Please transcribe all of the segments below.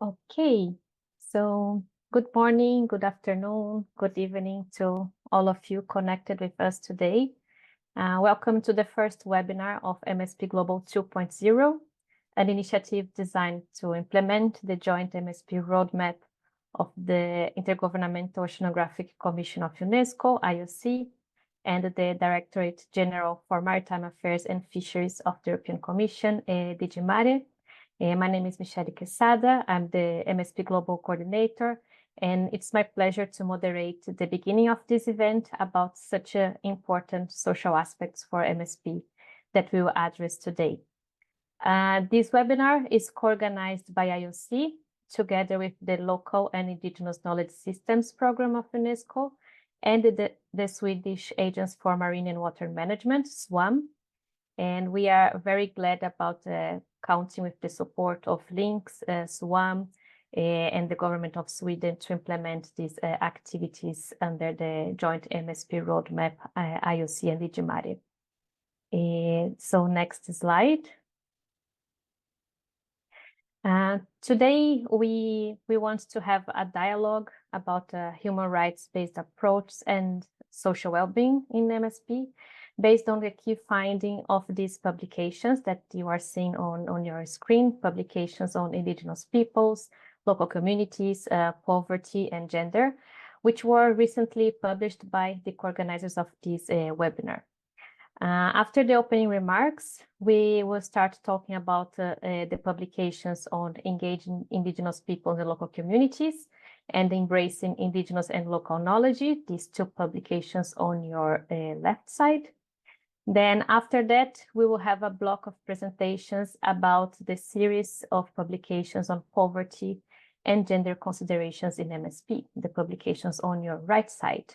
Okay, so good morning, good afternoon, good evening to all of you connected with us today. Welcome to the first webinar of MSPglobal 2.0, an initiative designed to implement the joint MSP roadmap of the Intergovernmental Oceanographic Commission of UNESCO, IOC, and the Directorate General for Maritime Affairs and Fisheries of the European Commission, DG Mare. My name is Michele Quesada. I'm the MSPglobal coordinator, and it's my pleasure to moderate the beginning of this event about such important social aspects for MSP that we will address today. This webinar is co-organized by IOC together with the Local and Indigenous Knowledge Systems Program of UNESCO and the Swedish Agency for Marine and Water Management, SWAM. And we are very glad about counting with the support of LINKS, SWAM, and the government of Sweden to implement these activities under the joint MSP roadmap, IOC and DG Mare. So next slide. Today, we want to have a dialogue about a human rights-based approach and social well-being in MSP, based on the key finding of these publications that you are seeing on your screen, publications on Indigenous peoples, local communities, poverty, and gender, which were recently published by the co-organizers of this webinar. After the opening remarks, we will start talking about the publications on engaging Indigenous people in the local communities and embracing Indigenous and local knowledge, these two publications on your left side. Then after that, we will have a block of presentations about the series of publications on poverty and gender considerations in MSP, the publications on your right side.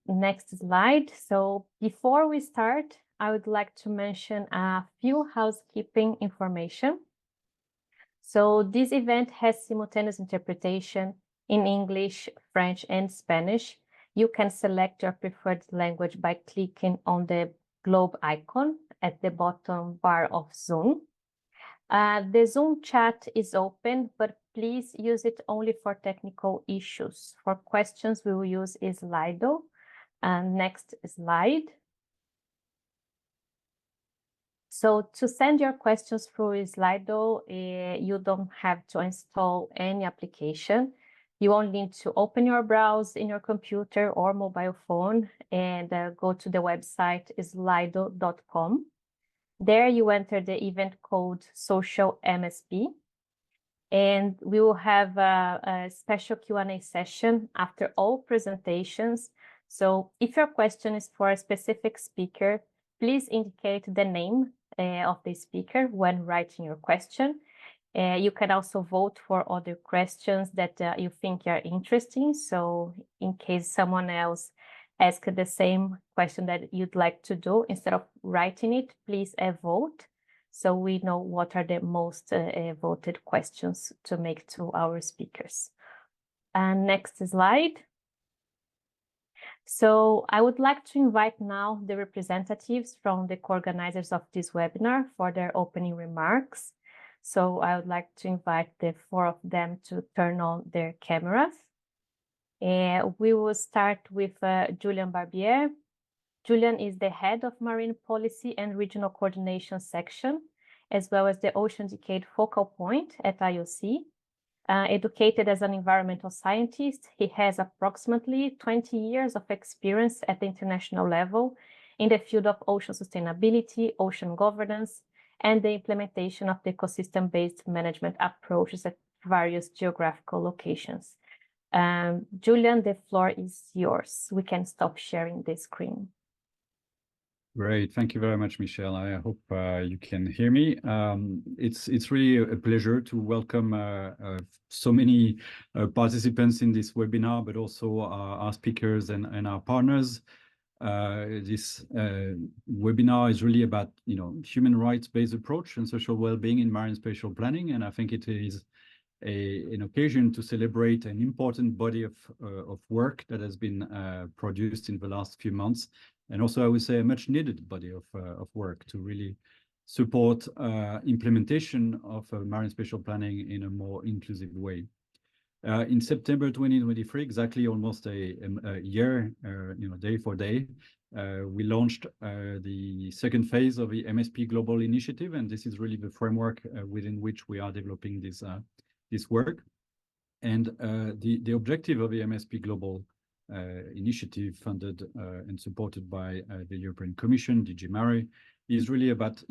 Next slide. So before we start, I would like to mention a few housekeeping information. So this event has simultaneous interpretation in English, French, and Spanish. You can select your preferred language by clicking on the globe icon at the bottom bar of Zoom. The Zoom chat is open, but please use it only for technical issues. For questions, we will use Slido. Next slide. So to send your questions through Slido, you don't have to install any application. You only need to open your browser in your computer or mobile phone and go to the website slido.com. There you enter the event code Social MSP, and we will have a special Q&A session after all presentations. So if your question is for a specific speaker, please indicate the name of the speaker when writing your question. You can also vote for other questions that you think are interesting. So in case someone else asks the same question that you'd like to do, instead of writing it, please vote so we know what are the most voted questions to make to our speakers. And next slide. So I would like to invite now the representatives from the co-organizers of this webinar for their opening remarks. So I would like to invite the four of them to turn on their cameras. We will start with Julian Barbier. Julian is the head of Marine Policy and Regional Coordination Section, as well as the Ocean Decade Focal Point at IOC. Educated as an environmental scientist, he has approximately 20 years of experience at the international level in the field of ocean sustainability, ocean governance, and the implementation of the ecosystem-based management approaches at various geographical locations. Julian, the floor is yours. We can stop sharing the screen. Great. Thank you very much, Michelle. I hope you can hear me. It's really a pleasure to welcome so many participants in this webinar, but also our speakers and our partners. This webinar is really about, human rights-based approach and social well-being in marine spatial planning, and I think it is an occasion to celebrate an important body of work that has been produced in the last few months, and also I would say a much-needed body of work to really support implementation of marine spatial planning in a more inclusive way. In September 2023, exactly almost a year, day for day, we launched the second phase of the MSPglobal initiative, and this is really the framework within which we are developing this work. And the objective of the MSPglobal initiative, funded and supported by the European Commission, DG Mare, is really about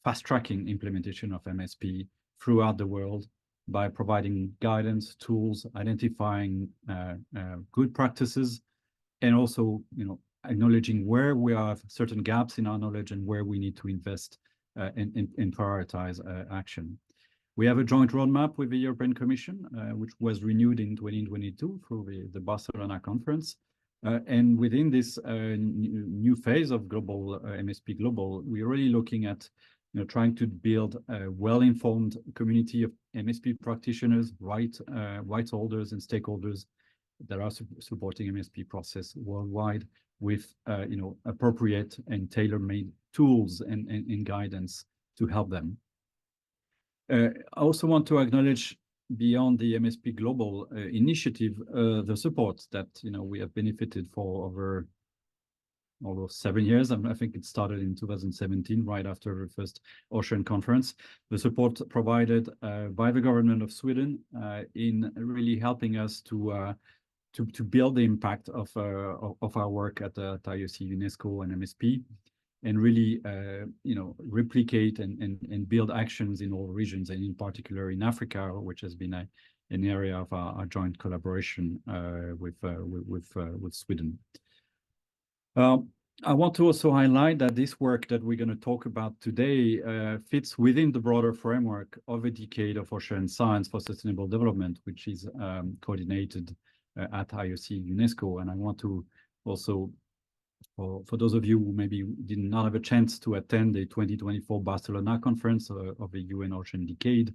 fast-tracking implementation of MSP throughout the world by providing guidance, tools, identifying good practices, and also acknowledging where we have certain gaps in our knowledge and where we need to invest and prioritize action. We have a joint roadmap with the European Commission, which was renewed in 2022 through the Barcelona conference. And within this new phase of MSPglobal, we're really looking at trying to build a well-informed community of MSP practitioners, rights holders, and stakeholders that are supporting MSP process worldwide with appropriate and tailor-made tools and guidance to help them. I also want to acknowledge, beyond the MSPglobal initiative, the support that we have benefited for over almost 7 years. I think it started in 2017, right after the first Ocean conference. The support provided by the government of Sweden in really helping us to build the impact of our work at IOC, UNESCO, and MSP, and really replicate and build actions in all regions, and in particular in Africa, which has been an area of our joint collaboration with Sweden. I want to also highlight that this work that we're going to talk about today fits within the broader framework of a decade of ocean science for sustainable development, which is coordinated at IOC UNESCO. And I want to also, for those of you who maybe did not have a chance to attend the 2024 Barcelona conference of the UN Ocean Decade,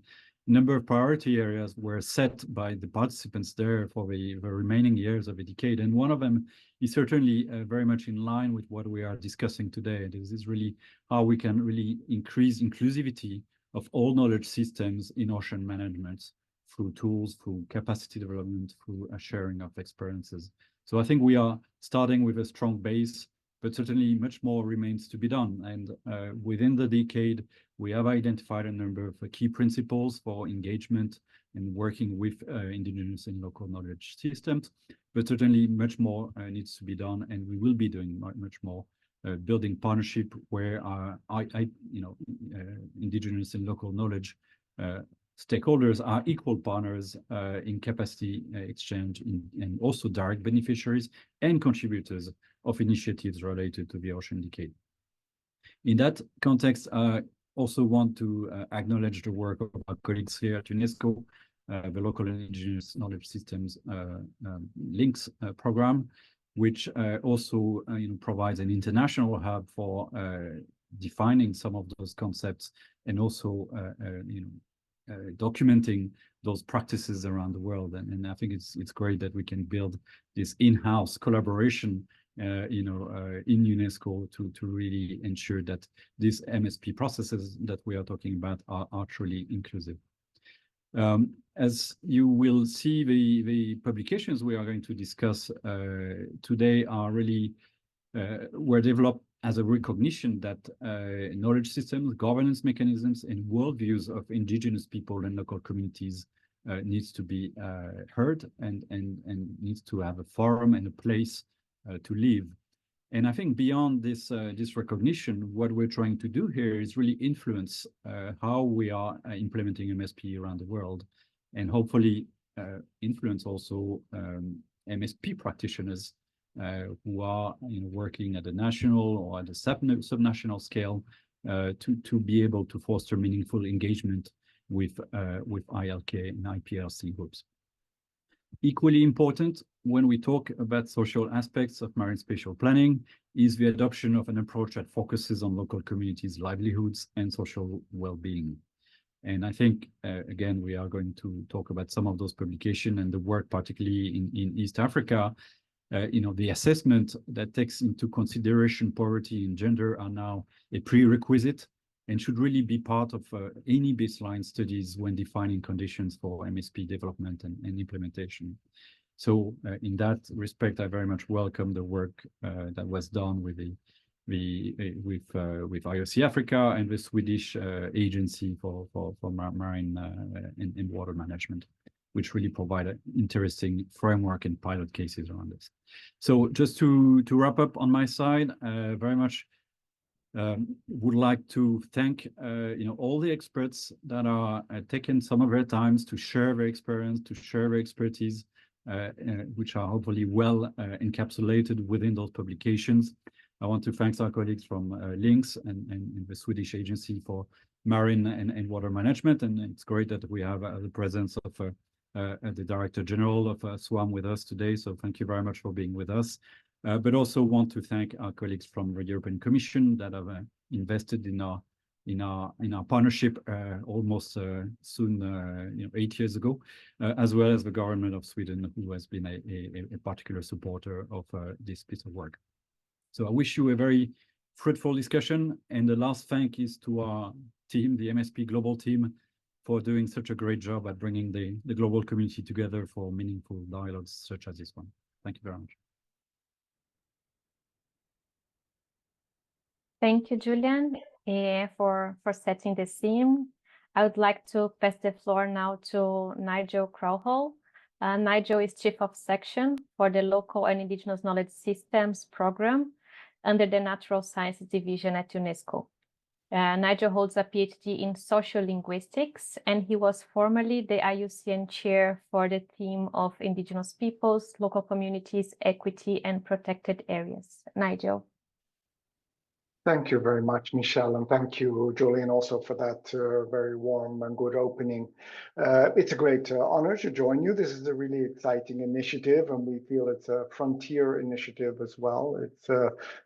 a number of priority areas were set by the participants there for the remaining years of the decade. And one of them is certainly very much in line with what we are discussing today. This is really how we can really increase inclusivity of all knowledge systems in ocean management through tools, through capacity development, through a sharing of experiences. So I think we are starting with a strong base, but certainly much more remains to be done. And within the decade, we have identified a number of key principles for engagement and working with indigenous and local knowledge systems, but certainly much more needs to be done, and we will be doing much more, building partnership where indigenous and local knowledge stakeholders are equal partners in capacity exchange and also direct beneficiaries and contributors of initiatives related to the Ocean Decade. In that context, I also want to acknowledge the work of our colleagues here at UNESCO, the Local and Indigenous Knowledge Systems Links program, which also provides an international hub for defining some of those concepts and also documenting those practices around the world. And I think it's great that we can build this in-house collaboration in UNESCO to really ensure that these MSP processes that we are talking about are truly inclusive. As you will see, the publications we are going to discuss today are really were developed as a recognition that knowledge systems, governance mechanisms, and worldviews of indigenous people and local communities needs to be heard and needs to have a forum and a place to live. And I think beyond this recognition, what we're trying to do here is really influence how we are implementing MSP around the world, and hopefully influence also MSP practitioners who are working at a national or at a subnational scale to be able to foster meaningful engagement with ILK and IPRC groups. Equally important when we talk about social aspects of marine spatial planning is the adoption of an approach that focuses on local communities' livelihoods and social well-being. And I think, again, we are going to talk about some of those publications and the work, particularly in East Africa. The assessment that takes into consideration poverty and gender are now a prerequisite and should really be part of any baseline studies when defining conditions for MSP development and implementation. So in that respect, I very much welcome the work that was done with with IOC Africa and the Swedish Agency for Marine and Water Management, which really provide an interesting framework and pilot cases around this. So just to wrap up on my side, very much would like to thank all the experts that are taking some of their times to share their experience, to share their expertise, which are hopefully well encapsulated within those publications. I want to thank our colleagues from LINX and the Swedish Agency for Marine and Water Management, and it's great that we have the presence of the Director General of SWAM with us today, so thank you very much for being with us. But also want to thank our colleagues from the European Commission that have invested in our partnership almost soon 8 years ago, as well as the government of Sweden, who has been a particular supporter of this piece of work. So I wish you a very fruitful discussion, and the last thank is to our team, the MSPglobal team, for doing such a great job at bringing the global community together for meaningful dialogues such as this one. Thank you very much. Thank you, Julian, for setting the scene. I would like to pass the floor now to Nigel Crowhall. Nigel is Chief of Section for the Local and Indigenous Knowledge Systems Program under the Natural Sciences Division at UNESCO. Nigel holds a PhD in social linguistics, and he was formerly the IUCN chair for the theme of Indigenous Peoples, Local Communities, Equity, and Protected Areas. Nigel. Thank you very much, Michelle, and thank you, Julian, also for that very warm and good opening. It's a great honor to join you. This is a really exciting initiative, and we feel it's a frontier initiative as well. It's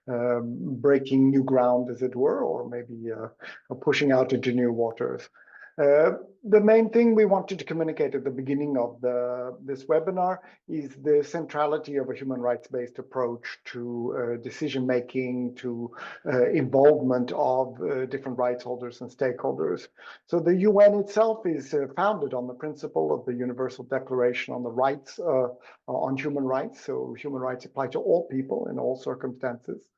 breaking new ground, as it were, or maybe pushing out into new waters. The main thing we wanted to communicate at the beginning of this webinar is the centrality of a human rights-based approach to decision-making, to involvement of different rights holders and stakeholders. So the UN itself is founded on the principle of the Universal Declaration on the Rights on Human Rights. So human rights apply to all people in all circumstances.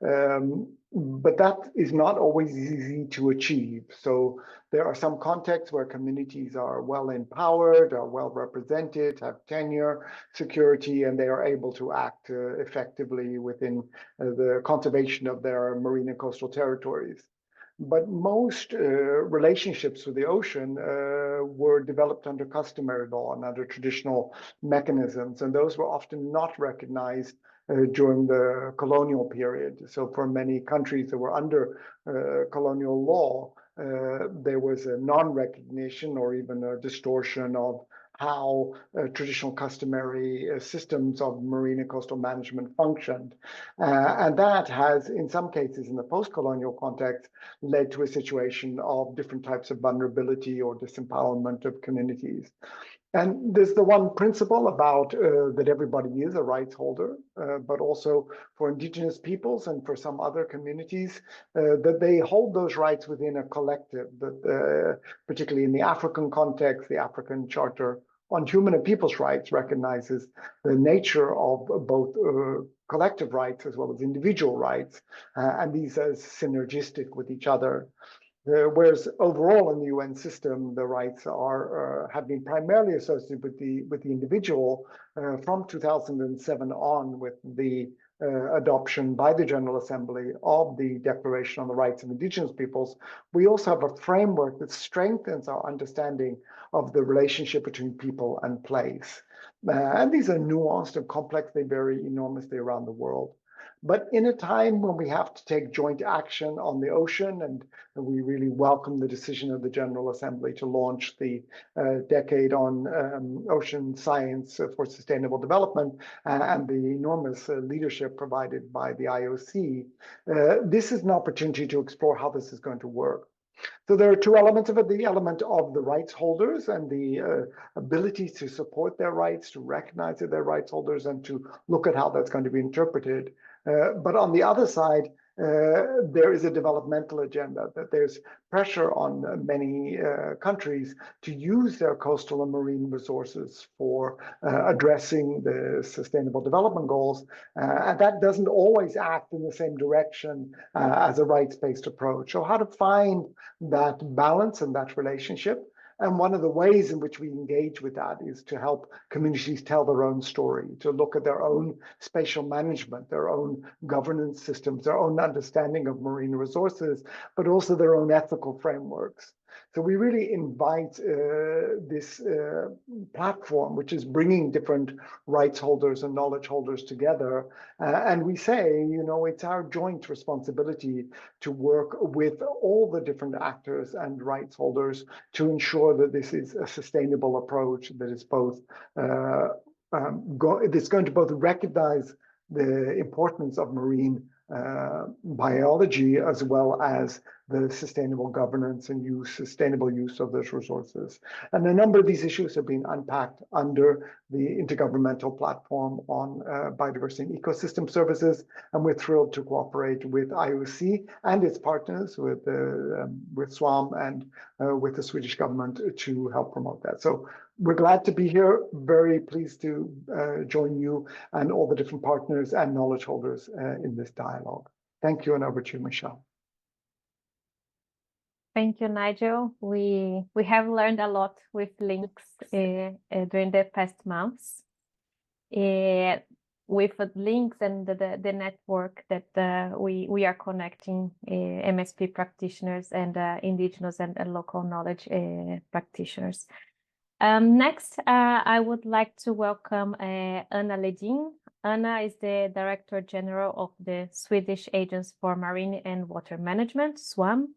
But that is not always easy to achieve. So there are some contexts where communities are well empowered, are well represented, have tenure, security, and they are able to act effectively within the conservation of their marine and coastal territories. But most relationships with the ocean were developed under customary law and under traditional mechanisms, and those were often not recognized during the colonial period. So for many countries that were under colonial law, there was a non-recognition or even a distortion of how traditional customary systems of marine and coastal management functioned. And that has, in some cases in the post-colonial context, led to a situation of different types of vulnerability or disempowerment of communities. And there's the one principle about that everybody is a rights holder, but also for indigenous peoples and for some other communities, that they hold those rights within a collective, that particularly in the African context, the African Charter on Human and People's Rights recognizes the nature of both collective rights as well as individual rights, and these as synergistic with each other. Whereas overall in the UN system, the rights are have been primarily associated with the individual from 2007 on, with the adoption by the General Assembly of the Declaration on the Rights of Indigenous Peoples. We also have a framework that strengthens our understanding of the relationship between people and place. And these are nuanced and complex. They vary enormously around the world. But in a time when we have to take joint action on the ocean, and we really welcome the decision of the General Assembly to launch the decade on ocean science for sustainable development and the enormous leadership provided by the IOC, this is an opportunity to explore how this is going to work. So there are two elements of it: the element of the rights holders and the ability to support their rights, to recognize that they're rights holders, and to look at how that's going to be interpreted. But on the other side, there is a developmental agenda, that there's pressure on many countries to use their coastal and marine resources for addressing the sustainable development goals. And that doesn't always act in the same direction as a rights-based approach. So how to find that balance and that relationship. And one of the ways in which we engage with that is to help communities tell their own story, to look at their own spatial management, their own governance systems, their own understanding of marine resources, but also their own ethical frameworks. So we really invite this platform, which is bringing different rights holders and knowledge holders together. And we say, you know, it's our joint responsibility to work with all the different actors and rights holders to ensure that this is a sustainable approach that is both it's going to both recognize the importance of marine biology as well as the sustainable governance and sustainable use of those resources. And a number of these issues have been unpacked under the Intergovernmental Platform on Biodiversity and Ecosystem Services, and we're thrilled to cooperate with IOC and its partners, with SWAM and with the Swedish government to help promote that. So we're glad to be here, very pleased to join you and all the different partners and knowledge holders in this dialogue. Thank you, and over to you, Michelle. Thank you, Nigel. We have learned a lot with links during the past months. With links and the network that we are connecting MSP practitioners and indigenous and local knowledge practitioners. Next, I would like to welcome Anna Ledin. Anna is the Director General of the Swedish Agency for Marine and Water Management, SWAM.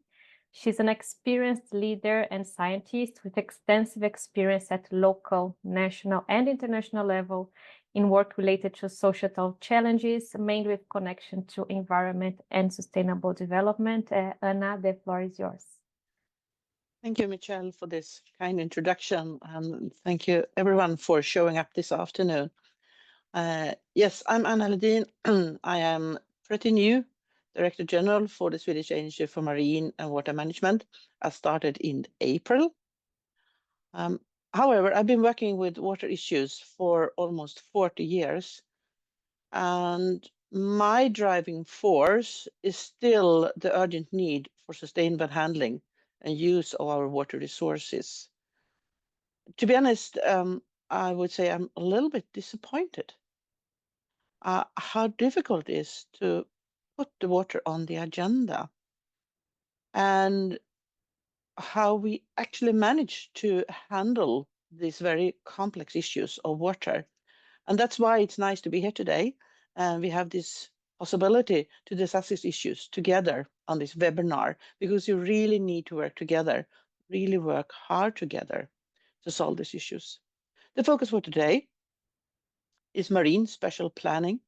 She's an experienced leader and scientist with extensive experience at local, national, and international level in work related to societal challenges, mainly with connection to environment and sustainable development. Anna, the floor is yours. Thank you, Michelle, for this kind introduction, and thank you everyone for showing up this afternoon. Yes, I'm Anna Ledin. I am pretty new Director General for the Swedish Agency for Marine and Water Management. I started in April. However, I've been working with water issues for almost 40 years, and my driving force is still the urgent need for sustainable handling and use of our water resources. To be honest, I would say I'm a little bit disappointed how difficult it is to put the water on the agenda and how we actually manage to handle these very complex issues of water. And that's why it's nice to be here today. And we have this possibility to discuss these issues together on this webinar, because you really need to work together, really work hard together to solve these issues. The focus for today is Marine Spatial Planning,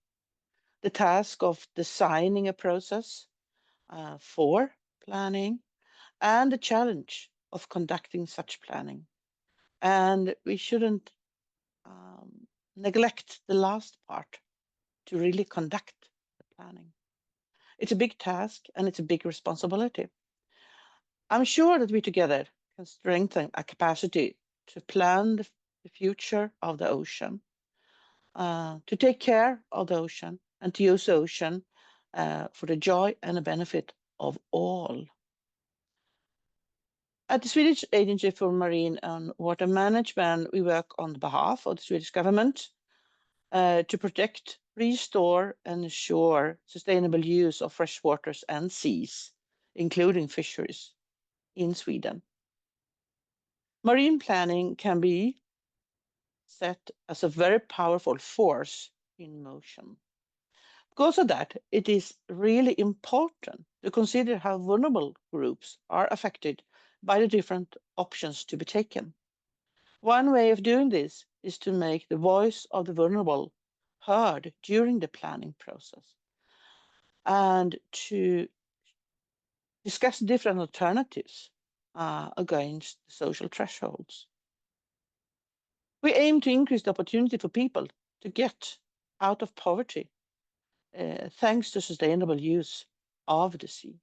the task of designing a process for planning, and the challenge of conducting such planning. And we shouldn't neglect the last part, to really conduct the planning. It's a big task and it's a big responsibility. I'm sure that we together can strengthen our capacity to plan the future of the ocean, to take care of the ocean, and to use the ocean for the joy and the benefit of all. At the Swedish Agency for Marine and Water Management, we work on behalf of the Swedish government to protect, restore, and ensure sustainable use of fresh waters and seas, including fisheries, in Sweden. Marine planning can be set as a very powerful force in motion. Because of that, it is really important to consider how vulnerable groups are affected by the different options to be taken. One way of doing this is to make the voice of the vulnerable heard during the planning process, and to discuss different alternatives against the social thresholds. We aim to increase the opportunity for people to get out of poverty thanks to sustainable use of the sea.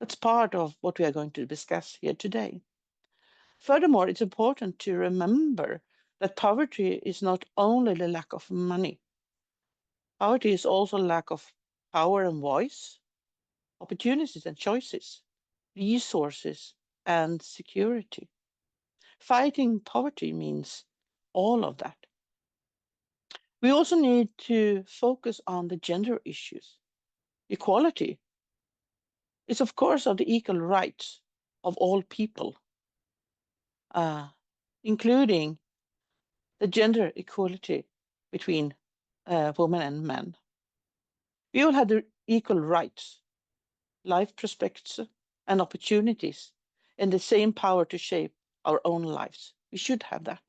That's part of what we are going to discuss here today. Furthermore, it's important to remember that poverty is not only the lack of money. Poverty is also lack of power and voice, opportunities and choices, resources and security. Fighting poverty means all of that. We also need to focus on the gender issues. Equality is, of course, of the equal rights of all people, including the gender equality between women and men. We all have the equal rights, life prospects, and opportunities, and the same power to shape our own lives. We should have that.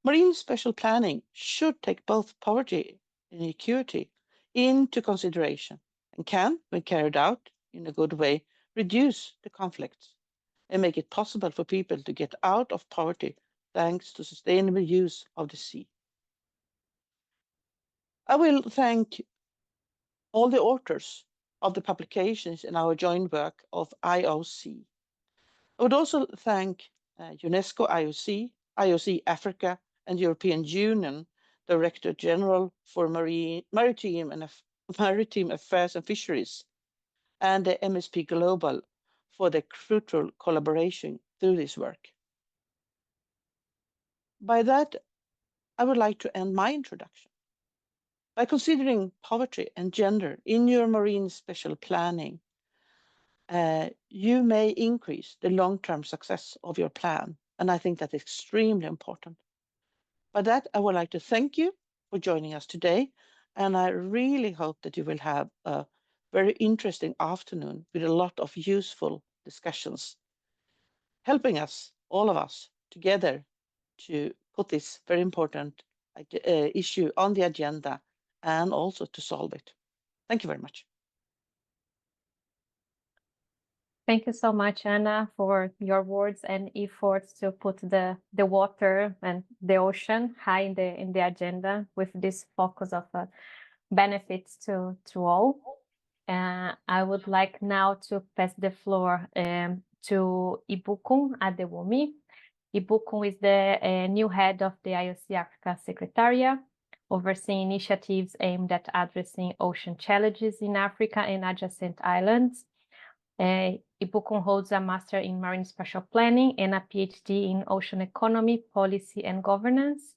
Marine spatial planning should take both poverty and equity into consideration and can, when carried out in a good way, reduce the conflicts and make it possible for people to get out of poverty thanks to sustainable use of the sea. I will thank all the authors of the publications in our joint work of IOC. I would also thank UNESCO IOC, IOC Africa, and European Union Director General for Maritime Affairs and Fisheries, and the MSPglobal for the fruitful collaboration through this work. By that, I would like to end my introduction. By considering poverty and gender in your marine spatial planning, you may increase the long-term success of your plan. And I think that's extremely important. By that, I would like to thank you for joining us today. And I really hope that you will have a very interesting afternoon with a lot of useful discussions, helping us, all of us, together to put this very important issue on the agenda and also to solve it. Thank you very much. Thank you so much, Anna, for your words and efforts to put the water and the ocean high in the agenda with this focus of benefits to all. I would like now to pass the floor to Ibukun Adewumi. Ibukun is the new head of the IOC Africa Secretariat, overseeing initiatives aimed at addressing ocean challenges in Africa and adjacent islands. Ibukun holds a Master in Marine Spatial Planning and a PhD in Ocean Economy, Policy and Governance.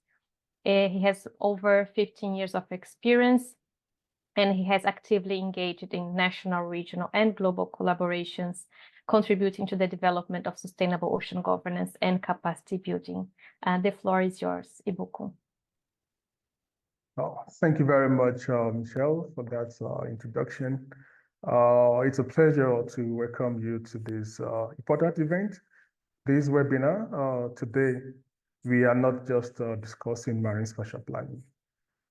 He has over 15 years of experience, and he has actively engaged in national, regional, and global collaborations, contributing to the development of sustainable ocean governance and capacity building. The floor is yours, Ibukun. Oh, thank you very much, Michelle, for that introduction. It's a pleasure to welcome you to this important event, this webinar. Today, we are not just discussing marine spatial planning.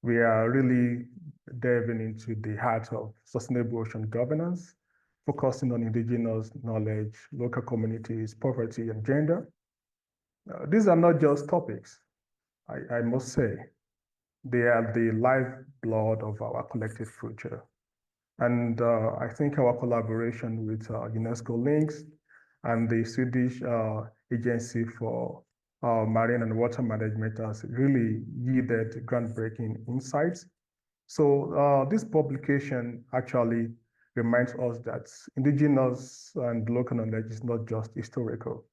We are really diving into the heart of sustainable ocean governance, focusing on indigenous knowledge, local communities, poverty, and gender. These are not just topics, I must say. They are the lifeblood of our collective future. And I think our collaboration with UNESCO links and the Swedish Agency for Marine and Water Management has really yielded groundbreaking insights. So this publication actually reminds us that indigenous and local knowledge is not just historical.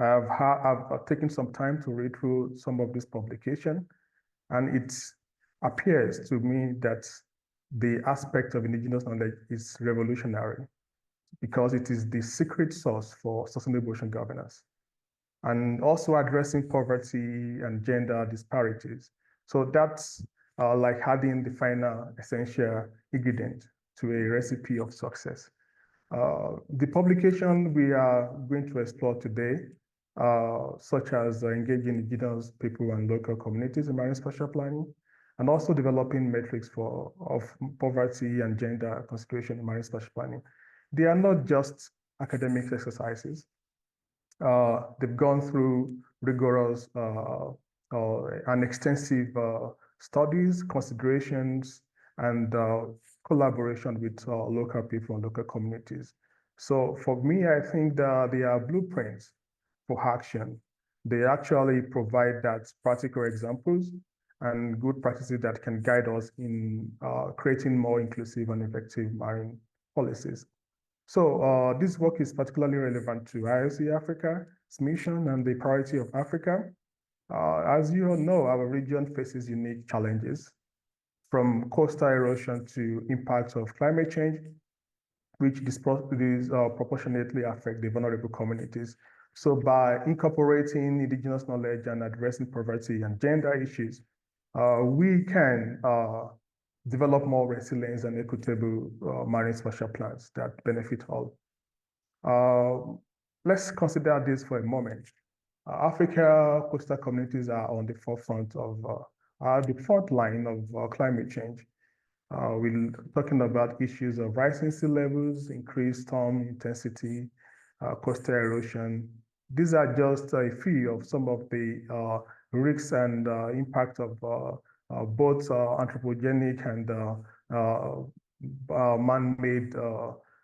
I've taken some time to read through some of this publication, and it appears to me that the aspect of indigenous knowledge is revolutionary because it is the secret sauce for sustainable ocean governance and also addressing poverty and gender disparities. So that's like adding the final essential ingredient to a recipe of success. The publication we are going to explore today, such as engaging indigenous people and local communities in marine spatial planning, and also developing metrics of poverty and gender consideration in marine spatial planning. They are not just academic exercises. They've gone through rigorous and extensive studies, considerations, and collaboration with local people and local communities. So for me, I think that they are blueprints for action. They actually provide that practical examples and good practices that can guide us in creating more inclusive and effective marine policies. So this work is particularly relevant to IOC Africa's mission and the priority of Africa. As you all know, our region faces unique challenges, from coastal erosion to impacts of climate change, which disproportionately affect the vulnerable communities. So by incorporating indigenous knowledge and addressing poverty and gender issues, we can develop more resilience and equitable marine spatial plans that benefit all. Let's consider this for a moment. Africa coastal communities are on the forefront of, the front line of climate change. We're talking about issues of rising sea levels, increased storm intensity, coastal erosion. These are just a few of some of the risks and impact of both anthropogenic and man-made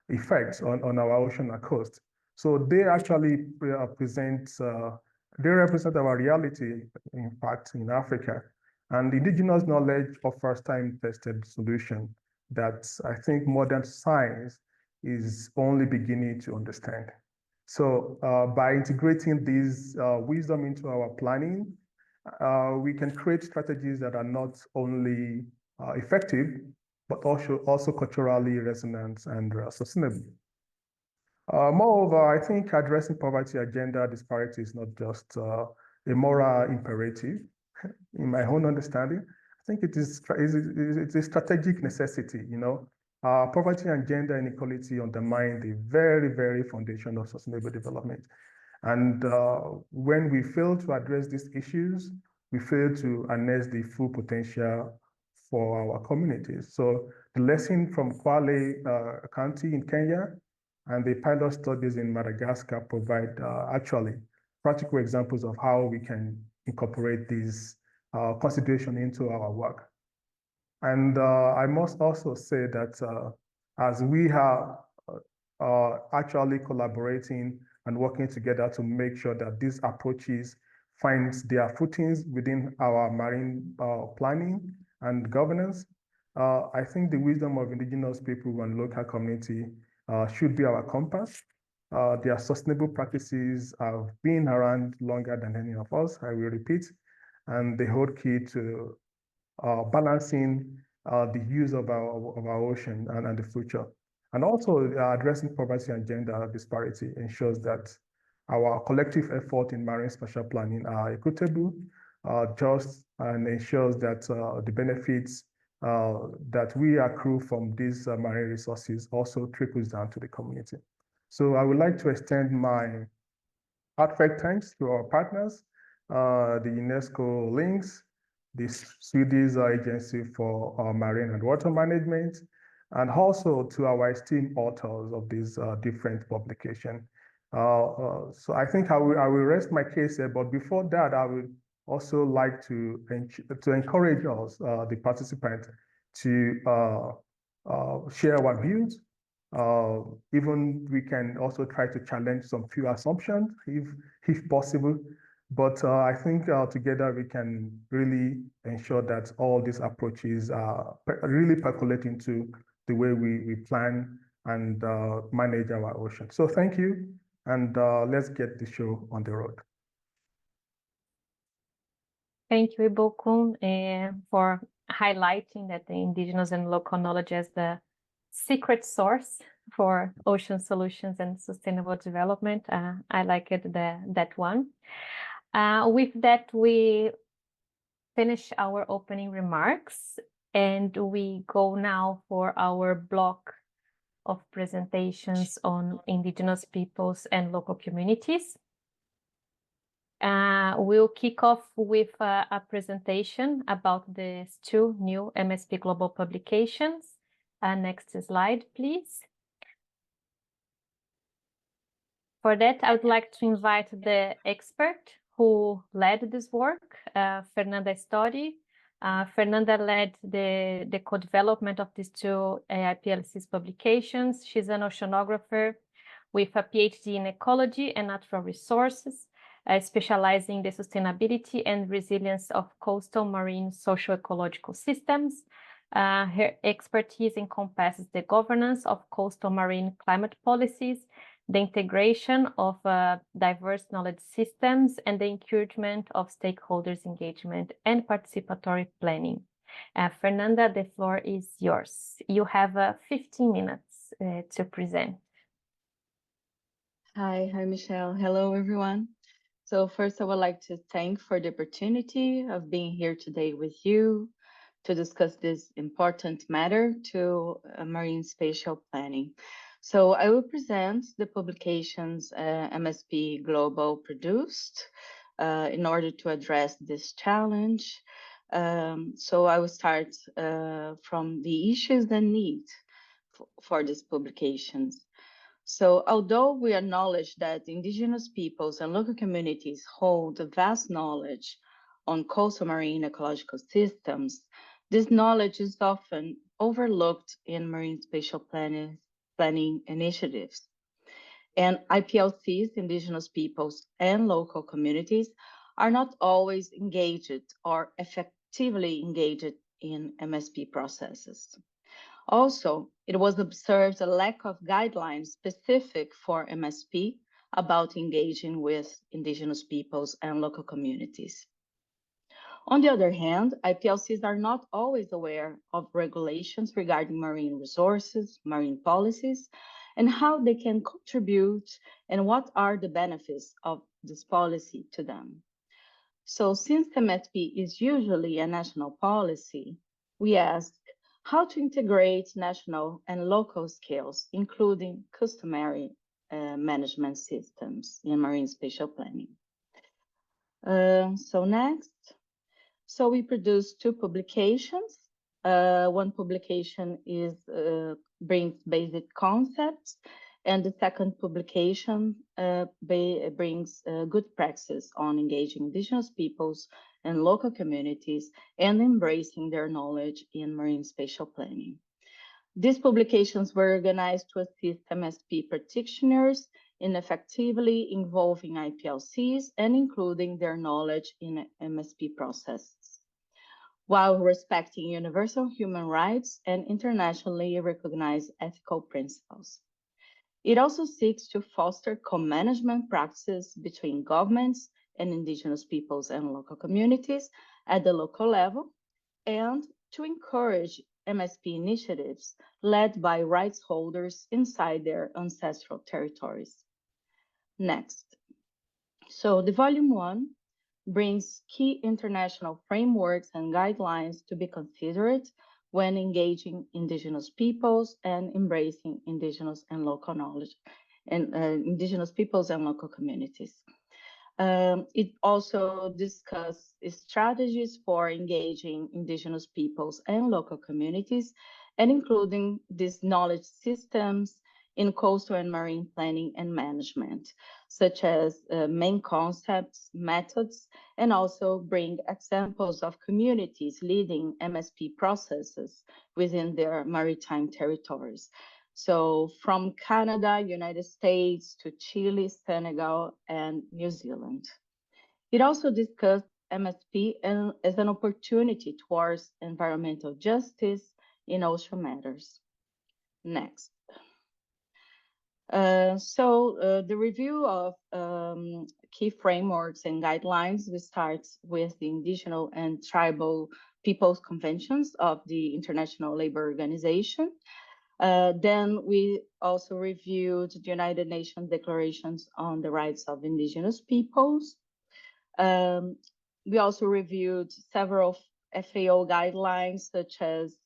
effects on our ocean and coast. So they actually they represent our reality, in fact, in Africa. And indigenous knowledge offers time-tested solution that I think modern science is only beginning to understand. So by integrating this wisdom into our planning, we can create strategies that are not only effective, but also culturally resonant and sustainable. Moreover, I think addressing poverty and gender disparity is not just a moral imperative. In my own understanding, I think it's a strategic necessity. Poverty and gender inequality undermine the very, very foundation of sustainable development. And when we fail to address these issues, we fail to harness the full potential for our communities. So the lesson from Kwale County in Kenya and the pilot studies in Madagascar provide actually practical examples of how we can incorporate these consideration into our work. And I must also say that as we are actually collaborating and working together to make sure that these approaches find their footings within our marine planning and governance, I think the wisdom of indigenous people and local community should be our compass. Their sustainable practices have been around longer than any of us, I will repeat, and they hold key to balancing the use of our ocean and the future. And also addressing poverty and gender disparity ensures that our collective effort in marine spatial planning are equitable, just, and ensures that the benefits that we accrue from these marine resources also trickles down to the community. So I would like to extend my heartfelt thanks to our partners, the UNESCO links, the Swedish Agency for Marine and Water Management, and also to our esteemed authors of these different publications. So I think I will rest my case here, but before that, I would also like to encourage us, the participants, to share our views. Even we can also try to challenge some few assumptions if possible. But I think together we can really ensure that all these approaches really percolate into the way we plan and manage our ocean. So thank you, and let's get the show on the road. Thank you, Ibokun, for highlighting that the indigenous and local knowledge as the secret source for ocean solutions and sustainable development. I like it, that one. With that, we finish our opening remarks, and we go now for our block of presentations on indigenous peoples and local communities. We'll kick off with a presentation about these two new MSPglobal publications. Next slide, please. For that, I would like to invite the expert who led this work, Fernanda Storti, Fernanda led the co-development of these two IPLC's publications. She's an oceanographer with a PhD in ecology and natural resources, specializing in the sustainability and resilience of coastal marine socio-ecological systems. Her expertise encompasses the governance of coastal marine climate policies, the integration of diverse knowledge systems, and the encouragement of stakeholders' engagement and participatory planning. Fernanda, the floor is yours. You have 15 minutes to present. Hi, Michelle. Hello, everyone. So first, I would like to thank for the opportunity of being here today with you to discuss this important matter to marine spatial planning. So I will present the publications MSPglobal produced in order to address this challenge. So I will start from the issues and needs for these publications. So although we acknowledge that indigenous peoples and local communities hold a vast knowledge on coastal marine ecological systems, this knowledge is often overlooked in marine spatial planning initiatives. And IPLCs, indigenous peoples and local communities, are not always engaged or effectively engaged in MSP processes. Also, it was observed a lack of guidelines specific for MSP about engaging with indigenous peoples and local communities. On the other hand, IPLCs are not always aware of regulations regarding marine resources, marine policies, and how they can contribute and what are the benefits of this policy to them. So since MSP is usually a national policy, we ask how to integrate national and local skills, including customary management systems in marine spatial planning. So next, so we produced two publications. One publication is brings basic concepts, and the second publication brings good practice on engaging indigenous peoples and local communities and embracing their knowledge in marine spatial planning. These publications were organized to assist MSP practitioners in effectively involving IPLCs and including their knowledge in MSP processes, while respecting universal human rights and internationally recognized ethical principles. It also seeks to foster co-management practices between governments and indigenous peoples and local communities at the local level, and to encourage MSP initiatives led by rights holders inside their ancestral territories. Next. So the volume 1 brings key international frameworks and guidelines to be considered when engaging indigenous peoples and embracing indigenous and local knowledge and indigenous peoples and local communities. It also discusses strategies for engaging indigenous peoples and local communities and including these knowledge systems in coastal and marine planning and management, such as main concepts, methods, and also bring examples of communities leading MSP processes within their maritime territories. So from Canada, United States to Chile, Senegal, and New Zealand. It also discussed MSP as an opportunity towards environmental justice in ocean matters. Next. The review of key frameworks and guidelines, we start with the Indigenous and Tribal Peoples Conventions of the International Labour Organization. Then we also reviewed the United Nations Declarations on the Rights of Indigenous Peoples. We also reviewed several FAO guidelines, such as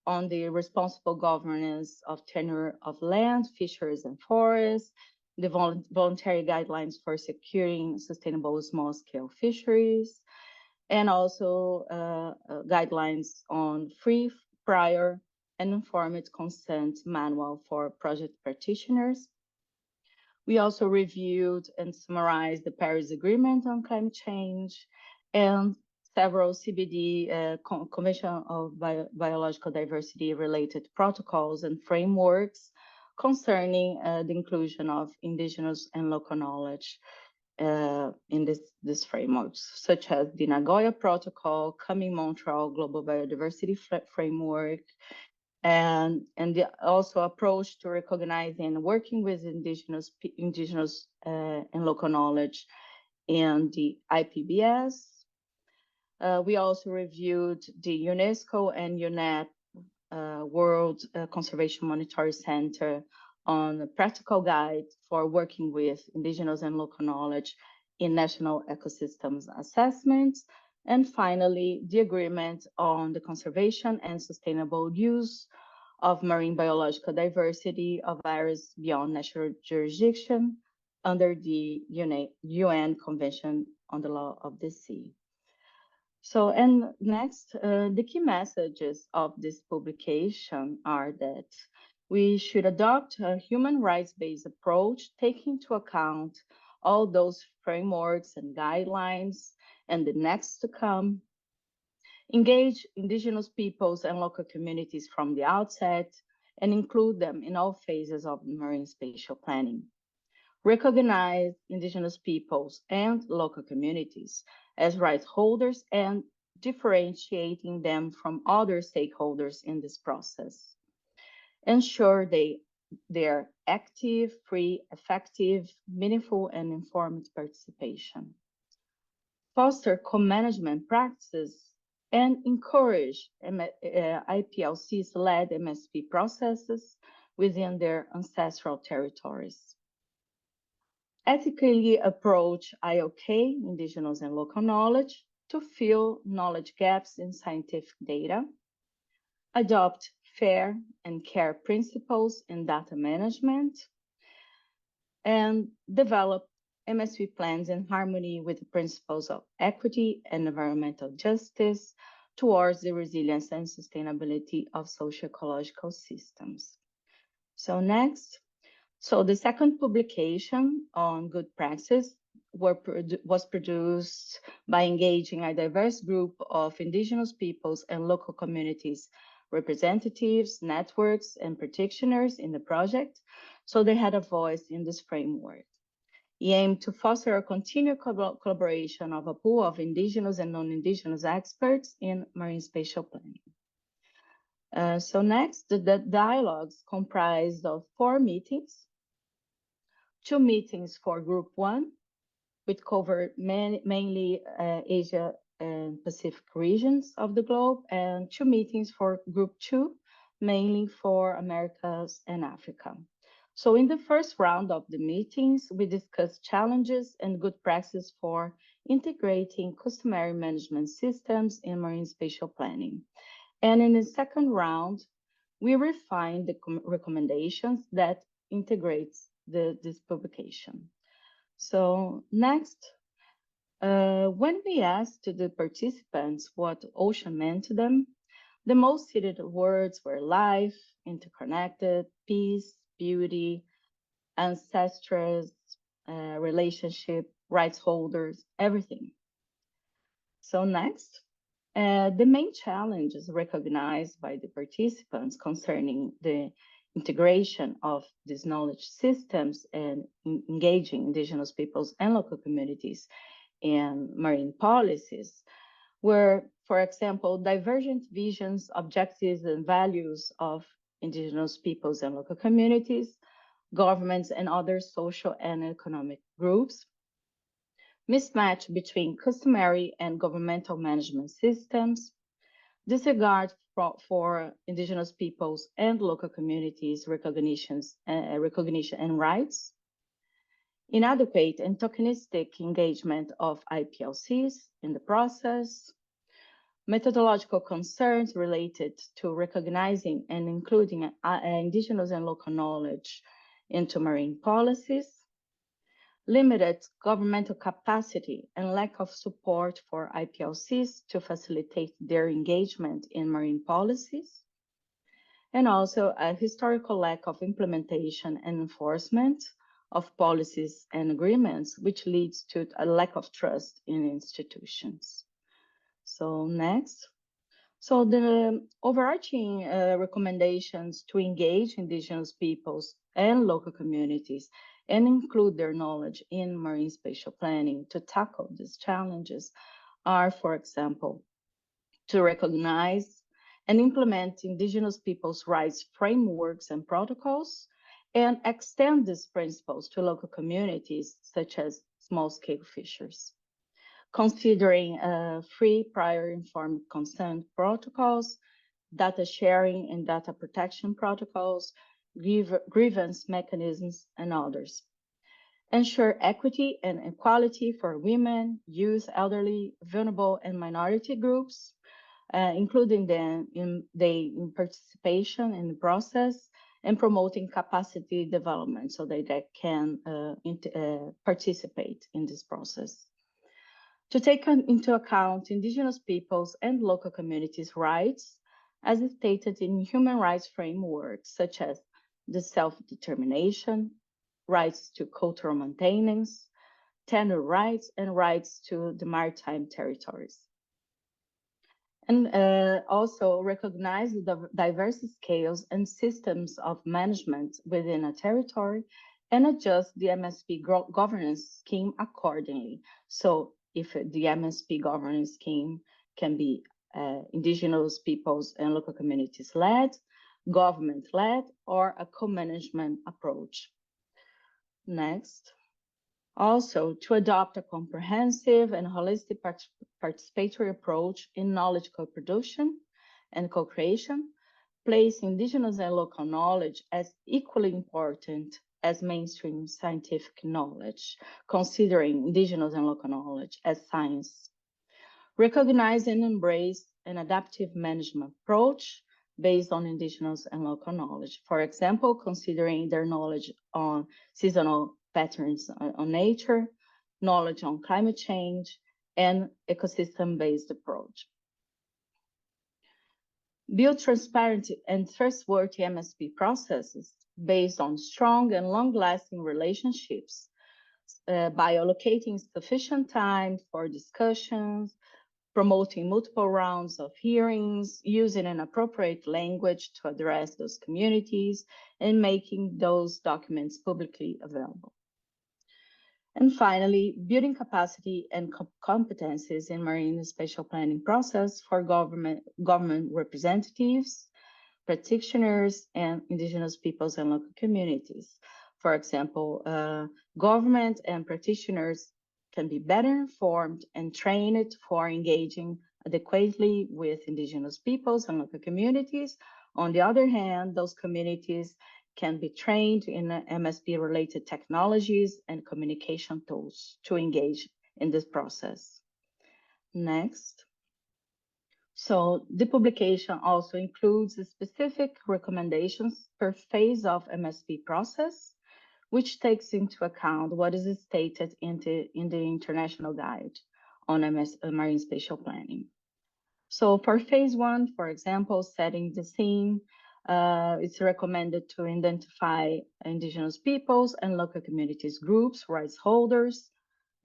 on the responsible governance of tenure of land, fisheries, and forests, the voluntary guidelines for securing sustainable small-scale fisheries, and also guidelines on free, prior, and informed consent manual for project practitioners. We also reviewed and summarized the Paris Agreement on climate change and several CBD Convention of Biological Diversity related protocols and frameworks concerning the inclusion of indigenous and local knowledge in these frameworks, such as the Nagoya Protocol, Coming Montreal Global Biodiversity Framework, and also approach to recognizing and working with indigenous and local knowledge in the IPBS. We also reviewed the UNESCO and UNEP World Conservation Monitoring Center on a practical guide for working with indigenous and local knowledge in national ecosystems assessments. And finally, the agreement on the conservation and sustainable use of marine biological diversity of areas beyond national jurisdiction under the UN Convention on the Law of the Sea. So, and next, the key messages of this publication are that we should adopt a human rights-based approach, taking into account all those frameworks and guidelines and the next to come. Engage indigenous peoples and local communities from the outset and include them in all phases of marine spatial planning. Recognize indigenous peoples and local communities as rights holders and differentiating them from other stakeholders in this process. Ensure their active, free, effective, meaningful, and informed participation. Foster co-management practices and encourage IPLCs-led MSP processes within their ancestral territories. Ethically approach IOK, indigenous and local knowledge, to fill knowledge gaps in scientific data. Adopt fair and care principles in data management. And develop MSP plans in harmony with the principles of equity and environmental justice towards the resilience and sustainability of socio-ecological systems. So next, so the second publication on good practice was produced by engaging a diverse group of indigenous peoples and local communities, representatives, networks, and practitioners in the project, so they had a voice in this framework. He aimed to foster a continued collaboration of a pool of indigenous and non-indigenous experts in marine spatial planning. So next, the dialogues comprised of 4 meetings, 2 meetings for Group 1, which covered mainly Asia and Pacific regions of the globe, and 2 meetings for Group 2, mainly for Americas and Africa. So in the first round of the meetings, we discussed challenges and good practice for integrating customary management systems in marine spatial planning. And in the second round, we refined the recommendations that integrates this publication. So next, when we asked the participants what ocean meant to them, the most cited words were life, interconnected, peace, beauty, ancestors, relationship, rights holders, everything. So next, the main challenges recognized by the participants concerning the integration of these knowledge systems and engaging indigenous peoples and local communities in marine policies were, for example, divergent visions, objectives, and values of indigenous peoples and local communities, governments, and other social and economic groups, mismatch between customary and governmental management systems, disregard for indigenous peoples and local communities' recognition and rights, inadequate and tokenistic engagement of IPLCs in the process, methodological concerns related to recognizing and including indigenous and local knowledge into marine policies, limited governmental capacity and lack of support for IPLCs to facilitate their engagement in marine policies, and also a historical lack of implementation and enforcement of policies and agreements, which leads to a lack of trust in institutions. So next. So the overarching recommendations to engage indigenous peoples and local communities and include their knowledge in marine spatial planning to tackle these challenges are, for example, to recognize and implement indigenous peoples' rights frameworks and protocols, and extend these principles to local communities, such as small-scale fishers. Considering free prior informed consent protocols, data sharing and data protection protocols, grievance mechanisms, and others. Ensure equity and equality for women, youth, elderly, vulnerable, and minority groups, including them in participation in the process, and promoting capacity development so that they can participate in this process. To take into account indigenous peoples and local communities' rights, as stated in human rights frameworks, such as the self-determination, rights to cultural maintenance, tenure rights, and rights to the maritime territories. And also recognize the diverse scales and systems of management within a territory and adjust the MSP governance scheme accordingly. So if the MSP governance scheme can be indigenous peoples and local communities led, government led, or a co-management approach. Next. Also, to adopt a comprehensive and holistic participatory approach in knowledge co-production and co-creation, place indigenous and local knowledge as equally important as mainstream scientific knowledge, considering indigenous and local knowledge as science. Recognize and embrace an adaptive management approach based on indigenous and local knowledge. For example, considering their knowledge on seasonal patterns on nature, knowledge on climate change, and ecosystem-based approach. Build transparent and trustworthy MSP processes based on strong and long-lasting relationships by allocating sufficient time for discussions, promoting multiple rounds of hearings, using an appropriate language to address those communities, and making those documents publicly available. And finally, building capacity and competencies in marine spatial planning process for government representatives, practitioners, and indigenous peoples and local communities. For example, government and practitioners can be better informed and trained for engaging adequately with indigenous peoples and local communities. On the other hand, those communities can be trained in MSP-related technologies and communication tools to engage in this process. Next. So the publication also includes specific recommendations per phase of MSP process, which takes into account what is stated in the International Guide on Marine Spatial Planning. So for phase 1, for example, setting the scene, it's recommended to identify indigenous peoples and local communities groups, rights holders,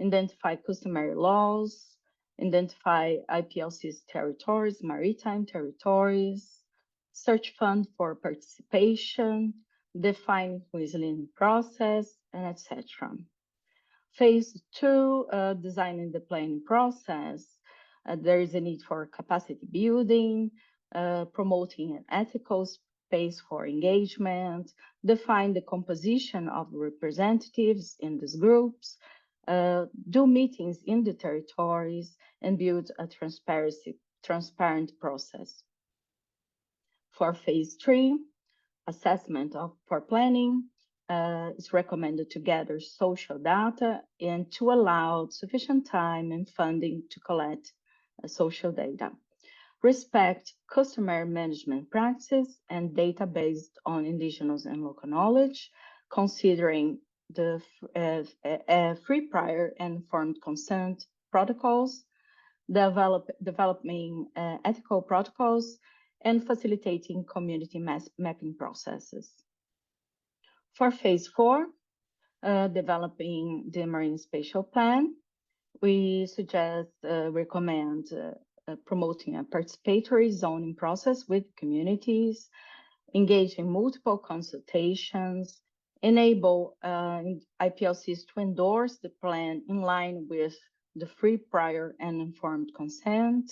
identify customary laws, identify IPLC's territories, maritime territories, search fund for participation, define who is leading the process, and etc. Phase 2, designing the planning process. There is a need for capacity building, promoting an ethical space for engagement, define the composition of representatives in these groups, do meetings in the territories, and build a transparent process. For phase 3, assessment for planning, it's recommended to gather social data and to allow sufficient time and funding to collect social data. Respect customary management practices and data based on indigenous and local knowledge, considering the free prior and informed consent protocols, developing ethical protocols, and facilitating community mapping processes. For phase 4, developing the Marine Spatial Plan, we recommend promoting a participatory zoning process with communities, engage in multiple consultations, enable IPLCs to endorse the plan in line with the free, prior, and informed consent,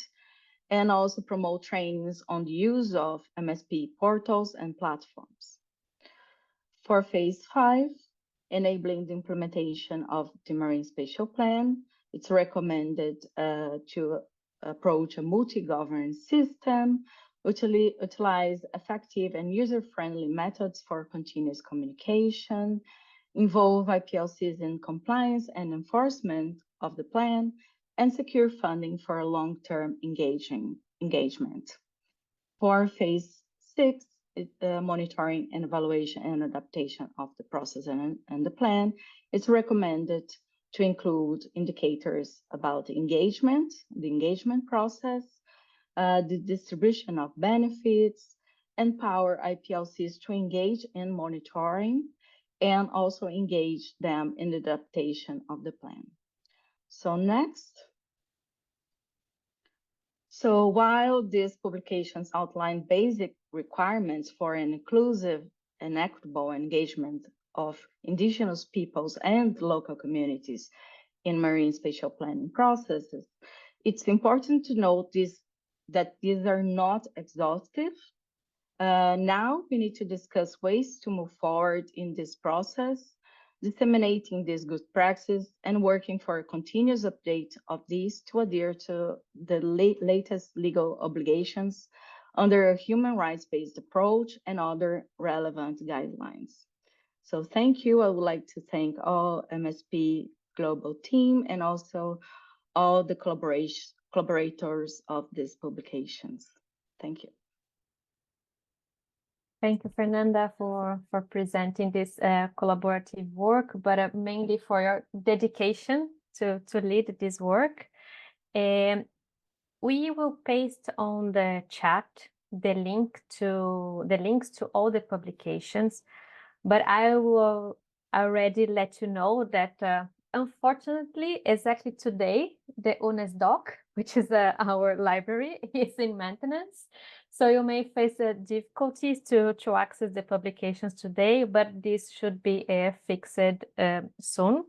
and also promote trainings on the use of MSP portals and platforms. For phase 5, enabling the implementation of the Marine Spatial Plan, it's recommended to approach a multi-governance system, utilize effective and user-friendly methods for continuous communication, involve IPLCs in compliance and enforcement of the plan, and secure funding for long-term engagement. For phase 6, monitoring and evaluation and adaptation of the process and the plan, it's recommended to include indicators about the engagement process, the distribution of benefits, empower IPLCs to engage in monitoring, and also engage them in the adaptation of the plan. So next. So while these publications outline basic requirements for an inclusive and equitable engagement of Indigenous peoples and local communities in marine spatial planning processes, it's important to note that these are not exhaustive. Now we need to discuss ways to move forward in this process, disseminating these good practices and working for a continuous update of these to adhere to the latest legal obligations under a human rights-based approach and other relevant guidelines. So thank you. I would like to thank all MSP Global team and also all the collaborators of these publications. Thank you. Thank you, Fernanda, for presenting this collaborative work, but mainly for your dedication to lead this work. We will paste on the chat the links to all the publications, but I will already let you know that unfortunately, exactly today, the UNESCO, which is our library, is in maintenance. So you may face difficulties to access the publications today, but this should be fixed soon.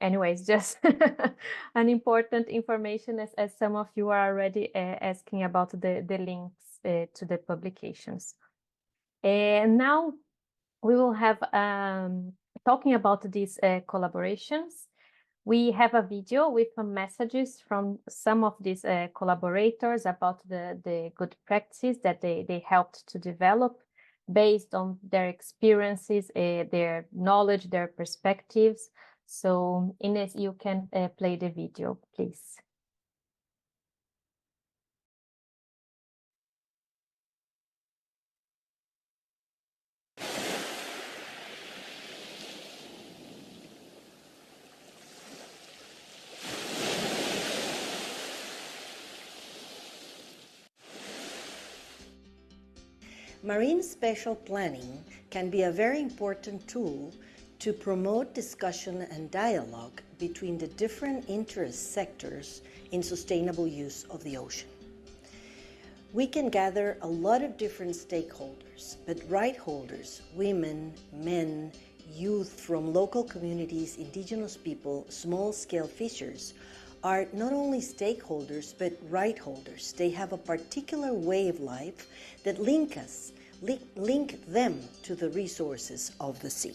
Anyways, just an important information as some of you are already asking about the links to the publications. And now we will have, talking about these collaborations, we have a video with messages from some of these collaborators about the good practices that they helped to develop based on their experiences, their knowledge, their perspectives. So Ines, you can play the video, please. Marine spatial planning can be a very important tool to promote discussion and dialogue between the different interest sectors in sustainable use of the ocean. We can gather a lot of different stakeholders, but right holders, women, men, youth from local communities, indigenous people, small-scale fishers, are not only stakeholders, but right holders. They have a particular way of life that link them to the resources of the sea.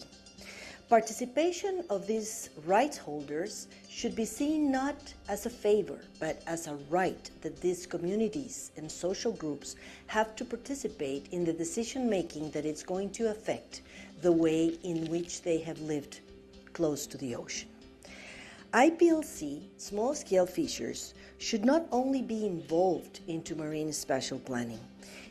Participation of these rights holders should be seen not as a favor, but as a right that these communities and social groups have to participate in the decision-making that is going to affect the way in which they have lived close to the ocean. IPLC, small-scale fishers, should not only be involved into marine spatial planning,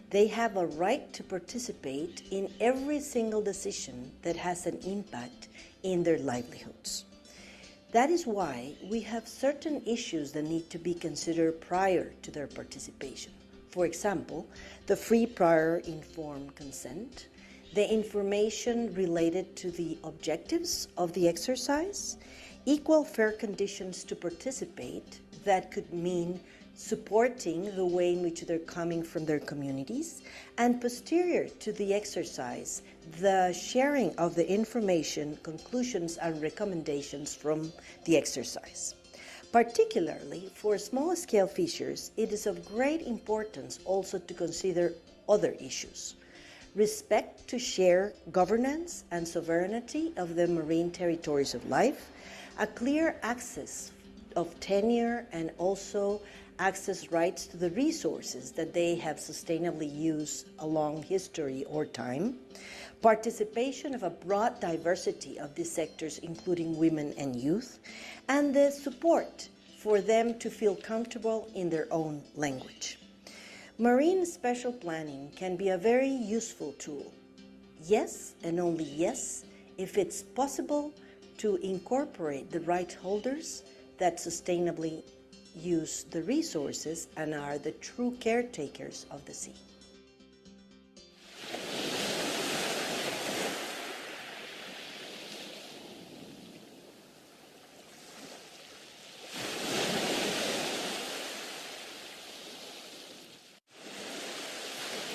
they have a right to participate in every single decision that has an impact in their livelihoods. That is why we have certain issues that need to be considered prior to their participation. For example, the free, prior, informed consent, the information related to the objectives of the exercise, equal fair conditions to participate, that could mean supporting the way in which they're coming from their communities, and posterior to the exercise, the sharing of the information, conclusions, and recommendations from the exercise. Particularly for small-scale fishers, it is of great importance also to consider other issues. Respect to share governance and sovereignty of the marine territories of life, a clear access of tenure and also access rights to the resources that they have sustainably used along history or time, participation of a broad diversity of these sectors, including women and youth, and the support for them to feel comfortable in their own language. Marine spatial planning can be a very useful tool. Yes, and only yes, if it's possible to incorporate the right holders that sustainably use the resources and are the true caretakers of the sea.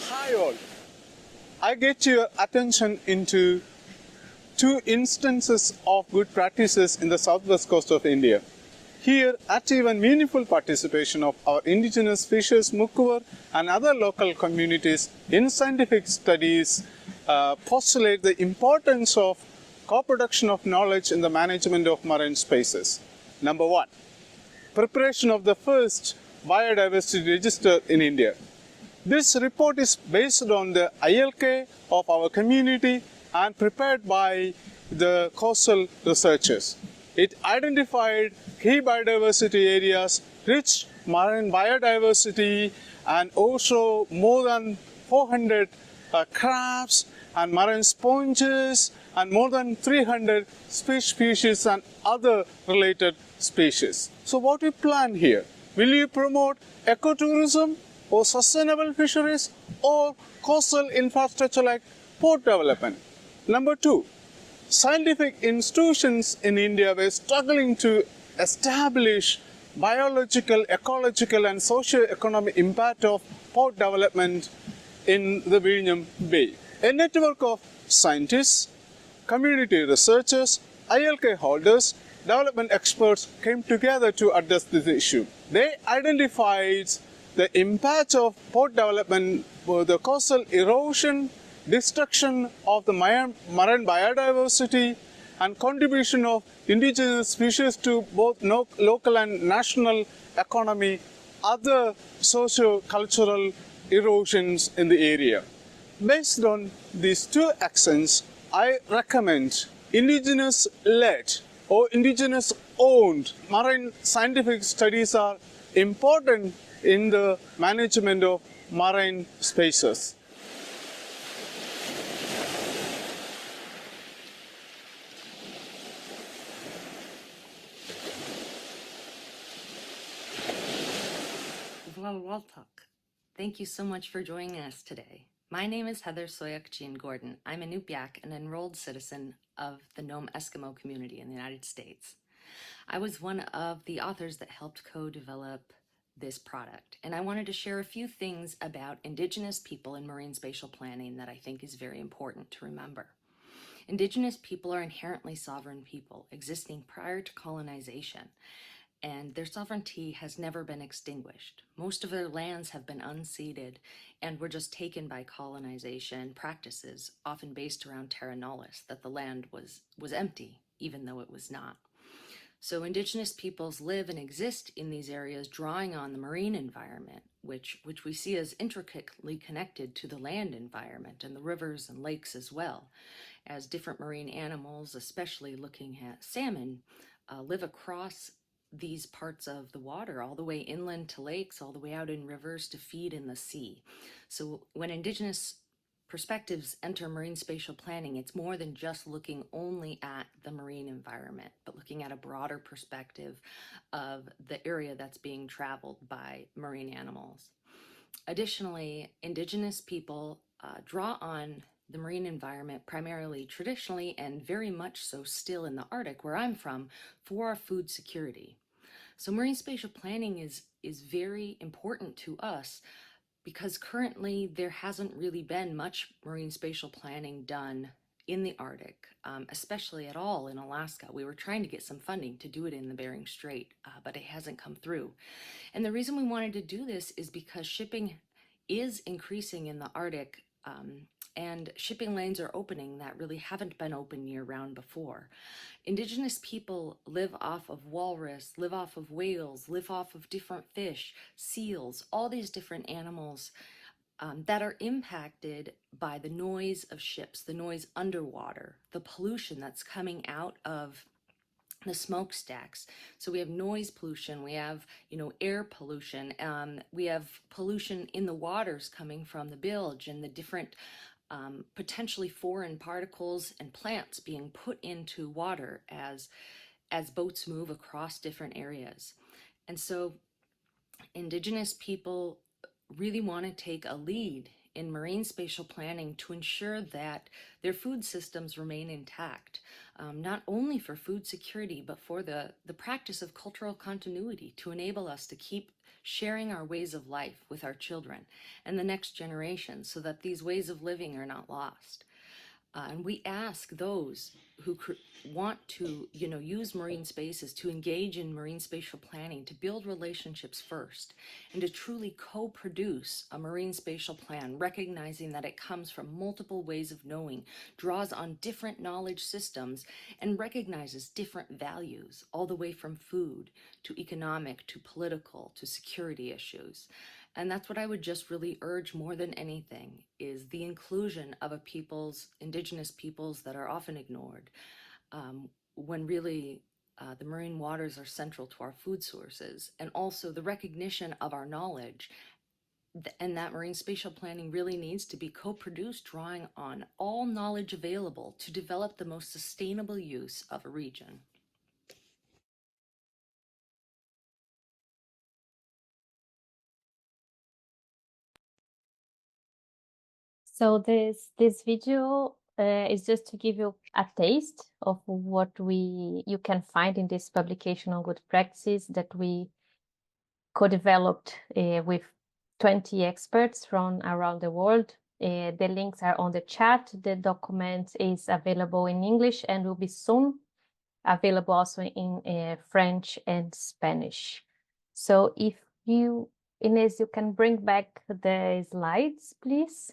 Hi all. I get your attention into two instances of good practices in the southwest coast of India. Here, active and meaningful participation of our indigenous fishers, Mukkuvar, and other local communities in scientific studies postulate the importance of co-production of knowledge in the management of marine spaces. Number one, preparation of the first biodiversity register in India. This report is based on the ILK of our community and prepared by the coastal researchers. It identified key biodiversity areas, rich marine biodiversity, and also more than 400 crabs and marine sponges, and more than 300 fish species and other related species. So what we plan here? Will you promote ecotourism or sustainable fisheries or coastal infrastructure like port development? Number two, scientific institutions in India were struggling to establish biological, ecological, and socio-economic impact of port development in the Vizhinjam Bay. A network of scientists, community researchers, ILK holders, development experts came together to address this issue. They identified the impact of port development for the coastal erosion, destruction of the marine biodiversity, and contribution of indigenous species to both local and national economy, other socio-cultural erosions in the area. Based on these two actions, I recommend indigenous-led or indigenous-owned marine scientific studies are important in the management of marine spaces. Waltok. Thank you so much for joining us today. My name is Heather Soyuk-Jean-Gordon. I'm a Nupyak, an enrolled citizen of the Nome Eskimo community in the United States. I was one of the authors that helped co-develop this product, and I wanted to share a few things about Indigenous people in marine spatial planning that I think is very important to remember. Indigenous people are inherently sovereign people, existing prior to colonization, and their sovereignty has never been extinguished. Most of their lands have been unceded and were just taken by colonization practices, often based around terra nullius, that the land was empty, even though it was not. So Indigenous peoples live and exist in these areas, drawing on the marine environment, which we see as intricately connected to the land environment and the rivers and lakes as well, as different marine animals, especially looking at salmon, live across these parts of the water, all the way inland to lakes, all the way out in rivers to feed in the sea. So when Indigenous perspectives enter marine spatial planning, it's more than just looking only at the marine environment, but looking at a broader perspective of the area that's being traveled by marine animals. Additionally, Indigenous people draw on the marine environment, primarily traditionally and very much so still in the Arctic, where I'm from, for our food security. So marine spatial planning is very important to us because currently there hasn't really been much marine spatial planning done in the Arctic, especially at all in Alaska. We were trying to get some funding to do it in the Bering Strait, but it hasn't come through. And the reason we wanted to do this is because shipping is increasing in the Arctic, and shipping lanes are opening that really haven't been open year-round before. Indigenous people live off of walrus, live off of whales, live off of different fish, seals, all these different animals that are impacted by the noise of ships, the noise underwater, the pollution that's coming out of the smokestacks. So we have noise pollution, we have, air pollution, we have pollution in the waters coming from the bilge and the different potentially foreign particles and plants being put into water as boats move across different areas. And so Indigenous people really want to take a lead in marine spatial planning to ensure that their food systems remain intact, not only for food security, but for the practice of cultural continuity to enable us to keep sharing our ways of life with our children and the next generation so that these ways of living are not lost. And we ask those who want to, use marine spaces to engage in marine spatial planning to build relationships first and to truly co-produce a marine spatial plan, recognizing that it comes from multiple ways of knowing, draws on different knowledge systems, and recognizes different values, all the way from food to economic to political to security issues. And that's what I would just really urge more than anything, is the inclusion of indigenous peoples that are often ignored, when really the marine waters are central to our food sources, and also the recognition of our knowledge, and that marine spatial planning really needs to be co-produced, drawing on all knowledge available to develop the most sustainable use of a region. So this video is just to give you a taste of what you can find in this publication on good practices that we co-developed with 20 experts from around the world. The links are on the chat. The document is available in English and will be soon available also in French and Spanish. So if you, Inez, you can bring back the slides, please.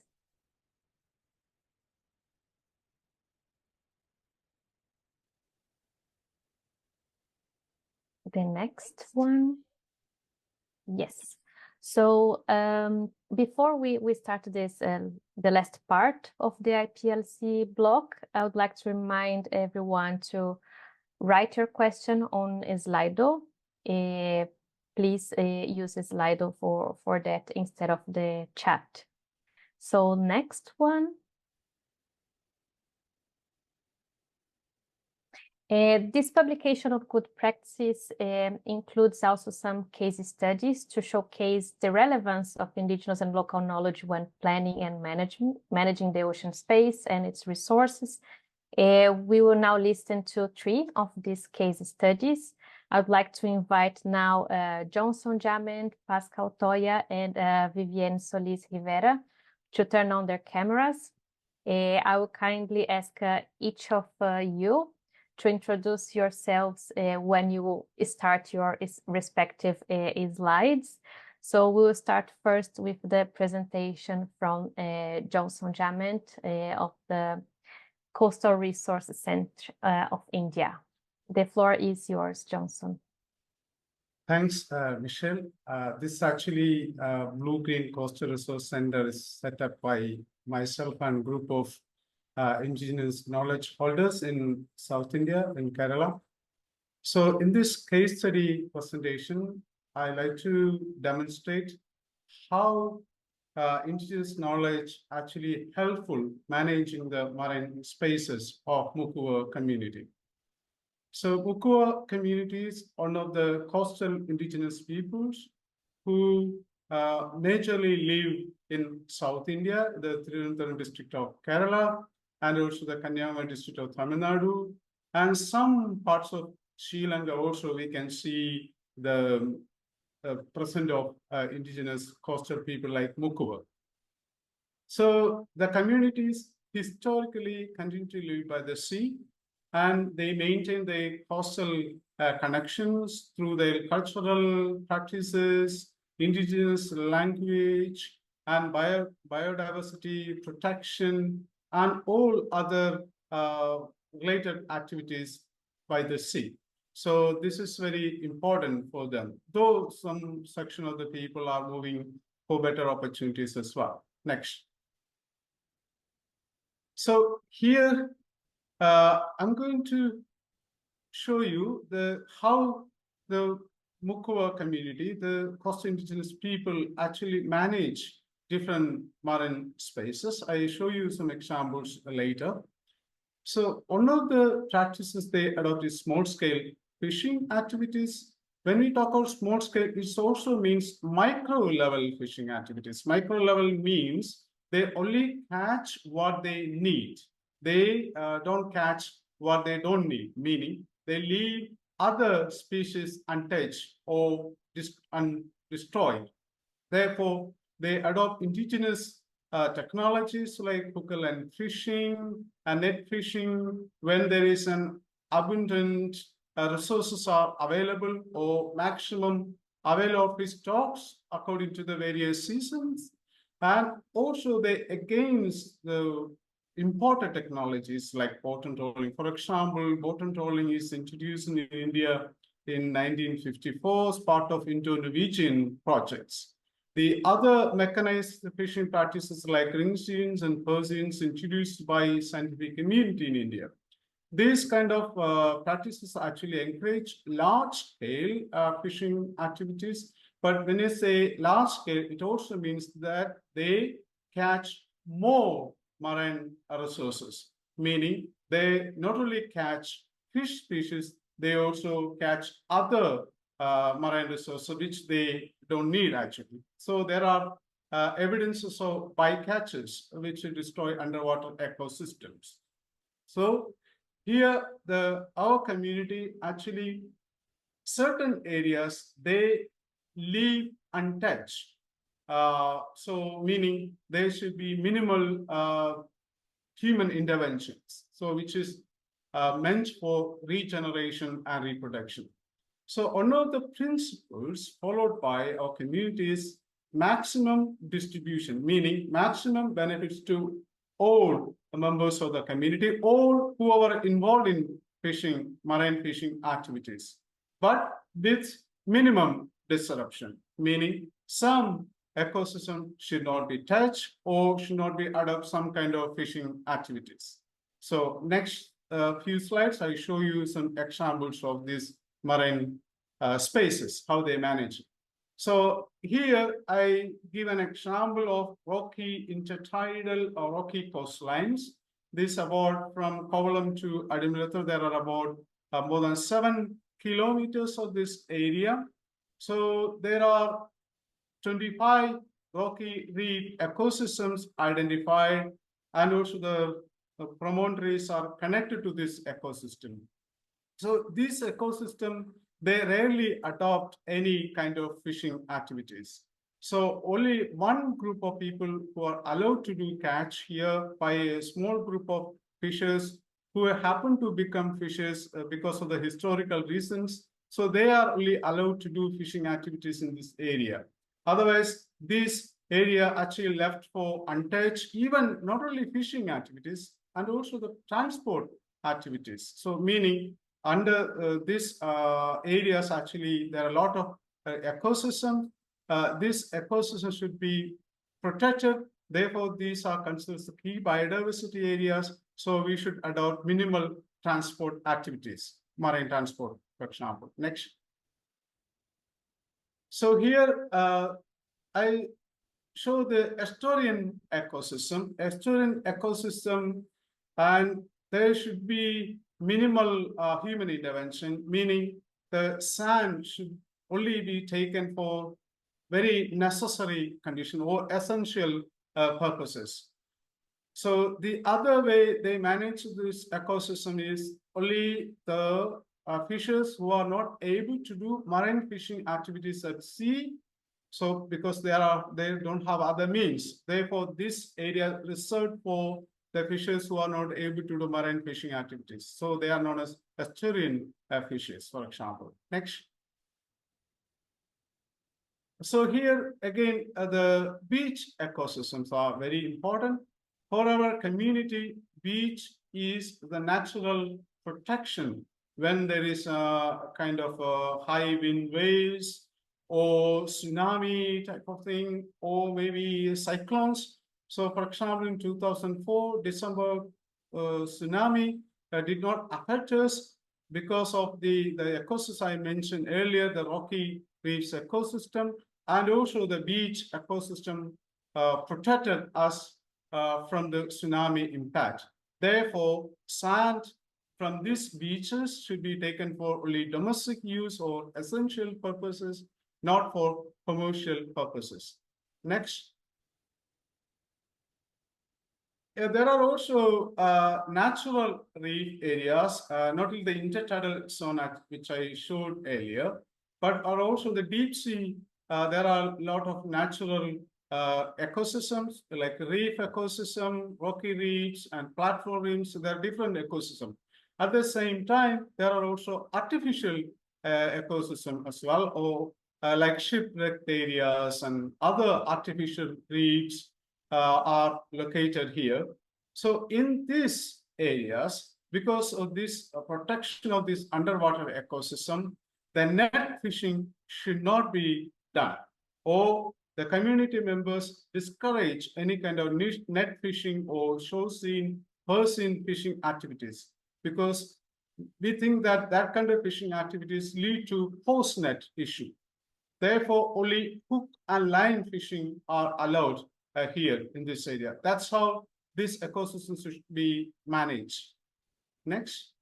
The next one. Yes. So before we start this, the last part of the IPLC block, I would like to remind everyone to write your question on Slido. Please use Slido for that instead of the chat. So next one. This publication of good practices includes also some case studies to showcase the relevance of indigenous and local knowledge when planning and managing the ocean space and its resources. We will now listen to 3 of these case studies. I would like to invite now Johnson Jament, Pascal Toya, and Vivienne Solis Rivera to turn on their cameras. I will kindly ask each of you to introduce yourselves when you start your respective slides. So we will start first with the presentation from Johnson Jament of the Coastal Resource Center of India. The floor is yours, Johnson. Thanks, Michelle. This actually Blue-Green Coastal Resource Center is set up by myself and a group of indigenous knowledge holders in South India, in Kerala. So in this case study presentation, I like to demonstrate how indigenous knowledge actually helpful managing the marine spaces of Mukua community. So Mukua community is one of the coastal indigenous peoples who majorly live in South India, the Trivandrum district of Kerala, and also the Kanyakumari district of Tamil Nadu, and some parts of Sri Lanka also we can see the presence of indigenous coastal people like Mukuva. So the communities historically continue to live by the sea, and they maintain their coastal connections through their cultural practices, indigenous language, and biodiversity protection, and all other related activities by the sea. So this is very important for them, though some section of the people are moving for better opportunities as well. Next. So here, I'm going to show you how the Mukuva community, the coastal indigenous people, actually manage different marine spaces. I show you some examples later. So one of the practices they adopt is small-scale fishing activities. When we talk about small-scale, it also means micro-level fishing activities. Micro-level means they only catch what they need. They don't catch what they don't need, meaning they leave other species untouched or undestroyed. Therefore, they adopt indigenous technologies like hook and fishing and net fishing when there is an abundant resources are available or maximum available fish stocks according to the various seasons. And also they against the imported technologies like bottom trawling. For example, bottom trawling is introduced in India in 1954 as part of Indo-Norwegian projects. The other mechanized fishing practices like ring scenes and purseines introduced by scientific community in India. These kind of practices actually encourage large-scale fishing activities. But when you say large-scale, it also means that they catch more marine resources, meaning they not only catch fish species, they also catch other marine resources which they don't need actually. So there are evidences of bycatches which destroy underwater ecosystems. So here our community actually certain areas they leave untouched. So meaning there should be minimal human interventions. So which is meant for regeneration and reproduction. So one of the principles followed by our community is maximum distribution, meaning maximum benefits to all members of the community, all who are involved in fishing, marine fishing activities, but with minimum disruption, meaning some ecosystem should not be touched or should not be adopt some kind of fishing activities. So next few slides, I show you some examples of these marine spaces, how they manage. So here I give an example of rocky intertidal or rocky coastlines. This about from Kovalam to Adimalathu, there are about more than 7 kilometers of this area. So there are 25 rocky reef ecosystems identified, and also the promontories are connected to this ecosystem. So this ecosystem, they rarely adopt any kind of fishing activities. So only one group of people who are allowed to do catch here by a small group of fishers who happen to become fishers because of the historical reasons. So they are only allowed to do fishing activities in this area. Otherwise, this area actually left for untouched, even not only fishing activities, and also the transport activities. So meaning under these areas, actually, there are a lot of ecosystems. This ecosystem should be protected. Therefore, these are considered the key biodiversity areas. So we should adopt minimal transport activities, marine transport, for example. Next. So here I show the estuarine ecosystem. Estuarine ecosystem, and there should be minimal human intervention, meaning the sand should only be taken for very necessary condition or essential purposes. So the other way they manage this ecosystem is only the fishers who are not able to do marine fishing activities at sea. So because they don't have other means, therefore this area is reserved for the fishers who are not able to do marine fishing activities. So they are known as estuarine fishers, for example. Next. So here again, the beach ecosystems are very important. For our community, beach is the natural protection when there is a kind of a high wind waves or tsunami type of thing, or maybe cyclones. So for example, in 2004, December tsunami did not affect us because of the ecosystem I mentioned earlier, the rocky reefs ecosystem, and also the beach ecosystem protected us from the tsunami impact. Therefore, sand from these beaches should be taken for only domestic use or essential purposes, not for commercial purposes. Next. There are also natural reef areas, not only the intertidal zone which I showed earlier, but are also the deep sea. There are a lot of natural ecosystems like reef ecosystem, rocky reefs, and platform reefs. So there are different ecosystems. At the same time, there are also artificial ecosystems as well, or like shipwrecked areas and other artificial reefs are located here. So in these areas, because of this protection of this underwater ecosystem, the net fishing should not be done, or the community members discourage any kind of net fishing or shore-seen, per-seen fishing activities, because we think that that kind of fishing activities lead to post-net issue. Therefore, only hook and line fishing are allowed here in this area. That's how this ecosystem should be managed. Next.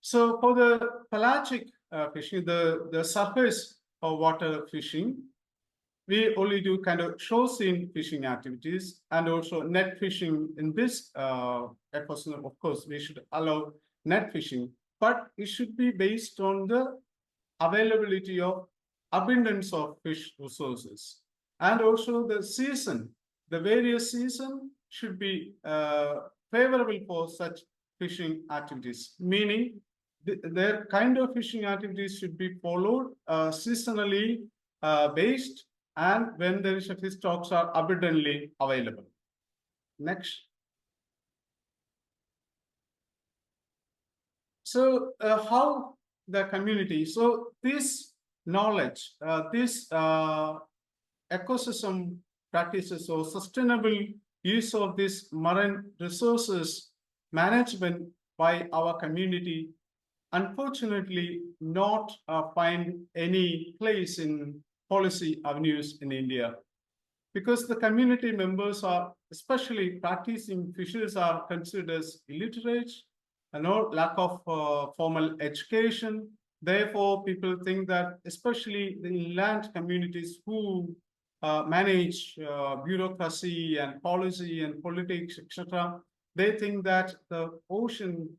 So for the pelagic fishing, the surface of water fishing, we only do kind of shore-seen fishing activities and also net fishing in this ecosystem. Of course, we should allow net fishing, but it should be based on the availability of abundance of fish resources. And also the season, the various season should be favorable for such fishing activities, meaning their kind of fishing activities should be followed seasonally based, and when there is a fish stocks are abundantly available. Next. So how the community, so this knowledge, this ecosystem practices or sustainable use of this marine resources management by our community, unfortunately not find any place in policy avenues in India, because the community members are, especially practicing fishers, are considered as illiterate, lack of formal education. Therefore, people think that, especially the inland communities who manage bureaucracy and policy and politics, etc., they think that the ocean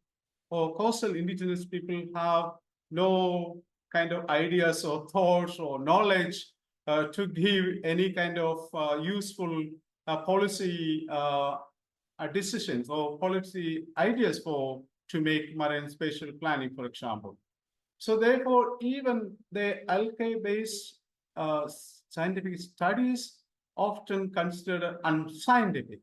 or coastal indigenous people have no kind of ideas or thoughts or knowledge to give any kind of useful policy decisions or policy ideas to make marine spatial planning, for example. So therefore, even the LK-based scientific studies often considered unscientific,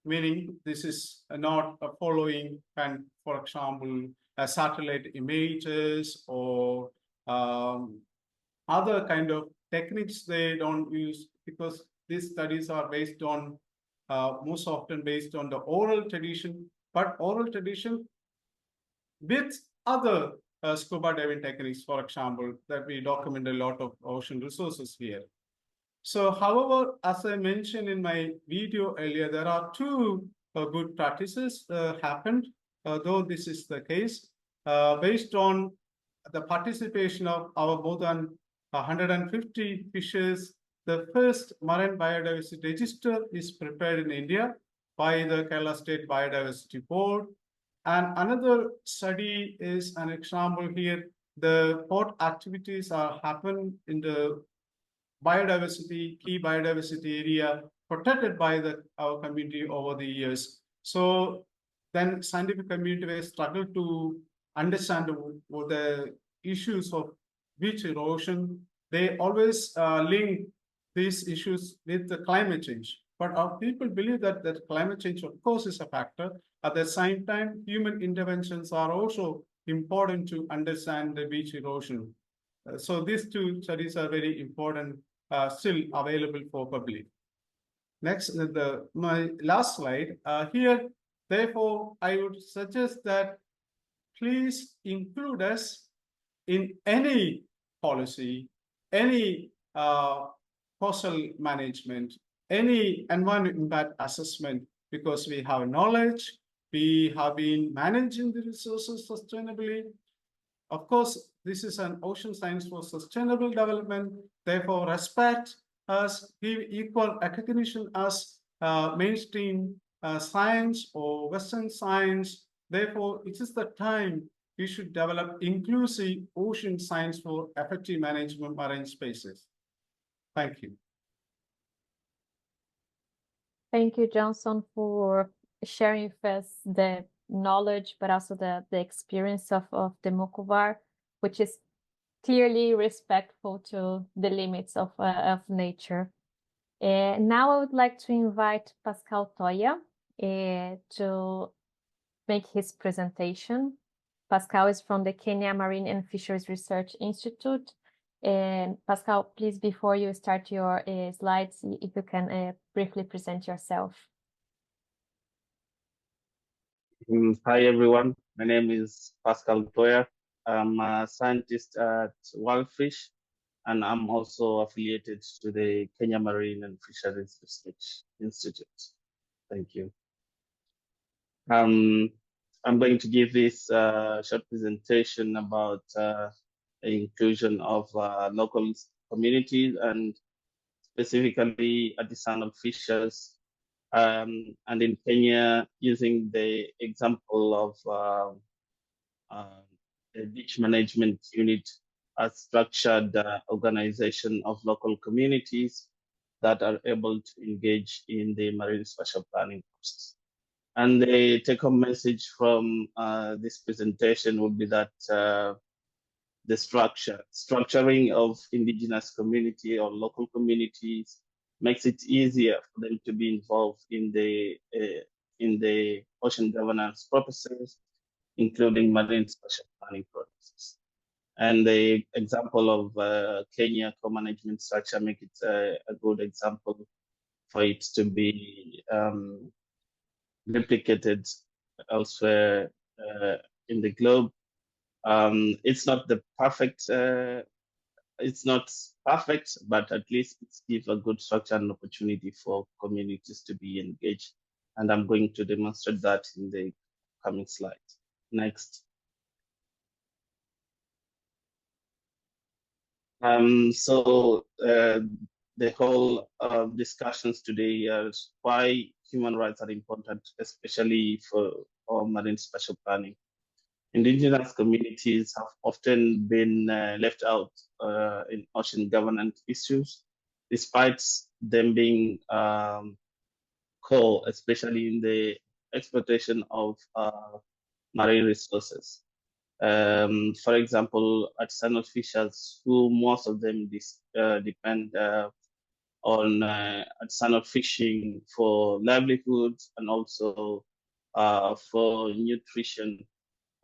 meaning this is not following, and for example, satellite images or other kind of techniques they don't use, because these studies are based on, most often based on the oral tradition, but oral tradition with other scuba diving techniques, for example, that we document a lot of ocean resources here. So, however, as I mentioned in my video earlier, there are two good practices happened, though this is the case, based on the participation of our more than 150 fishes. The first marine biodiversity register is prepared in India by the Kerala State Biodiversity Board. And another study is an example here. The port activities are happen in the key biodiversity area protected by our community over the years. So then scientific community will struggle to understand what the issues of beach erosion. They always link these issues with the climate change. But our people believe that climate change, of course, is a factor. At the same time, human interventions are also important to understand the beach erosion. So these two studies are very important, still available for public. Next, my last slide. Here, therefore, I would suggest that please include us in any policy, any coastal management, any environment impact assessment, because we have knowledge, we have been managing the resources sustainably. Of course, this is an ocean science for sustainable development. Therefore, respect us, give equal recognition as mainstream science or Western science. Therefore, it is the time we should develop inclusive ocean science for effective management of marine spaces. Thank you. Thank you, Johnson, for sharing with us the knowledge, but also the experience of the Mukuvar, which is clearly respectful to the limits of nature. Now I would like to invite Pascal Toya to make his presentation. Pascal is from the Kenya Marine and Fisheries Research Institute. And Pascal, please, before you start your slides, if you can briefly present yourself. Hi, everyone. My name is Pascal Toya. I'm a scientist at Wildfish, and I'm also affiliated to the Kenya Marine and Fisheries Research Institute. Thank you. I'm going to give this short presentation about the inclusion of local communities and specifically artisanal fishers. And in Kenya, using the example of a beach management unit, a structured organization of local communities that are able to engage in the marine spatial planning process. And the take-home message from this presentation would be that the structuring of indigenous community or local communities makes it easier for them to be involved in the ocean governance processes, including marine spatial planning processes. And the example of Kenya co-management structure make it a good example for it to be replicated elsewhere in the globe. It's not the perfect, it's not perfect, but at least it gives a good structure and opportunity for communities to be engaged. And I'm going to demonstrate that in the coming slide. Next. So the whole discussions today is why human rights are important, especially for marine spatial planning. Indigenous communities have often been left out in ocean governance issues, despite them being core, especially in the exploitation of marine resources. For example, artisanal fishers, who most of them depend on artisanal fishing for livelihoods and also for nutrition,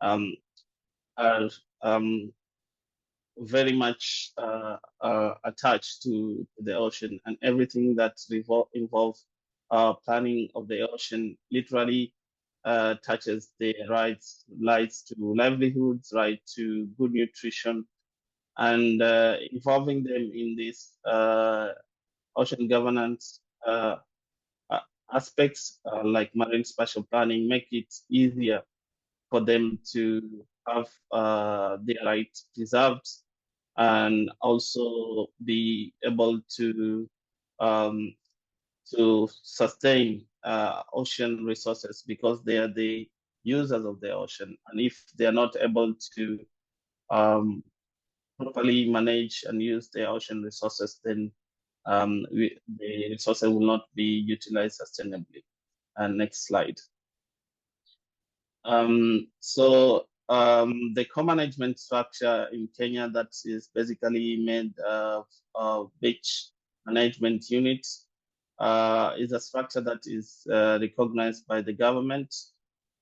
are very much attached to the ocean, and everything that involves planning of the ocean literally touches the rights to livelihoods, right to good nutrition, and involving them in this ocean governance aspects like marine spatial planning make it easier for them to have their rights preserved and also be able to sustain ocean resources, because they are the users of the ocean. And if they are not able to properly manage and use the ocean resources, then the resources will not be utilized sustainably. Next slide. The co-management structure in Kenya, that is basically made of beach management units, is a structure that is recognized by the government.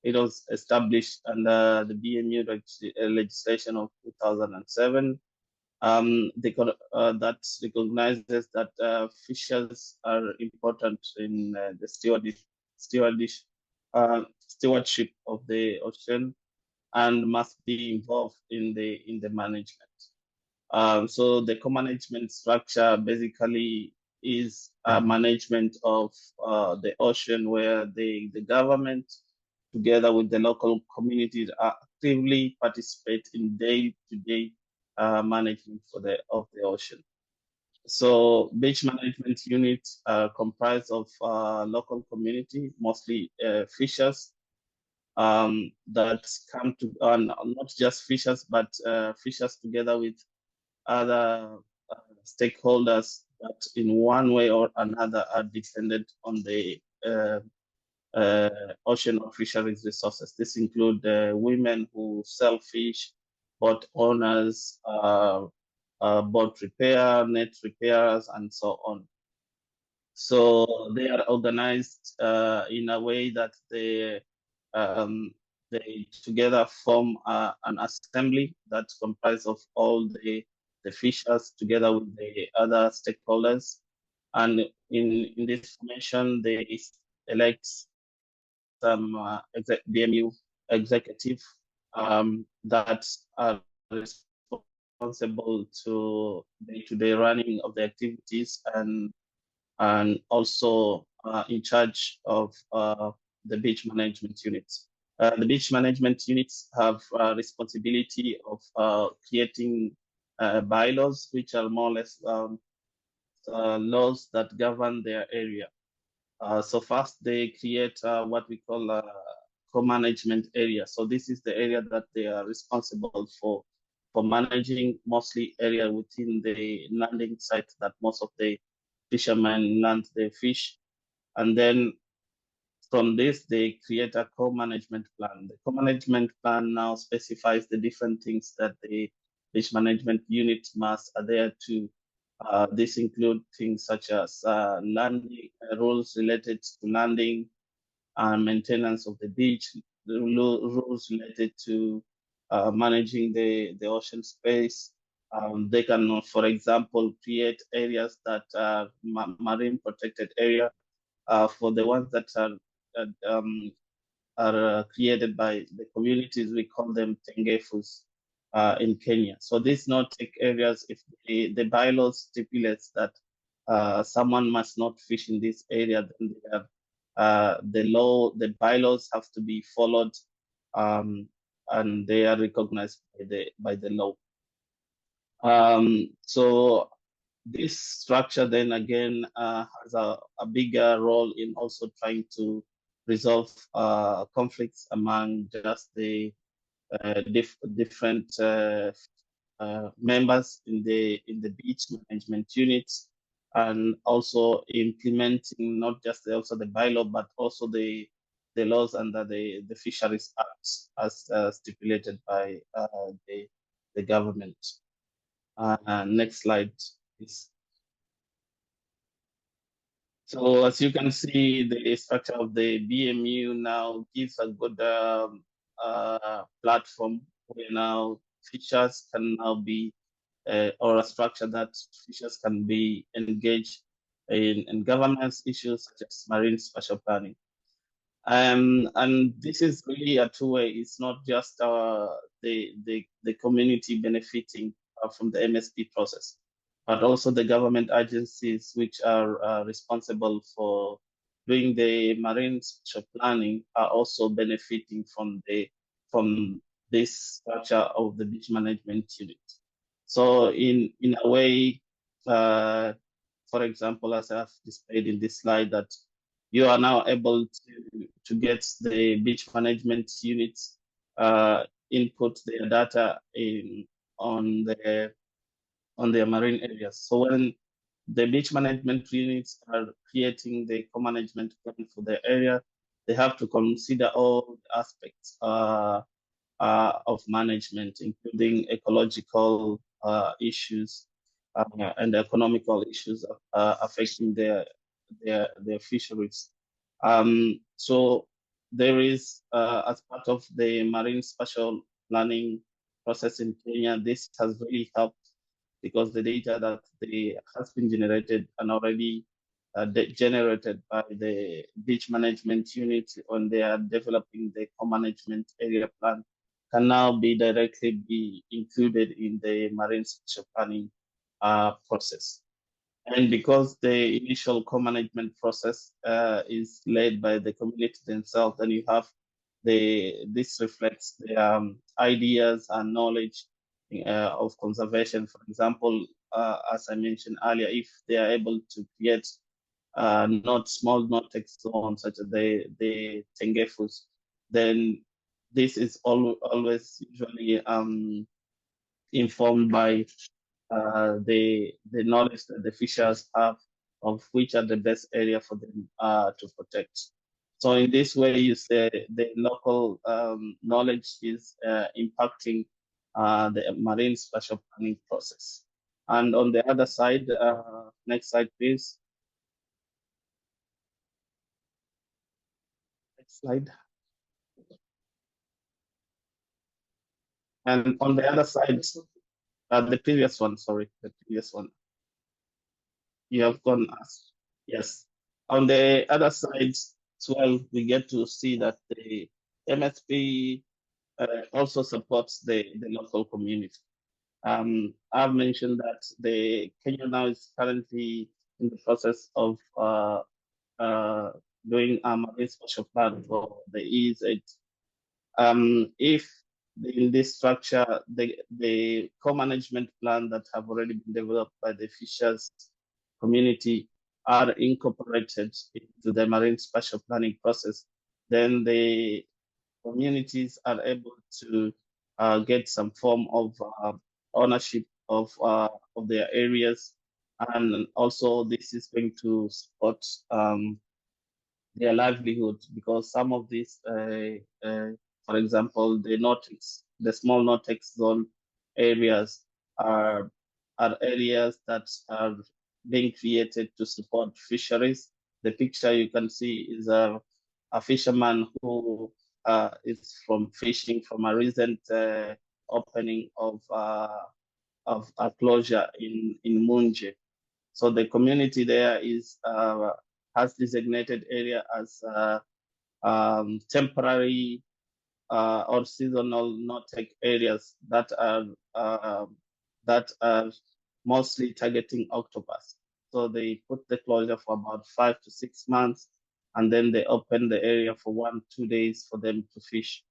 It was established under the BMU legislation of 2007. That recognizes that fishes are important in the stewardship of the ocean, and must be involved in the management. So the co-management structure basically is a management of the ocean, where the government, together with the local communities, actively participate in day-to-day management of the ocean. So beach management units are comprised of local community, mostly fishers, that come to, not just fishers, but fishers together with other stakeholders that in one way or another are dependent on the ocean or fisheries resources. This includes women who sell fish, boat owners, boat repair, net repairers, and so on. So they are organized in a way that they together form an assembly that comprises of all the fishers together with the other stakeholders. And in this formation, they elect some BMU executive that are responsible to day-to-day running of the activities, and also in charge of the beach management units. The beach management units have responsibility of creating bylaws, which are more or less laws that govern their area. So first, they create what we call a co-management area. So this is the area that they are responsible for managing, mostly area within the landing site that most of the fishermen land their fish. And then from this, they create a co-management plan. The co-management plan now specifies the different things that the fish management unit must adhere to. This include things such as landing rules related to landing and maintenance of the beach, the rules related to managing the ocean space. They can, for example, create areas that are marine protected area. For the ones that are created by the communities, we call them tengefus in Kenya. So these no-take areas, if the bylaws stipulates that someone must not fish in this area, then they have the bylaws have to be followed, and they are recognized by the law. So this structure then again has a bigger role in also trying to resolve conflicts among just the different members in the beach management units, and also implementing not just also the bylaw, but also the laws under the Fisheries Act as stipulated by the government. Next slide, please. So as you can see, the structure of the BMU now gives a good platform where now fishers can now be, or a structure that fishers can be engaged in governance issues such as marine spatial planning. And this is really a two-way. It's not just the community benefiting from the MSP process, but also the government agencies which are responsible for doing the marine spatial planning are also benefiting from this structure of the beach management unit. So in a way, for example, as I've displayed in this slide, that you are now able to get the beach management units input their data on their marine areas. So when the beach management units are creating the co-management plan for the area, they have to consider all aspects of management, including ecological issues and economical issues affecting their fisheries. So there is, as part of the Marine Spatial Planning process in Kenya, this has really helped because the data that has been generated and already generated by the beach management unit when they are developing the co-management area plan can now be directly included in the marine spatial planning process. And because the initial co-management process is led by the community themselves, then you have this reflects the ideas and knowledge of conservation. For example, as I mentioned earlier, if they are able to create not small no-text zones such as the Tengefus, then this is always usually informed by the knowledge that the fishers have of which are the best area for them to protect. So in this way, you say the local knowledge is impacting the marine spatial planning process. And on the other side, next slide, please. Next slide. And on the other side, the previous one, sorry, the previous one. You have gone as, yes. On the other side as well, we get to see that the MSP also supports the local community. I've mentioned that the Kenya now is currently in the process of doing a marine spatial plan for the EEZ. If in this structure, the co-management plan that have already been developed by the fishers community are incorporated into the marine spatial planning process, then the communities are able to get some form of ownership of their areas, and also this is going to support their livelihood, because some of these, for example, the small no-text zone areas are areas that are being created to support fisheries. The picture you can see is a fisherman who is from fishing from a recent opening of a closure in Munje. So the community there has designated area as temporary or seasonal no-take areas that are mostly targeting octopus. So they put the closure for about 5 to 6 months, and then they open the area for 1-2 days for them to fish.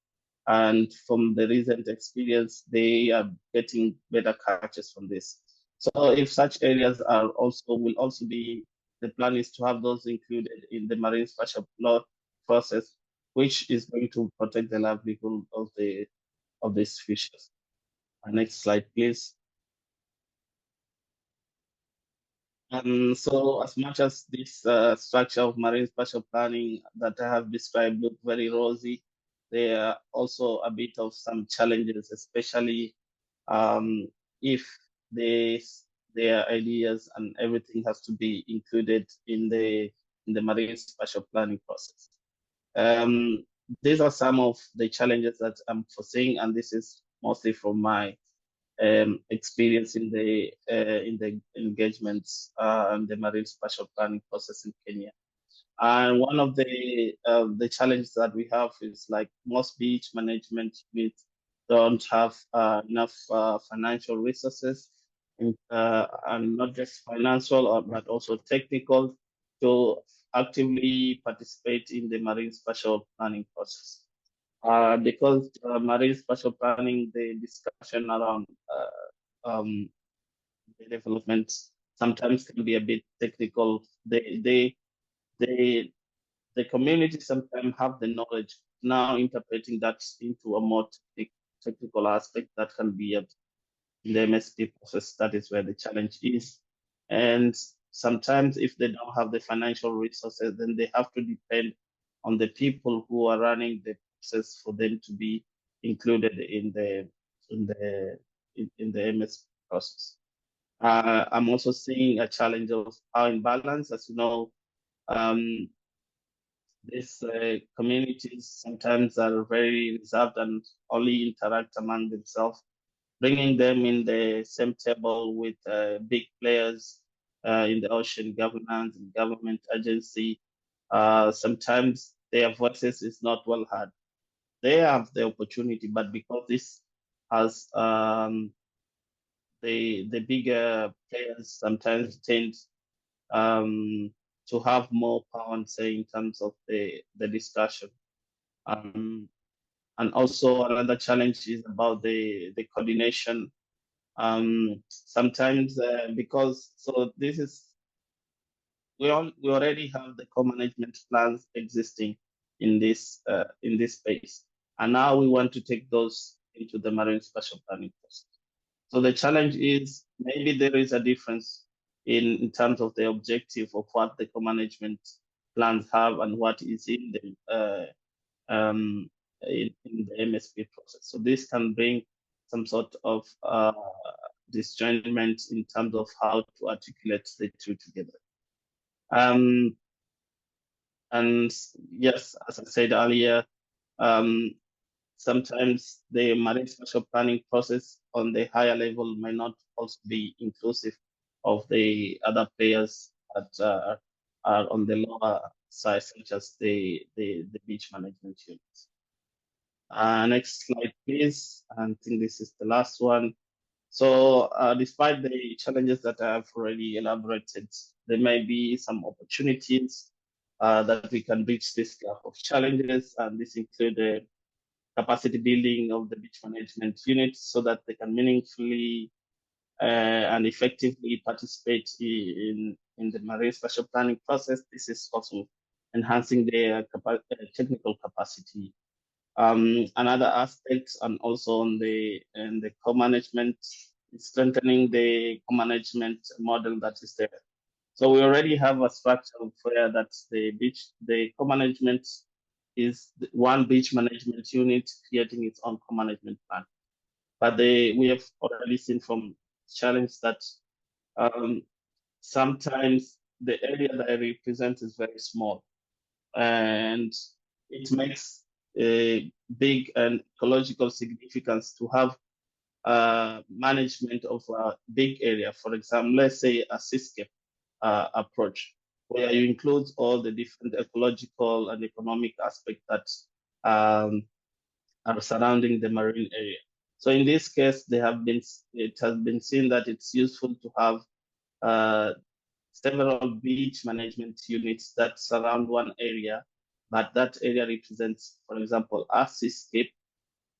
And from the recent experience, they are getting better catches from this. So if such areas will also be, the plan is to have those included in the marine spatial law process, which is going to protect the livelihood of these fishes. Next slide, please. And so as much as this structure of marine spatial planning that I have described look very rosy, there are also a bit of some challenges, especially if their ideas and everything has to be included in the marine spatial planning process. These are some of the challenges that I'm foreseeing, and this is mostly from my experience in the engagements and the marine spatial planning process in Kenya. And one of the challenges that we have is, like, most beach management units don't have enough financial resources, and not just financial but also technical, to actively participate in the marine spatial planning process. Because marine spatial planning, the discussion around the development sometimes can be a bit technical. The community sometimes have the knowledge. Now interpreting that into a more technical aspect that can be in the MSP process, that is where the challenge is. And sometimes if they don't have the financial resources, then they have to depend on the people who are running the process for them to be included in the MSP process. I'm also seeing a challenge of power imbalance. As you know, these communities sometimes are very reserved and only interact among themselves. Bringing them in the same table with big players in the ocean governance and government agency, sometimes their voices is not well heard. They have the opportunity, but because this has the bigger players sometimes tend to have more power and say in terms of the discussion. And also another challenge is about the coordination. Sometimes because this is we already have the co-management plans existing in this space, and now we want to take those into the marine spatial planning process. So the challenge is maybe there is a difference in terms of the objective of what the co-management plans have and what is in the MSP process. So this can bring some sort of disjointment in terms of how to articulate the two together. And yes, as I said earlier, sometimes the marine spatial planning process on the higher level may not also be inclusive of the other players that are on the lower side, such as the beach management units. Next slide, please. I think this is the last one. So despite the challenges that I have already elaborated, there may be some opportunities that we can reach this gap of challenges, and this include the capacity building of the beach management units so that they can meaningfully and effectively participate in the marine spatial planning process. This is also enhancing their technical capacity. Another aspect, and also on the co-management, is strengthening the co-management model that is there. So we already have a structure where that's the co-management is one beach management unit creating its own co-management plan. But we have already seen from challenge that sometimes the area that I represent is very small, and it makes a big and ecological significance to have management of a big area. For example, let's say a seascape approach, where you include all the different ecological and economic aspects that are surrounding the marine area. So in this case, it has been seen that it's useful to have several beach management units that surround one area, but that area represents, for example, a seascape,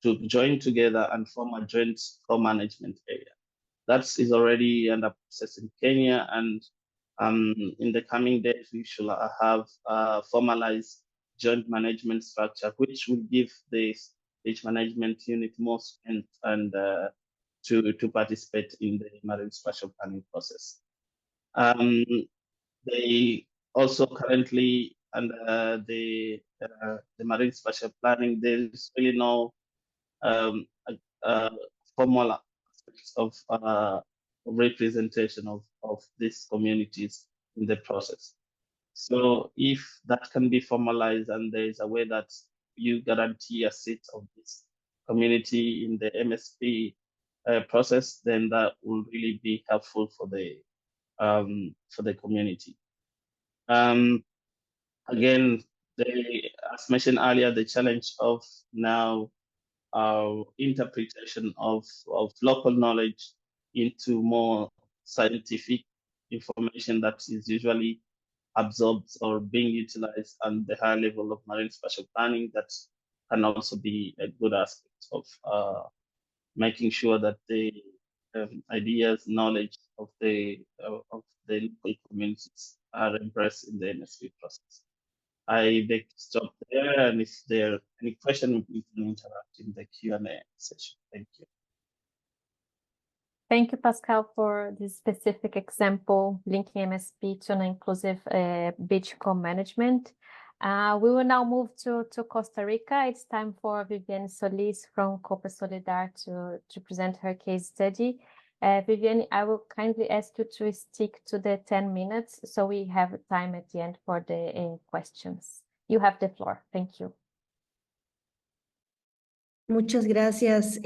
to join together and form a joint co-management area. That is already under process in Kenya, and in the coming days, we should have a formalized joint management structure, which will give the beach management unit more strength and to participate in the marine spatial planning process. They also currently under the marine spatial planning, there is really no formal aspects of representation of these communities in the process. So if that can be formalized and there is a way that you guarantee a seat of this community in the MSP process, then that will really be helpful for the community. Again, as mentioned earlier, the challenge of now interpretation of local knowledge into more scientific information that is usually absorbed or being utilized at the higher level of marine spatial planning, that can also be a good aspect of making sure that the ideas, knowledge of the local communities are embraced in the MSP process. I beg to stop there, and if there are any questions, we can interact in the Q&A session. Thank you. Thank you, Pascal, for this specific example linking MSP to an inclusive beach co-management. We will now move to Costa Rica. It's time for Viviane Solis from Copa Solidar to present her case study. Viviane, I will kindly ask you to stick to the 10 minutes so we have time at the end for the questions. You have the floor. Thank you. Muchas gracias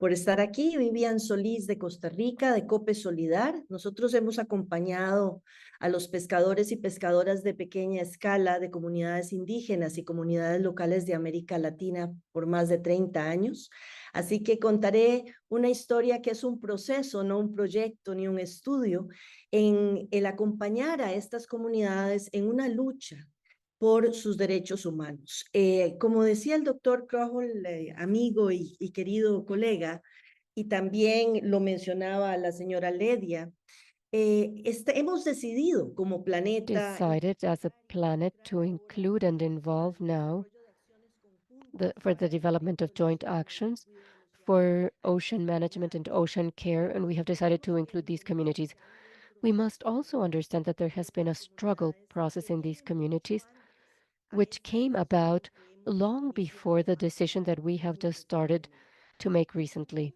por estar aquí. Vivian Solís de Costa Rica, de Cope Solidar. Nosotros hemos acompañado a los pescadores y pescadoras de pequeña escala de comunidades indígenas y comunidades locales de América Latina por más de 30 años. Así que contaré una historia que es un proceso, no un proyecto ni un estudio, en el acompañar a estas comunidades en una lucha por sus derechos humanos. Como decía el doctor Crowell, amigo y querido colega, y también lo mencionaba la señora Ledia, hemos decidido como planeta decided as a planet to include and involve now for the development of joint actions for ocean management and ocean care, and we have decided to include these communities. We must also understand that there has been a struggle process in these communities which came about long before the decision that we have just started to make recently,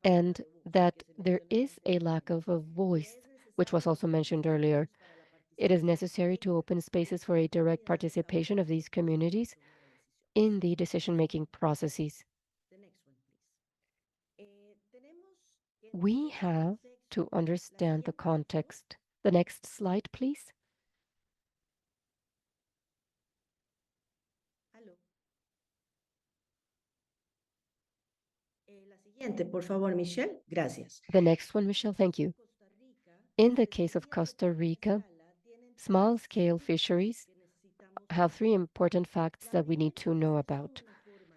and that there is a lack of a voice, which was also mentioned earlier. It is necessary to open spaces for a direct participation of these communities in the decision-making processes. We have to understand the context. The next slide, please. La siguiente, por favor, Michelle. Gracias. The next one, Michelle, thank you. In the case of Costa Rica, small-scale fisheries have three important facts that we need to know about.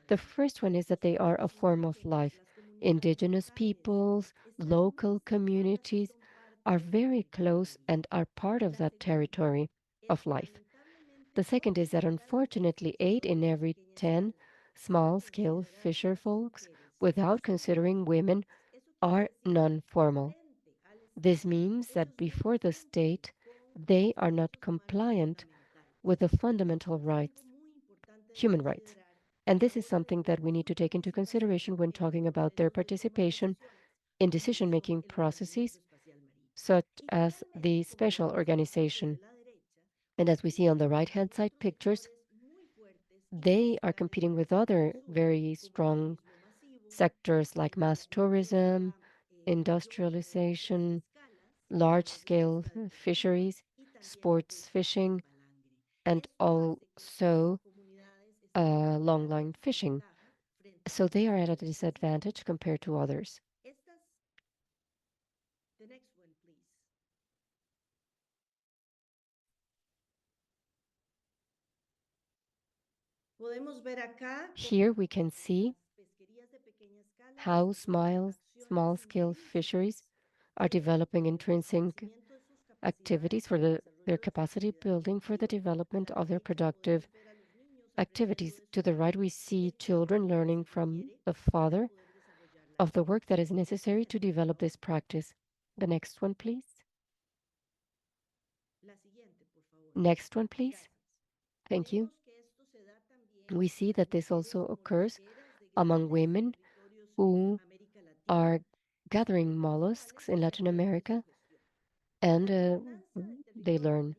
The first one is that they are a form of life. Indigenous peoples, local communities are very close and are part of that territory of life. The second is that unfortunately 8 in every 10 small-scale fisher folks, without considering women, are non-formal. This means that before the state, they are not compliant with the fundamental rights, human rights. And this is something that we need to take into consideration when talking about their participation in decision-making processes, such as the special organization. And as we see on the right-hand side pictures, they are competing with other very strong sectors like mass tourism, industrialization, large-scale fisheries, sports fishing, and also long-line fishing. So they are at a disadvantage compared to others. The next one, please. Here we can see how small-scale fisheries are developing intrinsic activities for their capacity building for the development of their productive activities. To the right, we see children learning from the father of the work that is necessary to develop this practice. The next one, please. Next one, please. Thank you. We see that this also occurs among women who are gathering mollusks in Latin America, and they learn.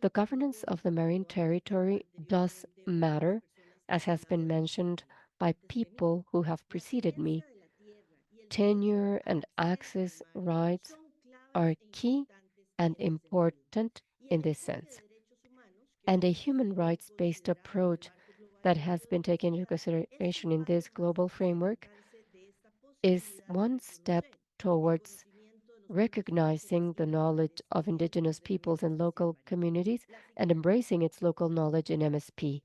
The governance of the marine territory does matter, as has been mentioned by people who have preceded me. Tenure and access rights are key and important in this sense. And a human rights-based approach that has been taken into consideration in this global framework is one step towards recognizing the knowledge of indigenous peoples and local communities and embracing its local knowledge in MSP.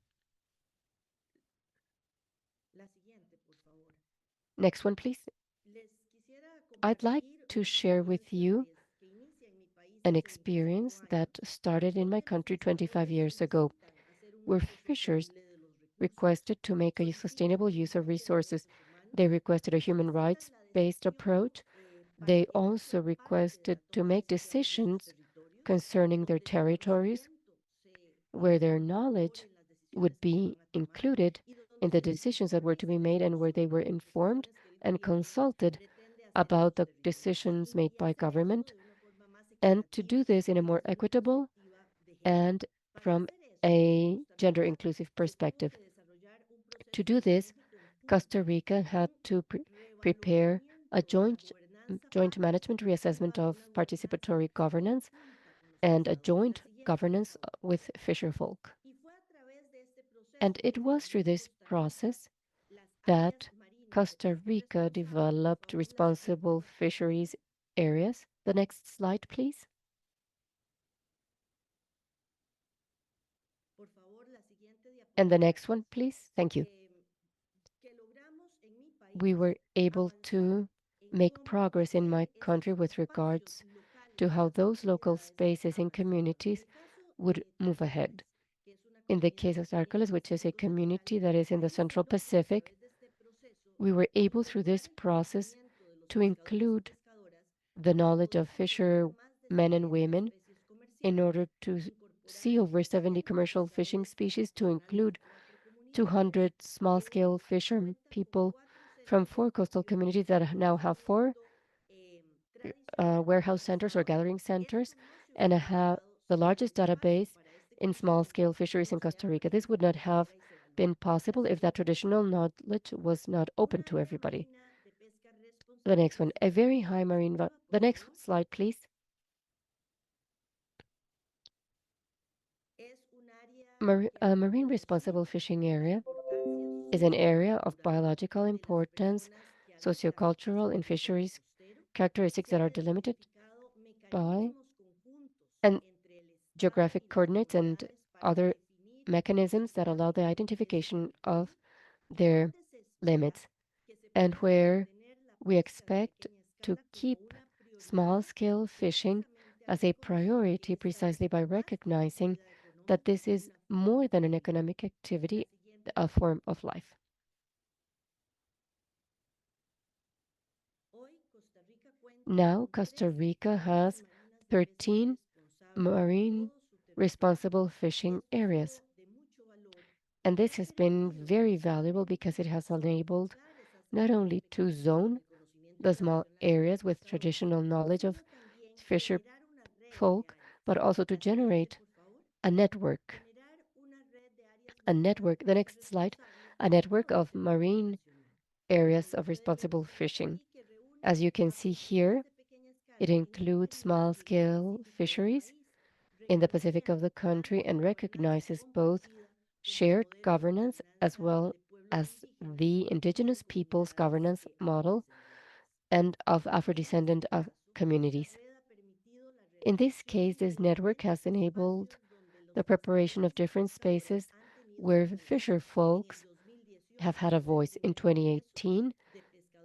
Next one, please. I'd like to share with you an experience that started in my country 25 years ago, where fishers requested to make a sustainable use of resources. They requested a human rights-based approach. They also requested to make decisions concerning their territories, where their knowledge would be included in the decisions that were to be made and where they were informed and consulted about the decisions made by government, and to do this in a more equitable and from a gender inclusive perspective. To do this, Costa Rica had to prepare a joint management reassessment of participatory governance and a joint governance with fisher folk. And it was through this process that Costa Rica developed responsible fisheries areas. The next slide, please. And the next one, please. Thank you. We were able to make progress in my country with regards to how those local spaces and communities would move ahead. In the case of Arcoles, which is a community that is in the Central Pacific, we were able through this process to include the knowledge of fishermen and women in order to see over 70 commercial fishing species, to include 200 small-scale fisher people from 4 coastal communities that now have 4 warehouse centers or gathering centers, and have the largest database in small-scale fisheries in Costa Rica. This would not have been possible if that traditional knowledge was not open to everybody. The next one, a very high marine... The next slide, please. A marine responsible fishing area is an area of biological importance, sociocultural, and fisheries characteristics that are delimited by and geographic coordinates and other mechanisms that allow the identification of their limits, and where we expect to keep small-scale fishing as a priority precisely by recognizing that this is more than an economic activity, a form of life. Now, Costa Rica has 13 marine responsible fishing areas. And this has been very valuable because it has enabled not only to zone the small areas with traditional knowledge of fisher folk, but also to generate a network. The next slide, a network of marine areas of responsible fishing. As you can see here, it includes small-scale fisheries in the Pacific of the country and recognizes both shared governance as well as the Indigenous Peoples governance model and of Afro-descendant communities. In this case, this network has enabled the preparation of different spaces where fisher folks have had a voice. In 2018,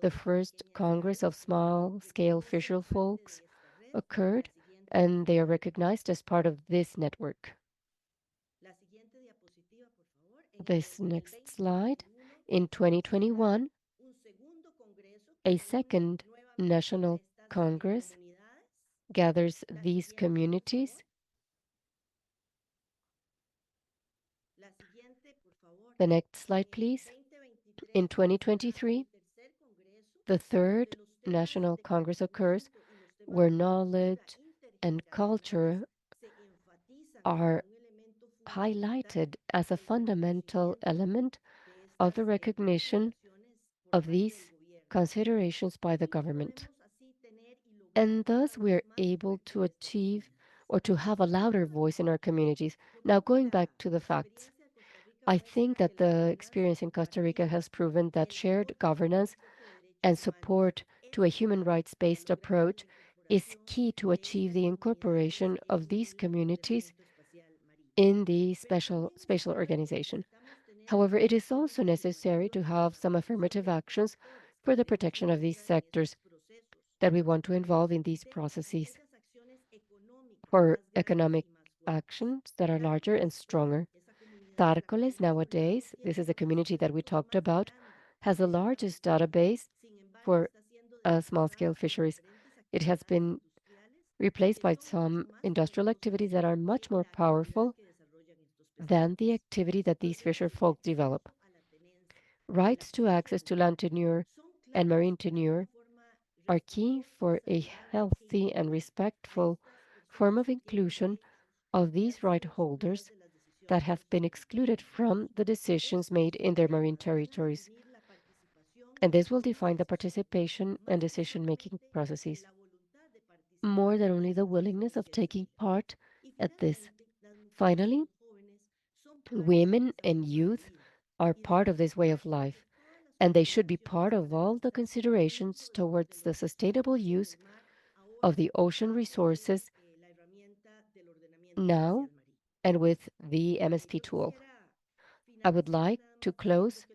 the first Congress of Small-Scale Fisher Folks occurred, and they are recognized as part of this network. This next slide. In 2021, a second National Congress gathers these communities. The next slide, please. In 2023, the third National Congress occurs, where knowledge and culture are highlighted as a fundamental element of the recognition of these considerations by the government. And thus we are able to achieve or to have a louder voice in our communities. Now, going back to the facts, I think that the experience in Costa Rica has proven that shared governance and support to a human rights-based approach is key to achieve the incorporation of these communities in the spatial organization. However, it is also necessary to have some affirmative actions for the protection of these sectors. that we want to involve in these processes for economic actions that are larger and stronger. Tárcoles nowadays, this is a community that we talked about, has the largest database for small-scale fisheries. It has been replaced by some industrial activities that are much more powerful than the activity that these fisher folk develop. Rights to access to land tenure and marine tenure are key for a healthy and respectful form of inclusion of these right holders that have been excluded from the decisions made in their marine territories. And this will define the participation and decision-making processes, more than only the willingness of taking part at this. Finally, women and youth are part of this way of life, and they should be part of all the considerations towards the sustainable use of the ocean resources now and with the MSP tool. I would like to close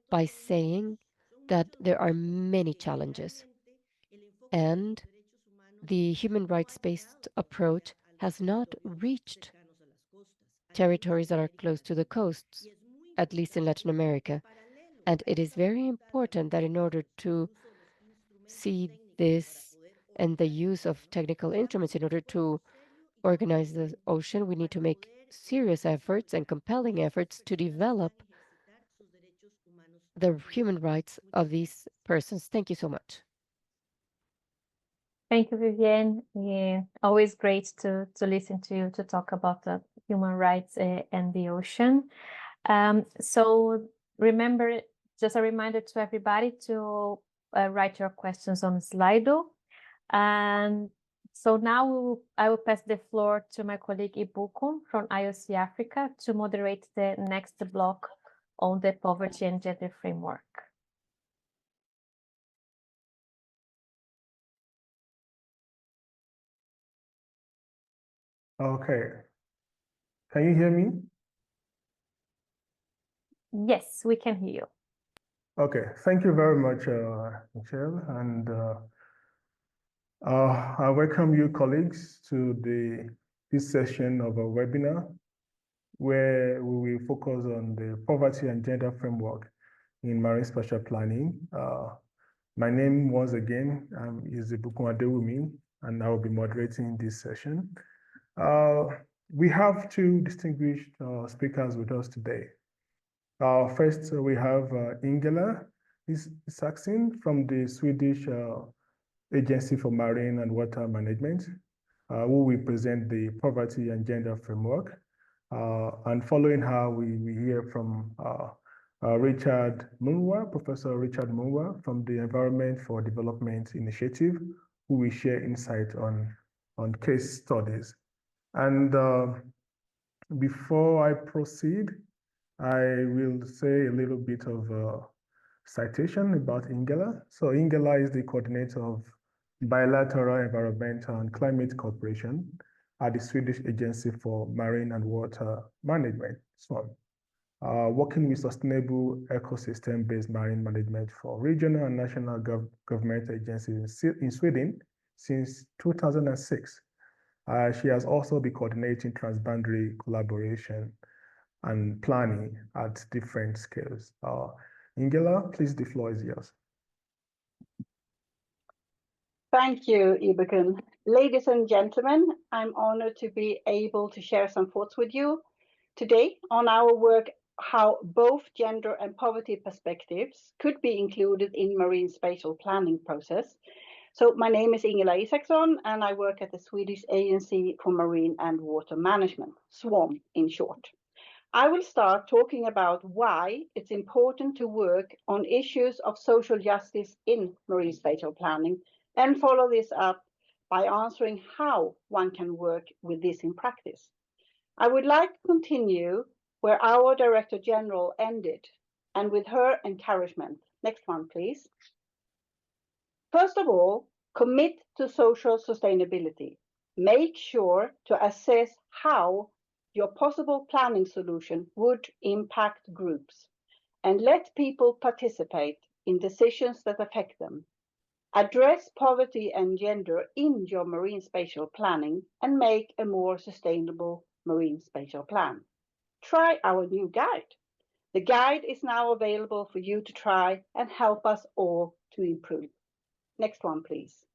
by saying that there are many challenges, and the human rights-based approach has not reached territories that are close to the coasts, at least in Latin America. And it is very important that in order to see this and the use of technical instruments in order to organize the ocean, we need to make serious efforts and compelling efforts to develop the human rights of these persons. Thank you so much. Thank you, Vivienne. Yeah, always great to listen to you to talk about the human rights and the ocean. So remember, just a reminder to everybody to write your questions on Slido. And so now I will pass the floor to my colleague Ibukun from IOC Africa to moderate the next block on the poverty and gender framework. Okay. Can you hear me? Yes, we can hear you. Okay, thank you very much, Michelle, and I welcome you, colleagues, to this session of a webinar where we will focus on the poverty and gender framework in marine spatial planning. My name, once again, is Ibukun Adewumi, and I will be moderating this session. We have two distinguished speakers with us today. First, we have Ingela Isaksson from the Swedish Agency for Marine and Water Management, who will present the poverty and gender framework. And following her, we hear from Richard Munwa, Professor Richard Munwa from the Environment for Development Initiative, who will share insight on case studies. And before I proceed, I will say a little bit of citation about Ingela. So Ingela is the coordinator of bilateral environmental and climate cooperation at the Swedish Agency for Marine and Water Management, SWAM, working with sustainable ecosystem-based marine management for regional and national government agencies in Sweden since 2006. She has also been coordinating transboundary collaboration and planning at different scales. Ingela, please, the floor is yours. Thank you, Ibukun. Ladies and gentlemen, I'm honored to be able to share some thoughts with you today on our work, how both gender and poverty perspectives could be included in marine spatial planning process. So my name is Ingela Isaksson, and I work at the Swedish Agency for Marine and Water Management, SWAM in short. I will start talking about why it's important to work on issues of social justice in marine spatial planning, and follow this up by answering how one can work with this in practice. I would like to continue where our Director General ended, and with her encouragement. Next one, please. First of all, commit to social sustainability. Make sure to assess how your possible planning solution would impact groups, and let people participate in decisions that affect them. Address poverty and gender in your marine spatial planning and make a more sustainable marine spatial plan. Try our new guide. The guide is now available for you to try and help us all to improve. Next one, please.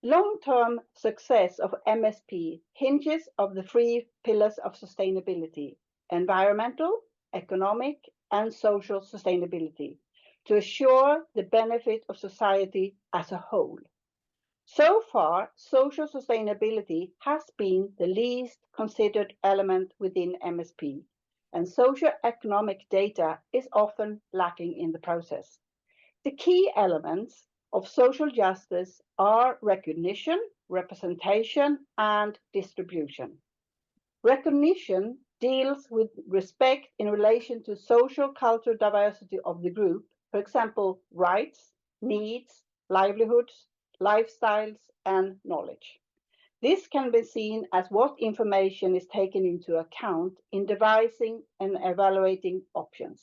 Long-term success of MSP hinges on the 3 pillars of sustainability: environmental, economic, and social sustainability, to assure the benefit of society as a whole. So far, social sustainability has been the least considered element within MSP, and socio-economic data is often lacking in the process. The key elements of social justice are recognition, representation, and distribution. Recognition deals with respect in relation to social cultural diversity of the group, for example, rights, needs, livelihoods, lifestyles, and knowledge. This can be seen as what information is taken into account in devising and evaluating options.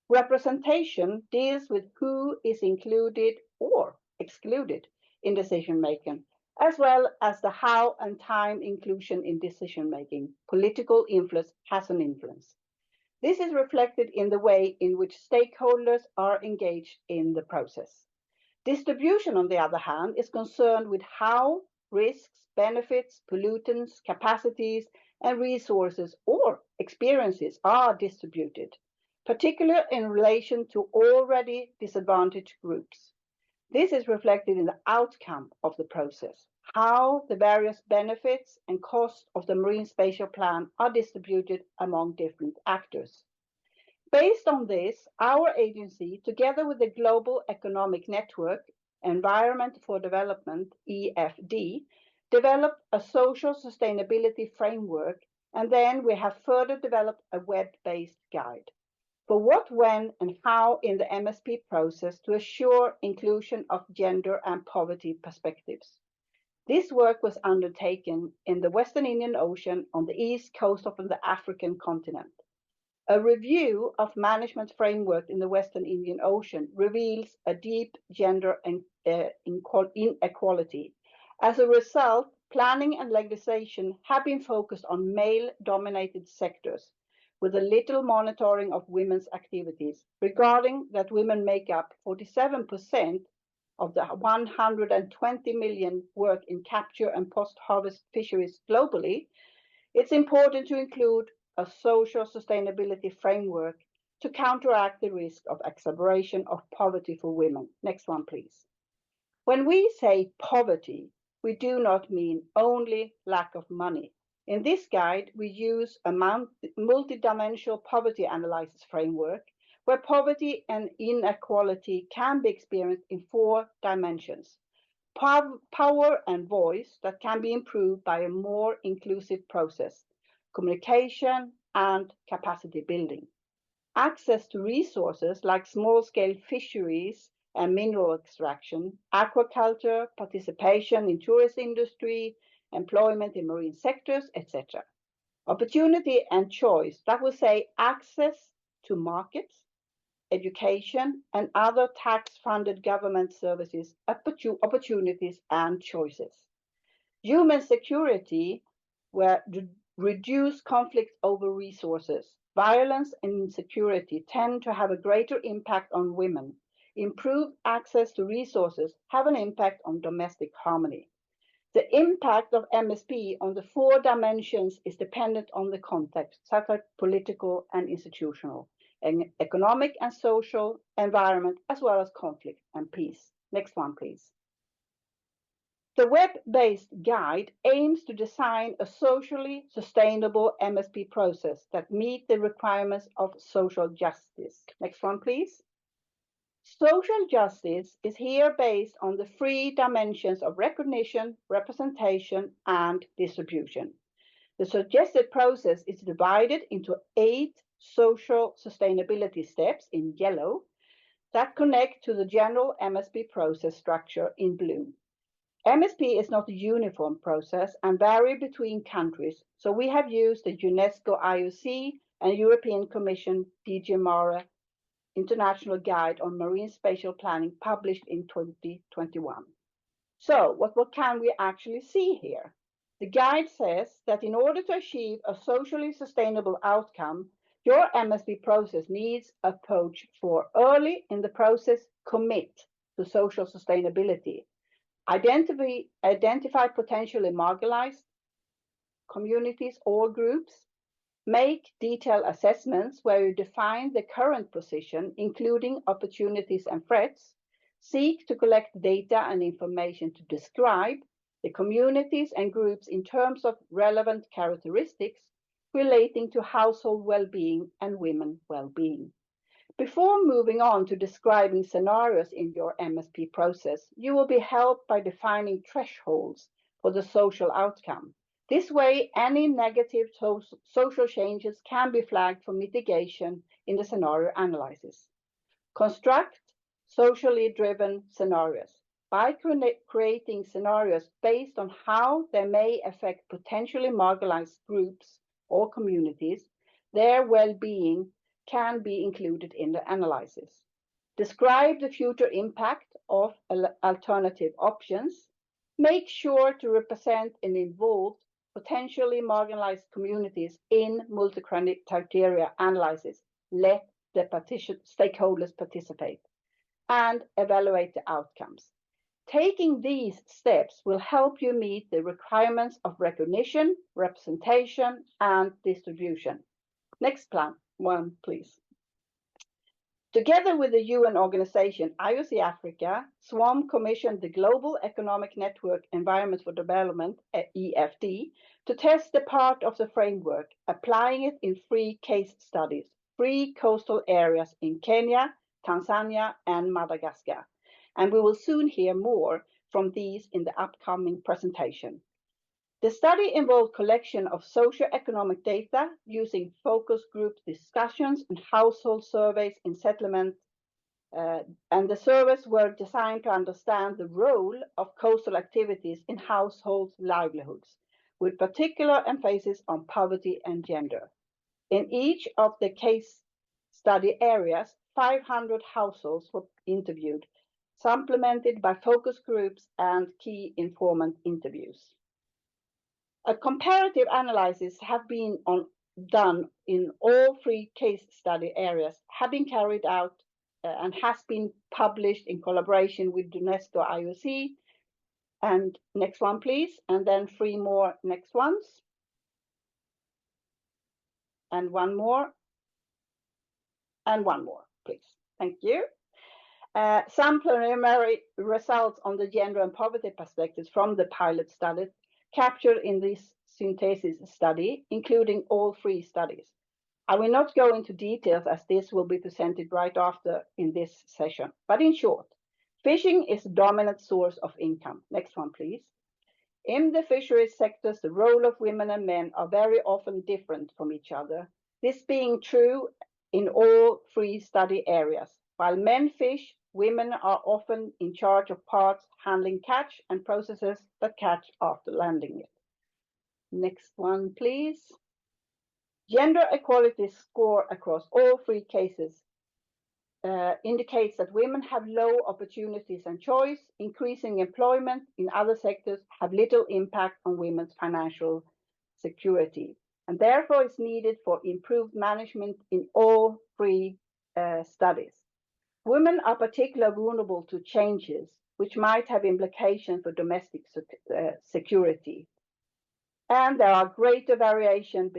Representation deals with who is included or excluded in decision-making, as well as the how and time inclusion in decision-making. Political influence has an influence. This is reflected in the way in which stakeholders are engaged in the process. Distribution, on the other hand, is concerned with how risks, benefits, pollutants, capacities, and resources or experiences are distributed, particularly in relation to already disadvantaged groups. This is reflected in the outcome of the process, how the various benefits and costs of the Marine Spatial Plan are distributed among different actors. Based on this, our agency, together with the Global Economic Network, Environment for Development, EFD, developed a social sustainability framework, and then we have further developed a web-based guide for what, when, and how in the MSP process to assure inclusion of gender and poverty perspectives. This work was undertaken in the Western Indian Ocean on the east coast of the African continent. A review of management framework in the Western Indian Ocean reveals a deep gender inequality. As a result, planning and legislation have been focused on male-dominated sectors, with a little monitoring of women's activities, regarding that women make up 47% of the 120 million work in capture and post-harvest fisheries globally. It's important to include a social sustainability framework to counteract the risk of exacerbation of poverty for women. Next one, please. When we say poverty, we do not mean only lack of money. In this guide, we use a multidimensional poverty analysis framework where poverty and inequality can be experienced in 4 dimensions. Power and voice that can be improved by a more inclusive process, communication, and capacity building. Access to resources like small-scale fisheries and mineral extraction, aquaculture, participation in tourist industry, employment in marine sectors, etc. Opportunity and choice, that will say access to markets, education, and other tax-funded government services, opportunities and choices. Human security, where reduce conflict over resources. Violence and insecurity tend to have a greater impact on women. Improved access to resources have an impact on domestic harmony. The impact of MSP on the 4 dimensions is dependent on the context, such as political and institutional, and economic and social, environment, as well as conflict and peace. Next one, please. The web-based guide aims to design a socially sustainable MSP process that meets the requirements of social justice. Next one, please. Social justice is here based on the 3 dimensions of recognition, representation, and distribution. The suggested process is divided into 8 social sustainability steps in yellow that connect to the general MSP process structure in blue. MSP is not a uniform process and vary between countries, so we have used the UNESCO IOC and European Commission DG Mare International Guide on Marine Spatial Planning published in 2021. So what can we actually see here? The guide says that in order to achieve a socially sustainable outcome, your MSP process needs a approach for early in the process commit to social sustainability, identify potentially marginalized communities or groups, make detailed assessments where you define the current position, including opportunities and threats, seek to collect data and information to describe the communities and groups in terms of relevant characteristics relating to household well-being and women well-being. Before moving on to describing scenarios in your MSP process, you will be helped by defining thresholds for the social outcome. This way, any negative social changes can be flagged for mitigation in the scenario analysis. Construct socially driven scenarios. By creating scenarios based on how they may affect potentially marginalized groups or communities, their well-being can be included in the analysis. Describe the future impact of alternative options. Make sure to represent and involve potentially marginalized communities in multi-criteria analysis. Let the stakeholders participate and evaluate the outcomes. Taking these steps will help you meet the requirements of recognition, representation, and distribution. Next one, please. Together with the UN organization IOC Africa, SWAM commissioned the Global Economic Network Environment for Development, EFD, to test the part of the framework, applying it in 3 case studies, 3 coastal areas in Kenya, Tanzania, and Madagascar. And we will soon hear more from these in the upcoming presentation. The study involved collection of socioeconomic data using focus group discussions and household surveys in settlement, and the surveys were designed to understand the role of coastal activities in household livelihoods, with particular emphasis on poverty and gender. In each of the case study areas, 500 households were interviewed, supplemented by focus groups and key informant interviews. A comparative analysis have been done in all 3 case study areas, have been carried out and has been published in collaboration with UNESCO IOC. And next one, please. And then 3 more next ones. And 1 more. And 1 more, please. Thank you. Some preliminary results on the gender and poverty perspectives from the pilot studies captured in this synthesis study, including all 3 studies. I will not go into details as this will be presented right after in this session. But in short, fishing is a dominant source of income. Next one, please. In the fisheries sectors, the role of women and men are very often different from each other. This being true in all 3 study areas. While men fish, women are often in charge of parts handling catch and processes that catch after landing it. Next one, please. Gender equality score across all 3 cases indicates that women have low opportunities and choice. Increasing employment in other sectors have little impact on women's financial security, and therefore is needed for improved management in all 3 studies. Women are particularly vulnerable to changes which might have implications for domestic security. And there are greater variation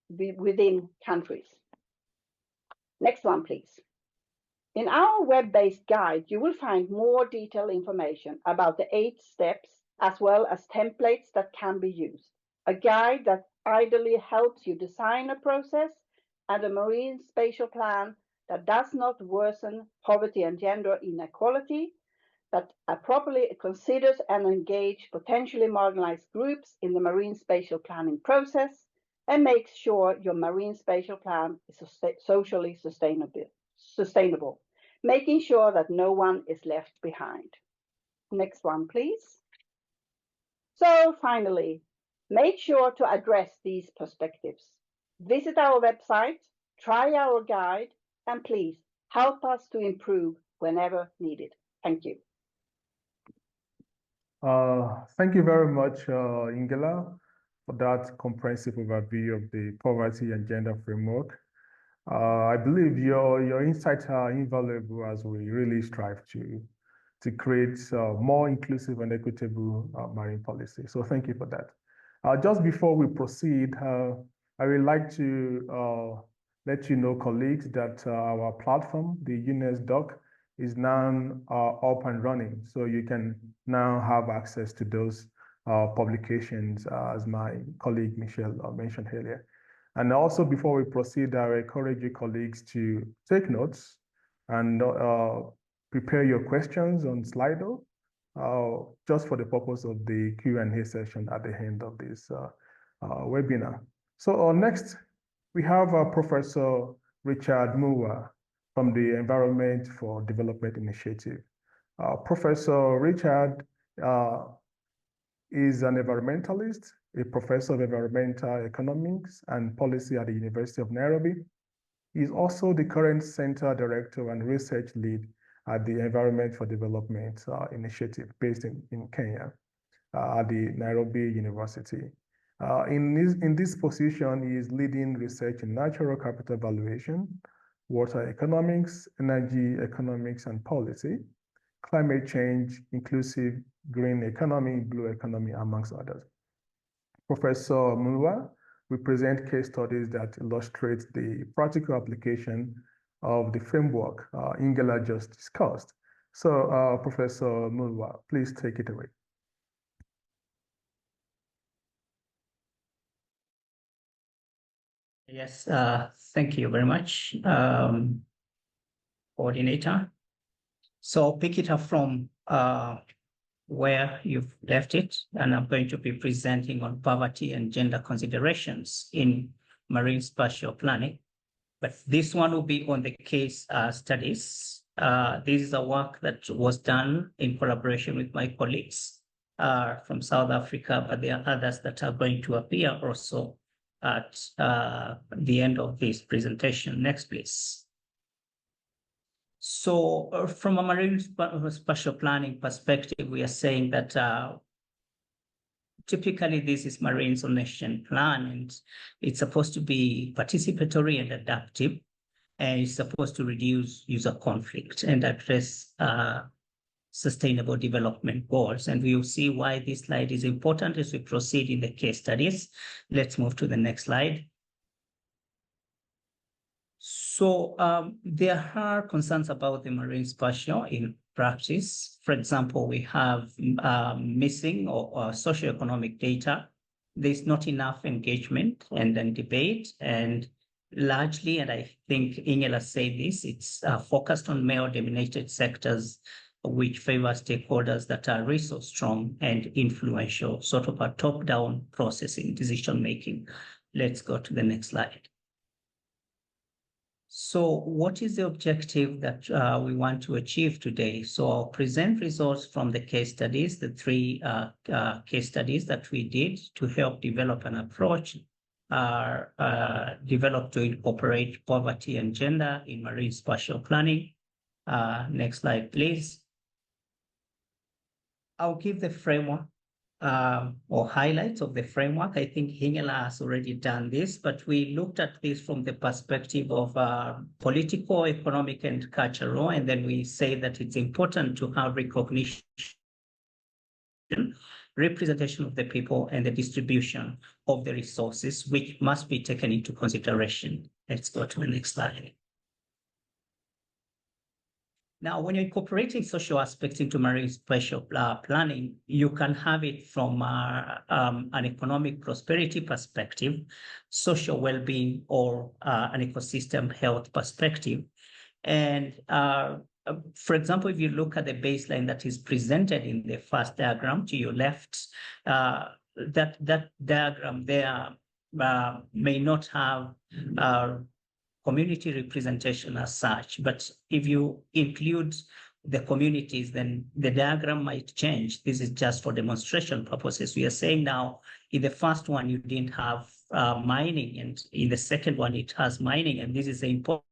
within countries. Next one, please. In our web-based guide, you will find more detailed information about the 8 steps, as well as templates that can be used. A guide that ideally helps you design a process and a marine spatial plan that does not worsen poverty and gender inequality, that properly considers and engages potentially marginalized groups in the marine spatial planning process, and makes sure your marine spatial plan is socially sustainable, making sure that no one is left behind. Next one, please. So finally, make sure to address these perspectives. Visit our website, try our guide, and please help us to improve whenever needed. Thank you. Thank you very much, Ingela, for that comprehensive overview of the poverty and gender framework. I believe your insights are invaluable as we really strive to create more inclusive and equitable marine policy. So thank you for that. Just before we proceed, I would like to let you know, colleagues, that our platform, the UNESCO, is now up and running. So you can now have access to those publications, as my colleague Michelle mentioned earlier. And also, before we proceed, I encourage you colleagues to take notes and prepare your questions on Slido, just for the purpose of the Q&A session at the end of this webinar. So next, we have Professor Richard Muwa from the Environment for Development Initiative. Professor Richard is an environmentalist, a professor of environmental economics and policy at the University of Nairobi. He is also the current center director and research lead at the Environment for Development Initiative based in Kenya at the Nairobi University. In this position, he is leading research in natural capital valuation, water economics, energy economics and policy, climate change, inclusive green economy, blue economy, amongst others. Professor Mulwa will present case studies that illustrate the practical application of the framework Ingela just discussed. So Professor Mulwa, please take it away. Yes, thank you very much, coordinator. So I'll pick it up from where you've left it, and I'm going to be presenting on poverty and gender considerations in marine spatial planning. But this one will be on the case studies. This is a work that was done in collaboration with my colleagues from South Africa, but there are others that are going to appear also at the end of this presentation. Next, please. So from a marine spatial planning perspective, we are saying that typically this is marine zonation plan, and it's supposed to be participatory and adaptive, and it's supposed to reduce user conflict and address sustainable development goals. And we will see why this slide is important as we proceed in the case studies. Let's move to the next slide. So there are concerns about the marine spatial in practice. For example, we have missing or socioeconomic data. There's not enough engagement and then debate, and largely, and I think Ingela said this, it's focused on male-dominated sectors, which favor stakeholders that are resource strong and influential, sort of a top-down process in decision-making. Let's go to the next slide. So what is the objective that we want to achieve today? So I'll present results from the case studies, the three case studies that we did to help develop an approach developed to incorporate poverty and gender in marine spatial planning. Next slide, please. I'll give the framework or highlights of the framework. I think Ingela has already done this, but we looked at this from the perspective of political, economic, and cultural, and then we say that it's important to have recognition, representation of the people, and the distribution of the resources, which must be taken into consideration. Let's go to the next slide. Now, when you're incorporating social aspects into marine spatial planning, you can have it from an economic prosperity perspective, social well-being, or an ecosystem health perspective. And for example, if you look at the baseline that is presented in the first diagram to your left, that diagram there may not have community representation as such, but if you include the communities, then the diagram might change. This is just for demonstration purposes. We are saying now, in the first one, you didn't have mining, and in the second one, it has mining, and this is important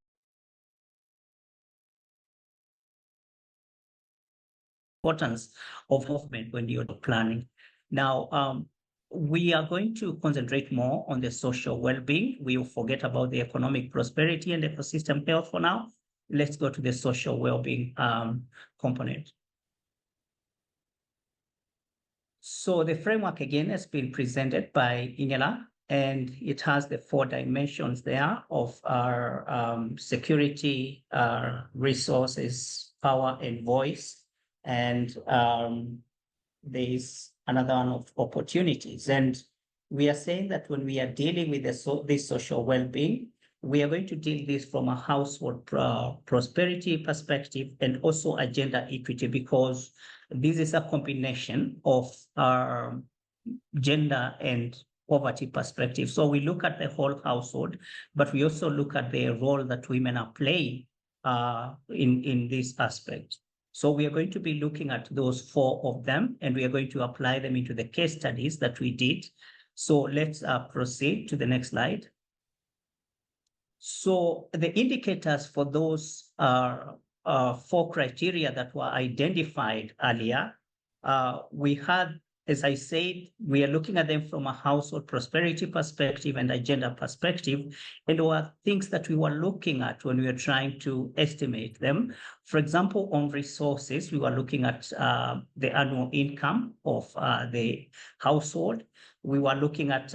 importance of movement when you're planning. Now, we are going to concentrate more on the social well-being. We will forget about the economic prosperity and ecosystem health for now. Let's go to the social well-being component. So the framework again has been presented by Ingela, and it has the 4 dimensions there of our security, resources, power, and voice. And there's another one of opportunities. And we are saying that when we are dealing with this social well-being, we are going to deal this from a household prosperity perspective and also agenda equity, because this is a combination of gender and poverty perspective. So we look at the whole household, but we also look at the role that women are playing in this aspect. So we are going to be looking at those 4 of them, and we are going to apply them into the case studies that we did. So let's proceed to the next slide. So the indicators for those 4 criteria that were identified earlier, we had, as I said, we are looking at them from a household prosperity perspective and agenda perspective, and there were things that we were looking at when we were trying to estimate them. For example, on resources, we were looking at the annual income of the household. We were looking at,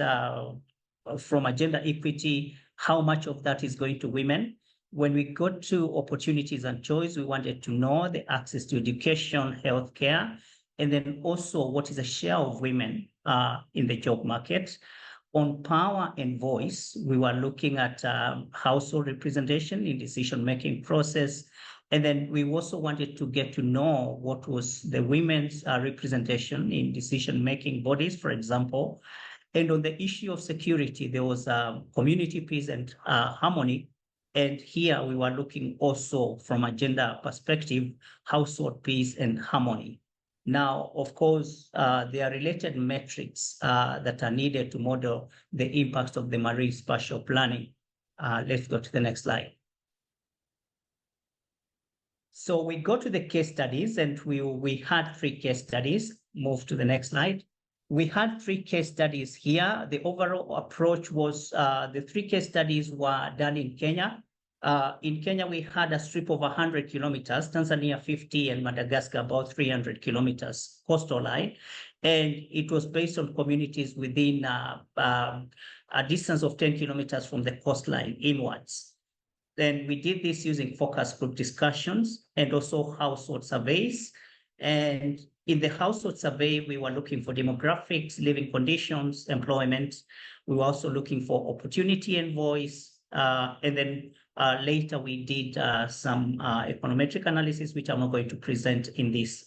from agenda equity, how much of that is going to women. When we got to opportunities and choice, we wanted to know the access to education, healthcare, and then also what is the share of women in the job market. On power and voice, we were looking at household representation in decision-making process. And then we also wanted to get to know what was the women's representation in decision-making bodies, for example. And on the issue of security, there was community peace and harmony. And here we were looking also from a gender perspective, household peace and harmony. Now, of course, there are related metrics that are needed to model the impacts of the Marine Spatial Planning. Let's go to the next slide. So we go to the case studies, and we had 3 case studies. Move to the next slide. We had 3 case studies here. The overall approach was the 3 case studies were done in Kenya. In Kenya, we had a strip of 100 kilometers, Tanzania 50, and Madagascar about 300 kilometers coastal line. And it was based on communities within a distance of 10 kilometers from the coastline inwards. Then we did this using focus group discussions and also household surveys. And in the household survey, we were looking for demographics, living conditions, employment. We were also looking for opportunity and voice. And then later we did some econometric analysis, which I'm not going to present in this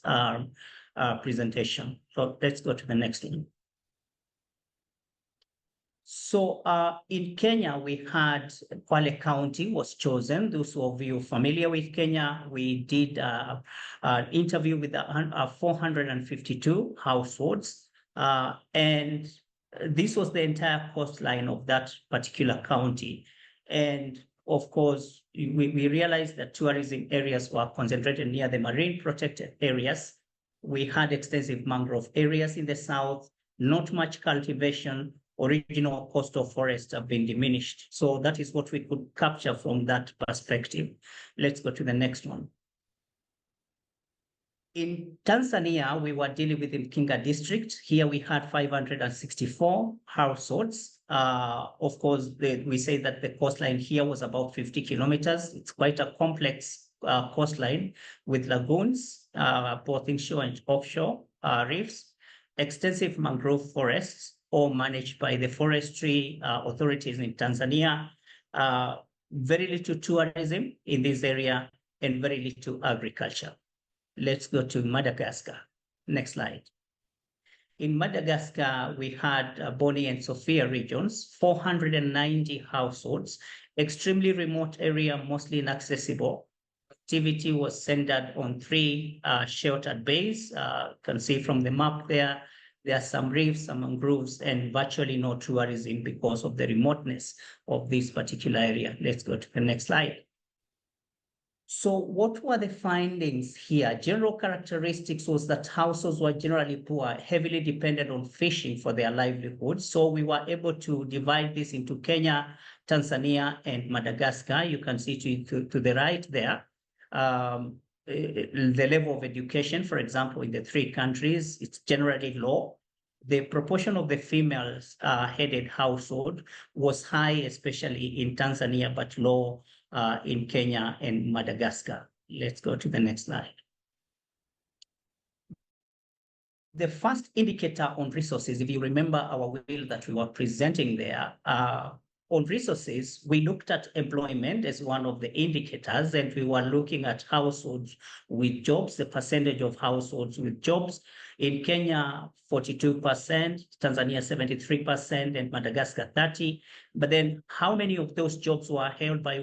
presentation. So let's go to the next one. So in Kenya, we had Kwale County was chosen. Those of you familiar with Kenya, we did an interview with 452 households. And this was the entire coastline of that particular county. And of course, we realized that tourism areas were concentrated near the marine protected areas. We had extensive mangrove areas in the south, not much cultivation. Original coastal forests have been diminished. So that is what we could capture from that perspective. Let's go to the next one. In Tanzania, we were dealing with the Mkinga district. Here we had 564 households. Of course, we say that the coastline here was about 50 kilometers. It's quite a complex coastline with lagoons, both inshore and offshore reefs, extensive mangrove forests, all managed by the forestry authorities in Tanzania. Very little tourism in this area and very little agriculture. Let's go to Madagascar. Next slide. In Madagascar, we had Boni and Sofia regions, 490 households, extremely remote area, mostly inaccessible. Activity was centered on 3 sheltered bays. You can see from the map there, there are some reefs, some mangroves, and virtually no tourism because of the remoteness of this particular area. Let's go to the next slide. So what were the findings here? General characteristics was that households were generally poor, heavily dependent on fishing for their livelihood. So we were able to divide this into Kenya, Tanzania, and Madagascar. You can see to the right there. The level of education, for example, in the three countries, it's generally low. The proportion of the females headed household was high, especially in Tanzania, but low in Kenya and Madagascar. Let's go to the next slide. The first indicator on resources, if you remember our wheel that we were presenting there, on resources, we looked at employment as one of the indicators, and we were looking at households with jobs, the percentage of households with jobs. In Kenya, 42%, Tanzania, 73%, and Madagascar, 30%. But then how many of those jobs were held by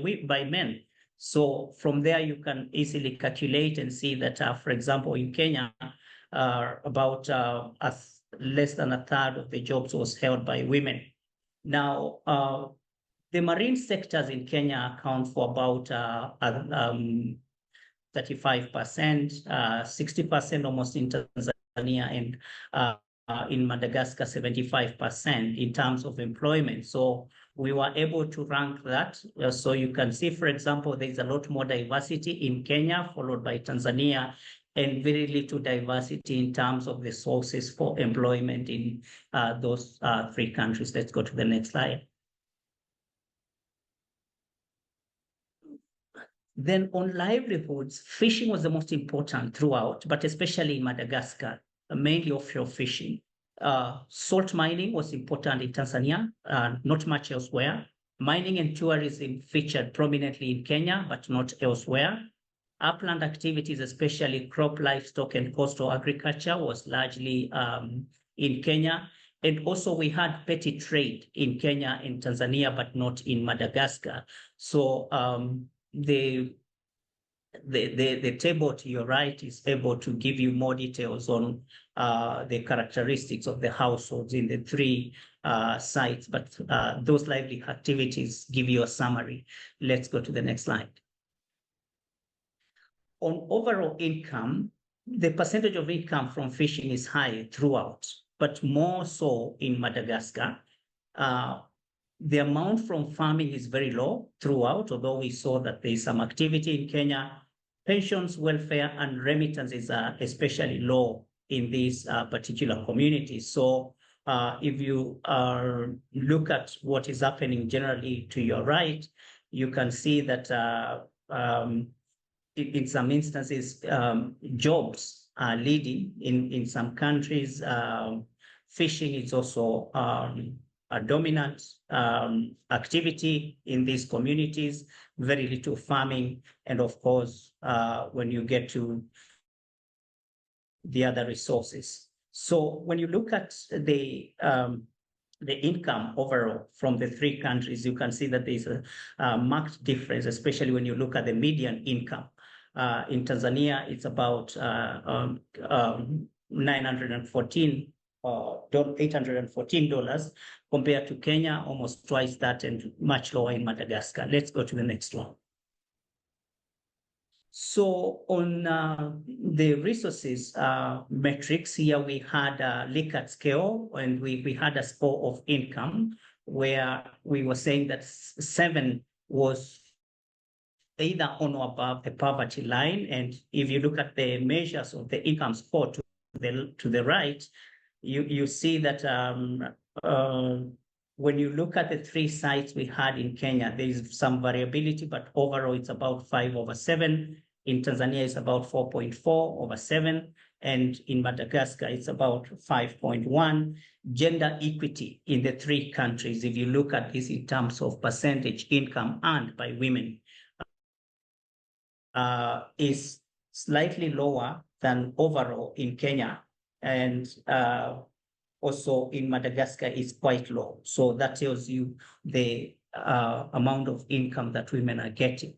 men? So from there, you can easily calculate and see that, for example, in Kenya, about less than a third of the jobs was held by women. Now, the marine sectors in Kenya account for about 35%, 60% almost in Tanzania, and in Madagascar, 75% in terms of employment. So we were able to rank that. So you can see, for example, there's a lot more diversity in Kenya, followed by Tanzania, and very little diversity in terms of the sources for employment in those three countries. Let's go to the next slide. Then on livelihoods, fishing was the most important throughout, but especially in Madagascar, mainly offshore fishing. Salt mining was important in Tanzania, not much elsewhere. Mining and tourism featured prominently in Kenya, but not elsewhere. Upland activities, especially crop, livestock, and coastal agriculture, was largely in Kenya. And also we had petty trade in Kenya and Tanzania, but not in Madagascar. So the table to your right is able to give you more details on the characteristics of the households in the three sites, but those lively activities give you a summary. Let's go to the next slide. On overall income, the percentage of income from fishing is high throughout, but more so in Madagascar. The amount from farming is very low throughout, although we saw that there is some activity in Kenya. Pensions, welfare, and remittances are especially low in these particular communities. So if you look at what is happening generally to your right, you can see that in some instances, jobs are leading in some countries. Fishing is also a dominant activity in these communities, very little farming. And of course, when you get to the other resources. So when you look at the income overall from the three countries, you can see that there's a marked difference, especially when you look at the median income. In Tanzania, it's about $814 compared to Kenya, almost twice that, and much lower in Madagascar. Let's go to the next one. So on the resources metrics here, we had a Likert scale, and we had a score of income where we were saying that 7 was either on or above the poverty line. And if you look at the measures of the income score to the right, you see that when you look at the three sites we had in Kenya, there is some variability, but overall it's about 5/7. In Tanzania, it's about 4.4/7. And in Madagascar, it's about 5.1. Gender equity in the three countries, if you look at this in terms of percentage income earned by women, is slightly lower than overall in Kenya. And also in Madagascar is quite low. So that tells you the amount of income that women are getting.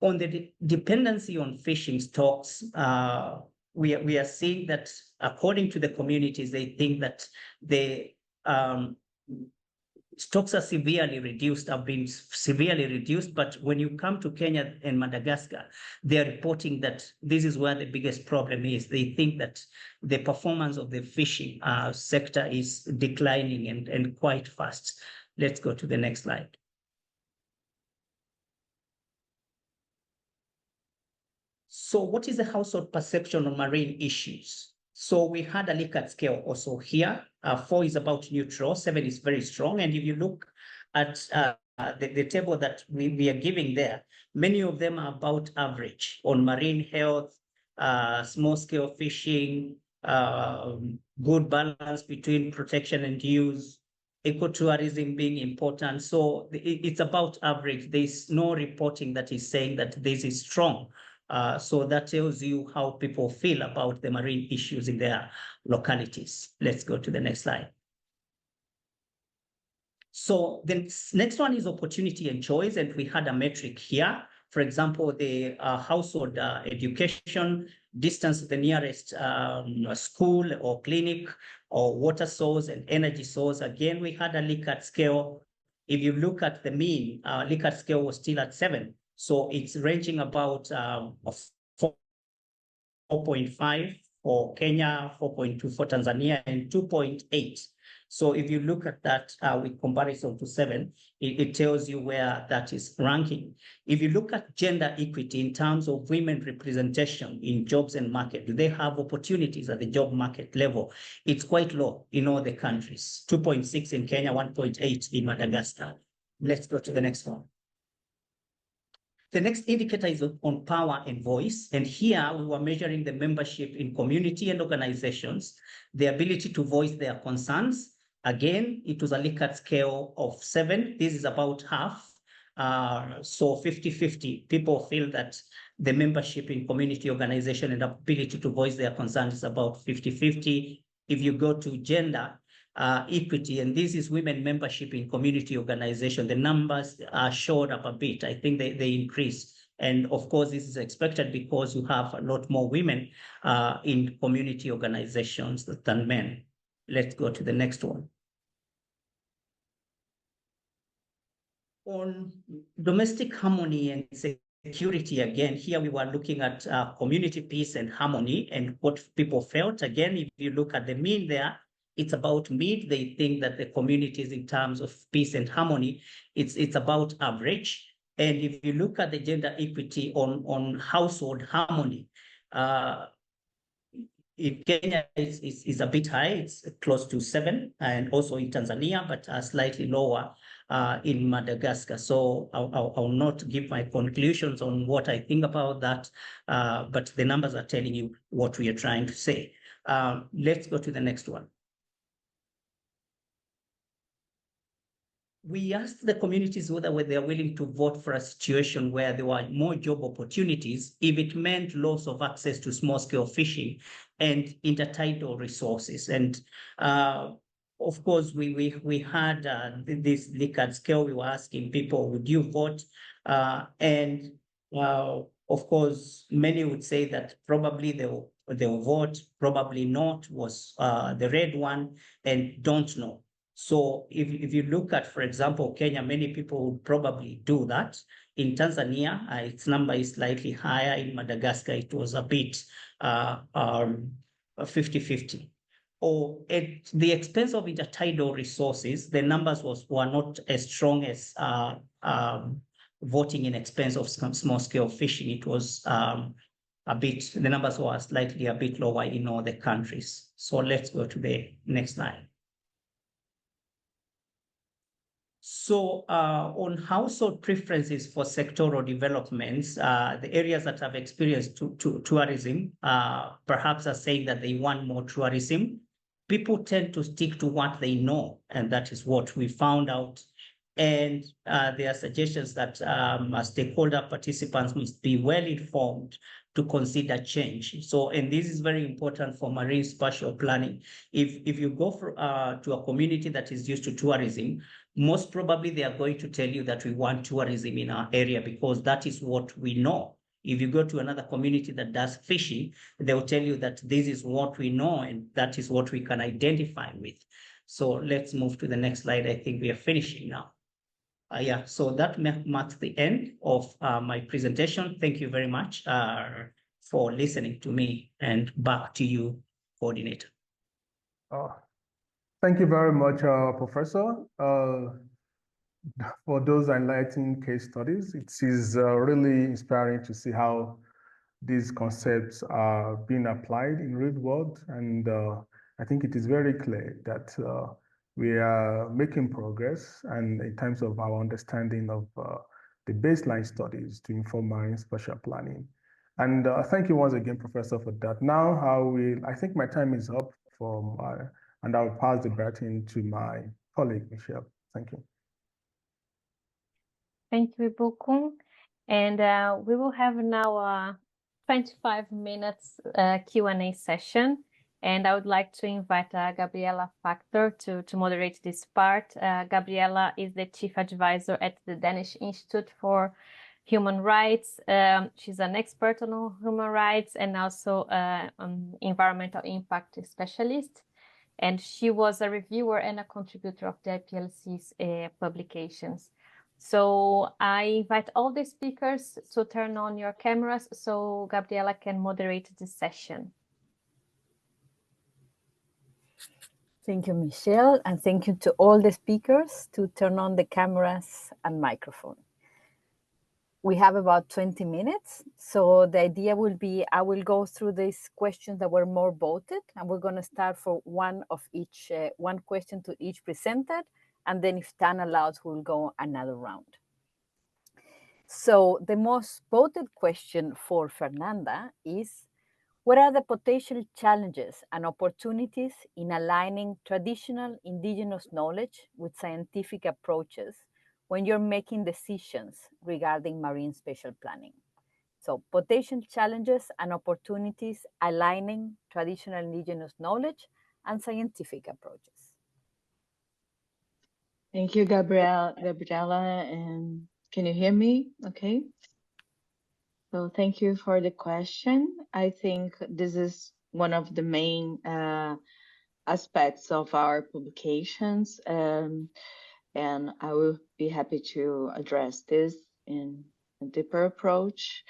On the dependency on fishing stocks, we are seeing that according to the communities, they think that the stocks are severely reduced, have been severely reduced. But when you come to Kenya and Madagascar, they are reporting that this is where the biggest problem is. They think that the performance of the fishing sector is declining and quite fast. Let's go to the next slide. So what is the household perception on marine issues? So we had a Likert scale also here. 4 is about neutral, 7 is very strong. And if you look at the table that we are giving there, many of them are about average on marine health, small scale fishing, good balance between protection and use, ecotourism being important. So it's about average. There's no reporting that is saying that this is strong. So that tells you how people feel about the marine issues in their localities. Let's go to the next slide. So the next one is opportunity and choice, and we had a metric here. For example, the household education, distance to the nearest school or clinic, or water source and energy source. Again, we had a Likert scale. If you look at the mean, Likert scale was still at 7. So it's ranging about 4.5 for Kenya, 4.2 for Tanzania, and 2.8. So if you look at that with comparison to 7, it tells you where that is ranking. If you look at gender equity in terms of women representation in jobs and market, do they have opportunities at the job market level? It's quite low in all the countries, 2.6 in Kenya, 1.8 in Madagascar. Let's go to the next one. The next indicator is on power and voice. And here we were measuring the membership in community and organizations, the ability to voice their concerns. Again, it was a Likert scale of 7. This is about half. So 50-50. People feel that the membership in community organization and ability to voice their concerns is about 50-50. If you go to gender, equity, and this is women membership in community organization, the numbers showed up a bit. I think they increased. And of course, this is expected because you have a lot more women in community organizations than men. Let's go to the next one. On domestic harmony and security, again, here we were looking at community peace and harmony and what people felt. Again, if you look at the mean there, it's about mid. They think that the communities in terms of peace and harmony, it's about average. And if you look at the gender equity on household harmony, in Kenya is a bit high, it's close to 7, and also in Tanzania, but slightly lower in Madagascar. So I'll not give my conclusions on what I think about that, but the numbers are telling you what we are trying to say. Let's go to the next one. We asked the communities whether they are willing to vote for a situation where there were more job opportunities if it meant loss of access to small-scale fishing and intertidal resources. And of course, we had this Likert scale. We were asking people, would you vote? And of course, many would say that probably they'll vote, probably not was the red one, and don't know. So if you look at, for example, Kenya, many people would probably do that. In Tanzania, its number is slightly higher. In Madagascar, it was a bit 50-50. Or at the expense of intertidal resources, the numbers were not as strong as voting in expense of small-scale fishing. It was the numbers were slightly a bit lower in all the countries. So let's go to the next slide. So on household preferences for sectoral developments, the areas that have experienced tourism perhaps are saying that they want more tourism. People tend to stick to what they know, and that is what we found out. And there are suggestions that stakeholder participants must be well informed to consider change. So, and this is very important for marine spatial planning. If you go to a community that is used to tourism, most probably they are going to tell you that we want tourism in our area because that is what we know. If you go to another community that does fishing, they will tell you that this is what we know and that is what we can identify with. So let's move to the next slide. I think we are finishing now. Yeah, so that marks the end of my presentation. Thank you very much for listening to me, and back to you, coordinator. Thank you very much, Professor, for those enlightening case studies. It is really inspiring to see how these concepts are being applied in real world. And I think it is very clear that we are making progress, and in terms of our understanding of the baseline studies to inform marine spatial planning. And thank you once again, Professor, for that. Now, I think my time is up and I'll pass the baton to my colleague, Michelle. Thank you. Thank you, Ibukun. And we will have now a 25 minutes Q&A session. And I would like to invite Gabriela Factor to moderate this part. Gabriela is the Chief Advisor at the Danish Institute for Human Rights. She's an expert on human rights and also environmental impact specialist. And she was a reviewer and a contributor of the IPLC's publications. So I invite all the speakers to turn on your cameras so Gabriela can moderate the session. Thank you, Michelle, and thank you to all the speakers to turn on the cameras and microphone. We have about 20 minutes, so the idea will be I will go through these questions that were more voted, and we're going to start for one question to each presenter, and then if time allows, we'll go another round. So the most voted question for Fernanda is, what are the potential challenges and opportunities in aligning traditional indigenous knowledge with scientific approaches when you're making decisions regarding marine spatial planning? So potential challenges and opportunities aligning traditional indigenous knowledge and scientific approaches. Thank you, Gabriela. And can you hear me? Okay. So thank you for the question. I think this is one of the main aspects of our publications. And I will be happy to address this in a deeper approach.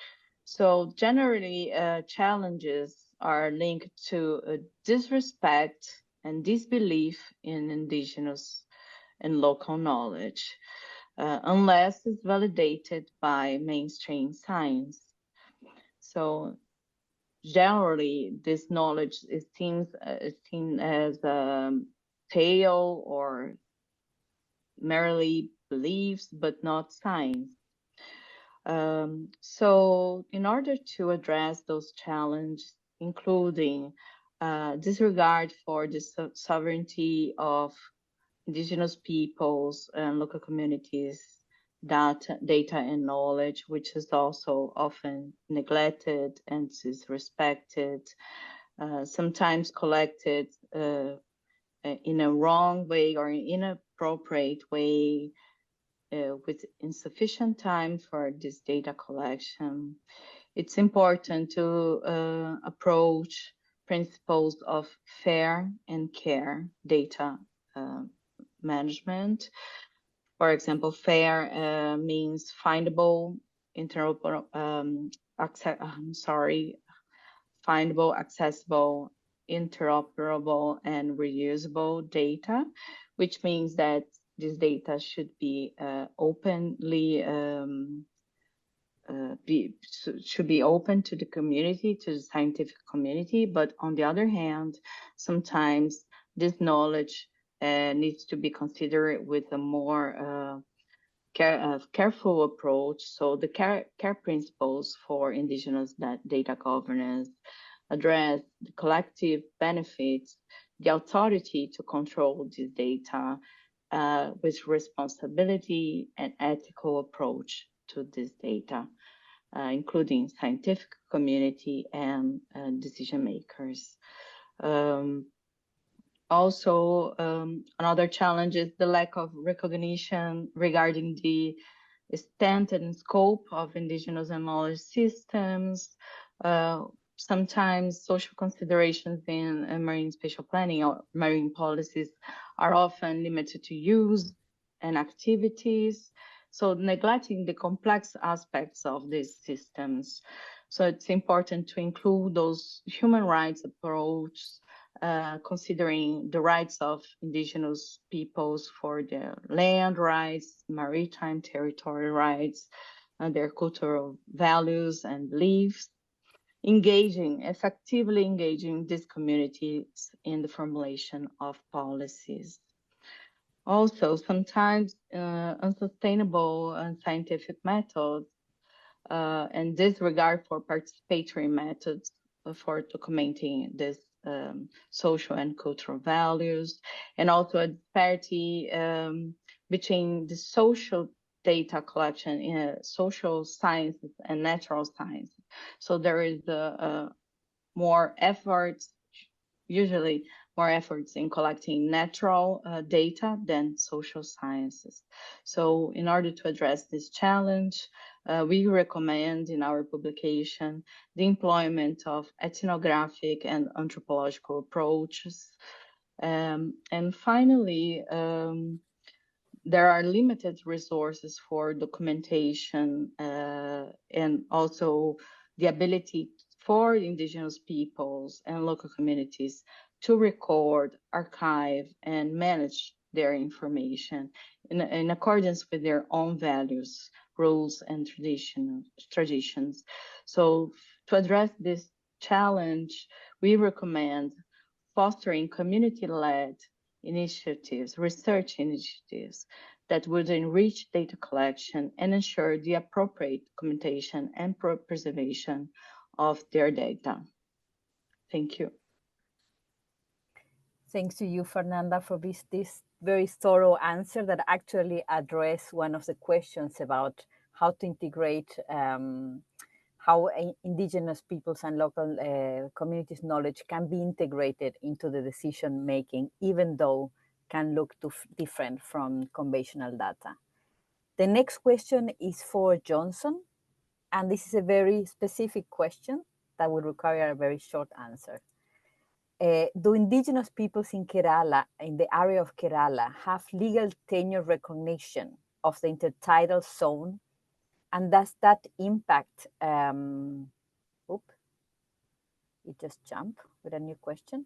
So generally, challenges are linked to disrespect and disbelief in indigenous and local knowledge, unless it's validated by mainstream science. So generally, this knowledge is seen as a tale or merely beliefs, but not science. So in order to address those challenges, including disregard for the sovereignty of indigenous peoples and local communities, data and knowledge, which is also often neglected and disrespected, sometimes collected in a wrong way or inappropriate way, with insufficient time for this data collection. It's important to approach principles of fair and care data management. For example, fair means findable, findable, accessible, interoperable, and reusable data, which means that this data should be openly should be open to the community, to the scientific community. But on the other hand, sometimes this knowledge needs to be considered with a more careful approach. So the care principles for indigenous data governance address the collective benefits, the authority to control this data, with responsibility and ethical approach to this data, including scientific community and decision makers. Also, another challenge is the lack of recognition regarding the extent and scope of indigenous and knowledge systems. sometimes social considerations in marine spatial planning or marine policies are often limited to use and activities, so neglecting the complex aspects of these systems. So it's important to include those human rights approach, considering the rights of indigenous peoples for their land rights, maritime territory rights, and their cultural values and beliefs, effectively engaging these communities in the formulation of policies. Also, sometimes unsustainable and scientific methods and disregard for participatory methods for documenting this social and cultural values, and also a disparity between the social data collection in social sciences and natural sciences. So there is more efforts, usually more efforts in collecting natural data than social sciences. So in order to address this challenge, we recommend in our publication the employment of ethnographic and anthropological approaches. And finally, there are limited resources for documentation and also the ability for indigenous peoples and local communities to record, archive, and manage their information in accordance with their own values, rules, and traditions. So to address this challenge, we recommend fostering community-led initiatives, research initiatives that would enrich data collection and ensure the appropriate documentation and preservation of their data. Thank you. Thanks to you, Fernanda, for this very thorough answer that actually addressed one of the questions about how to integrate how indigenous peoples and local communities' knowledge can be integrated into the decision making, even though can look different from conventional data. The next question is for Johnson, and this is a very specific question that would require a very short answer. Do indigenous peoples in Kerala, in the area of Kerala, have legal tenure recognition of the intertidal zone? And does that impact, it just jumped with a new question.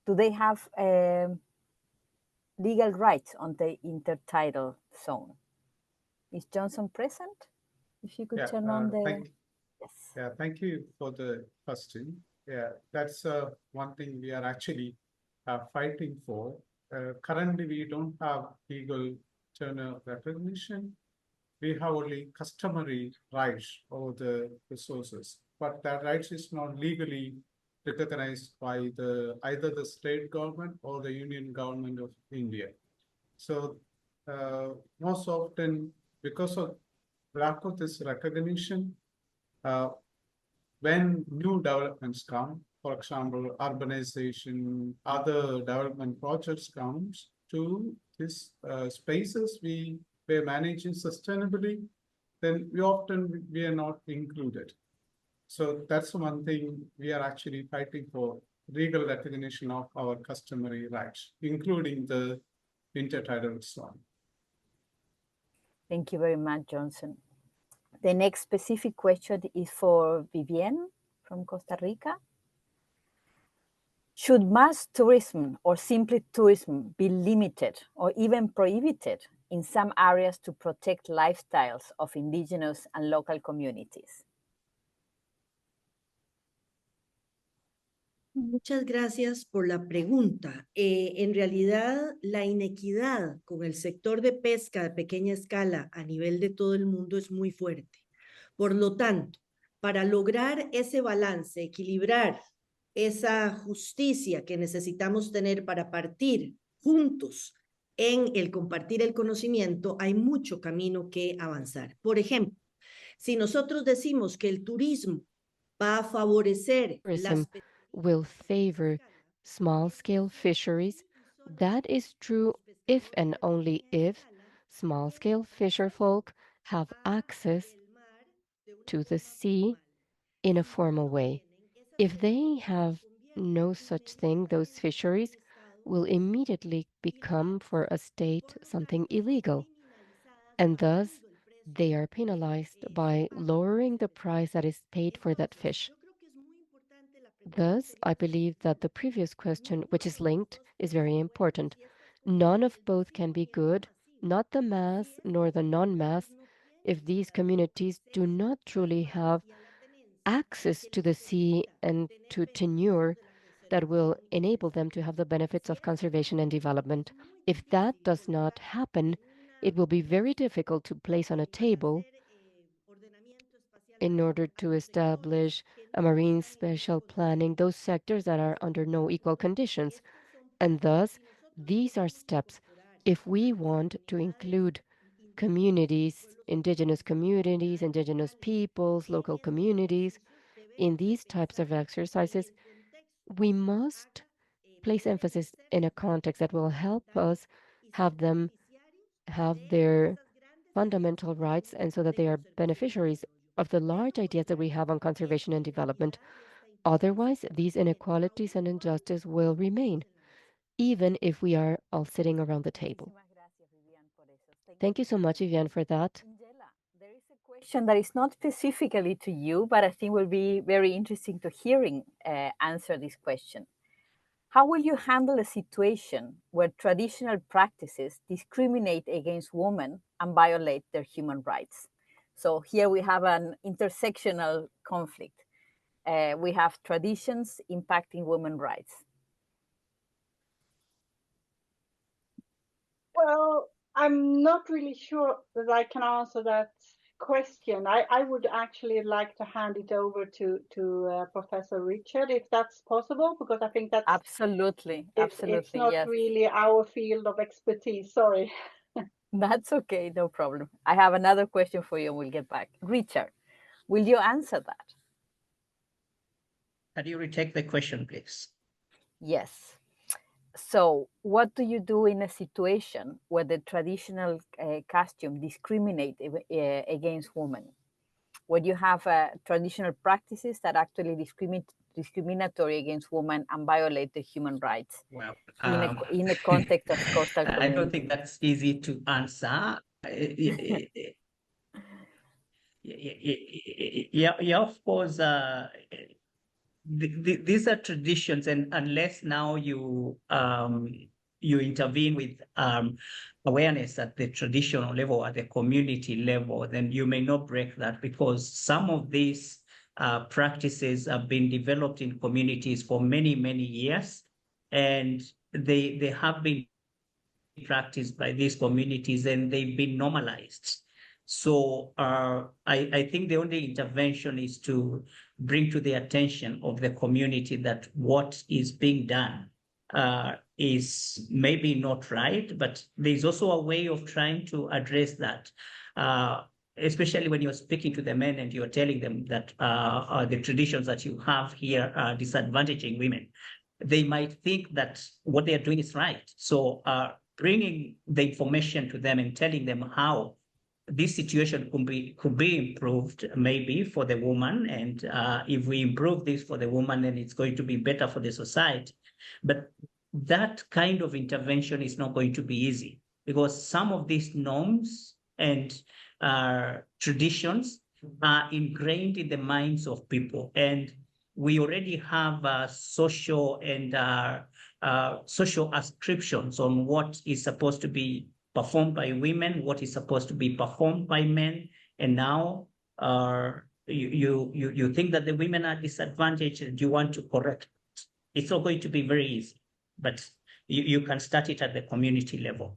Do they have legal rights on the intertidal zone? Is Johnson present? If you could turn on the... Yes. Yeah, thank you for the question. Yeah, that's one thing we are actually fighting for. Currently, we don't have legal tenure recognition. We have only customary rights over the resources, but that rights is not legally recognized by either the state government or the union government of India. So most often, because of lack of this recognition, when new developments come, for example, urbanization, other development projects comes to these spaces we're managing sustainably, then we are not included. So that's one thing we are actually fighting for, legal recognition of our customary rights, including the intertidal zone. Thank you very much, Johnson. The next specific question is for Vivienne from Costa Rica. Should mass tourism or simply tourism be limited or even prohibited in some areas to protect lifestyles of indigenous and local communities? Muchas gracias por la pregunta. En realidad, la inequidad con el sector de pesca de pequeña escala a nivel de todo el mundo es muy fuerte. Por lo tanto, para lograr ese balance, equilibrar esa justicia que necesitamos tener para partir juntos en el compartir el conocimiento, hay mucho camino que avanzar. Por ejemplo, si nosotros decimos que el turismo va a favorecer las will favor small-scale fisheries, that is true if and only if small-scale fisherfolk have access to the sea in a formal way. If they have no such thing, those fisheries will immediately become for a state something illegal, and thus they are penalized by lowering the price that is paid for that fish. Thus, I believe that the previous question, which is linked, is very important. None of both can be good, not the mass nor the non-mass, if these communities do not truly have access to the sea and to tenure that will enable them to have the benefits of conservation and development. If that does not happen, it will be very difficult to place on a table in order to establish a marine spatial planning, those sectors that are under no equal conditions. And thus, these are steps. If we want to include communities, indigenous peoples, local communities, in these types of exercises, we must place emphasis in a context that will help us have them have their fundamental rights and so that they are beneficiaries of the large ideas that we have on conservation and development. Otherwise, these inequalities and injustice will remain, even if we are all sitting around the table. Thank you so much, Vivian, for that. There is a question that is not specifically to you, but I think will be very interesting to hearing answer this question. How will you handle a situation where traditional practices discriminate against women and violate their human rights? So here we have an intersectional conflict. We have traditions impacting women's rights. Well, I'm not really sure that I can answer that question. I would actually like to hand it over to Professor Richard, if that's possible, because I think that's absolutely, it's not yes. really our field of expertise. Sorry. That's okay, no problem. I have another question for you and we'll get back. Richard, will you answer that? Can you retake the question, please? Yes. So what do you do in a situation where the traditional costume discriminate against women? Where you have traditional practices that actually discriminatory against women and violate the human rights? Well, in a context of coastal community. I don't think that's easy to answer. Yeah, of course, these are traditions, and unless now you intervene with awareness at the traditional level, at the community level, then you may not break that, because some of these practices have been developed in communities for many, many years, and they have been practiced by these communities and they've been normalized. So I think the only intervention is to bring to the attention of the community that what is being done is maybe not right, but there's also a way of trying to address that. Especially when you're speaking to the men and you're telling them that the traditions that you have here are disadvantaging women, they might think that what they are doing is right. So bringing the information to them and telling them how this situation could be improved, maybe for the woman, and if we improve this for the woman, then it's going to be better for the society. But that kind of intervention is not going to be easy, because some of these norms and traditions are ingrained in the minds of people, and we already have social ascriptions on what is supposed to be performed by women, what is supposed to be performed by men, and now you think that the women are disadvantaged and you want to correct it. It's not going to be very easy, but you can start it at the community level,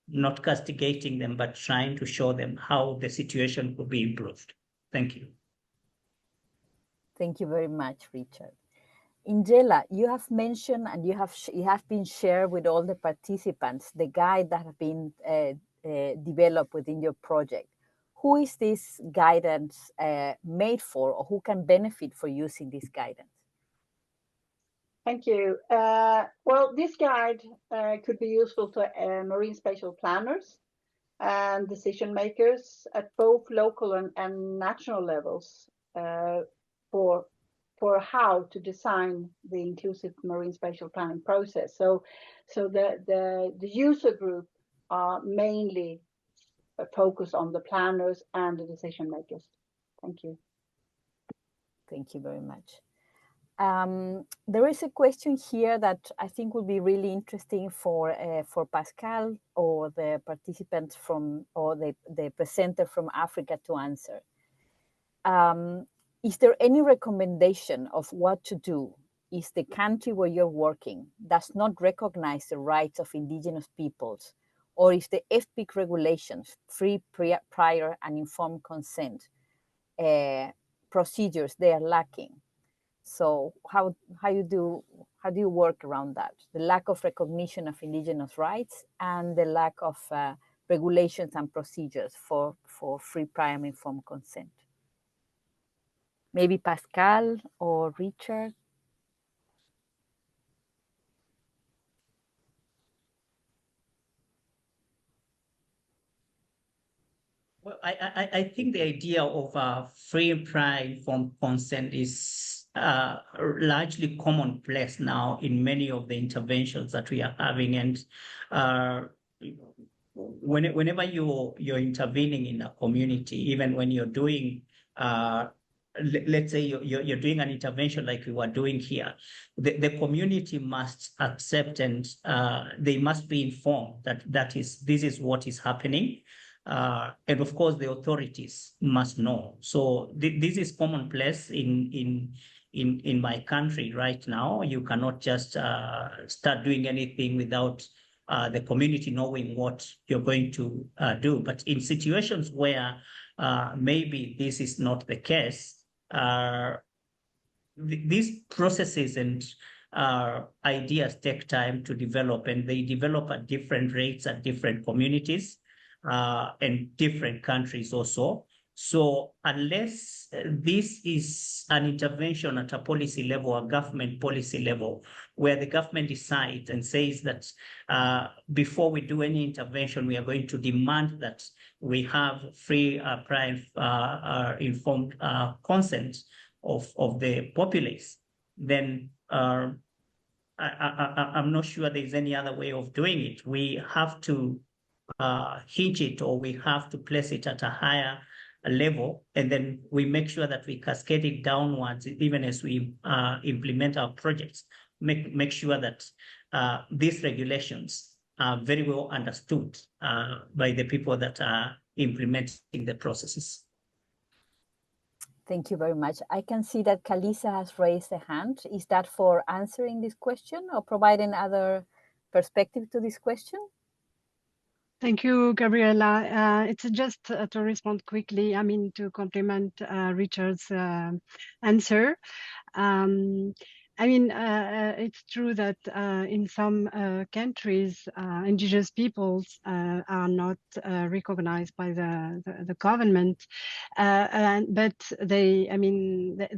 not castigating them, but trying to show them how the situation could be improved. Thank you. Thank you very much, Richard. Ingela, you have mentioned and you have been shared with all the participants the guide that have been developed within your project. Who is this guidance made for, or who can benefit for using this guidance? Thank you. Well, this guide could be useful to marine spatial planners and decision makers at both local and national levels. for how to design the inclusive marine spatial planning process. So the user group are mainly focused on the planners and the decision makers. Thank you. Thank you very much. There is a question here that I think will be really interesting for Pascal or the participant from, or the presenter from Africa to answer. Is there any recommendation of what to do if the country where you're working does not recognize the rights of indigenous peoples, or if the FPIC regulations, free, prior, and informed consent procedures, they are lacking? So how do you work around that? The lack of recognition of indigenous rights and the lack of regulations and procedures for free, prior, and informed consent. Maybe Pascal or Richard. Well, I think the idea of free and prior informed consent is largely commonplace now in many of the interventions that we are having. And whenever you're intervening in a community, even when you're doing let's say you're doing an intervention like we were doing here, the community must accept and they must be informed that this is what is happening. And of course, the authorities must know. So this is commonplace in my country right now. You cannot just start doing anything without the community knowing what you're going to do. But in situations where maybe this is not the case, these processes and ideas take time to develop, and they develop at different rates at different communities and different countries also. So unless this is an intervention at a policy level, a government policy level, where the government decides and says that before we do any intervention, we are going to demand that we have free, prior, informed consent of the populace, then I'm not sure there's any other way of doing it. We have to hinge it, or we have to place it at a higher level, and then we make sure that we cascade it downwards, even as we implement our projects. Make sure that these regulations are very well understood by the people that are implementing the processes. Thank you very much. I can see that Kalisa has raised a hand. Is that for answering this question or providing other perspective to this question? Thank you, Gabriela. It's just to respond quickly, I mean, to complement Richard's answer. I mean, it's true that in some countries, indigenous peoples are not recognized by the government, but they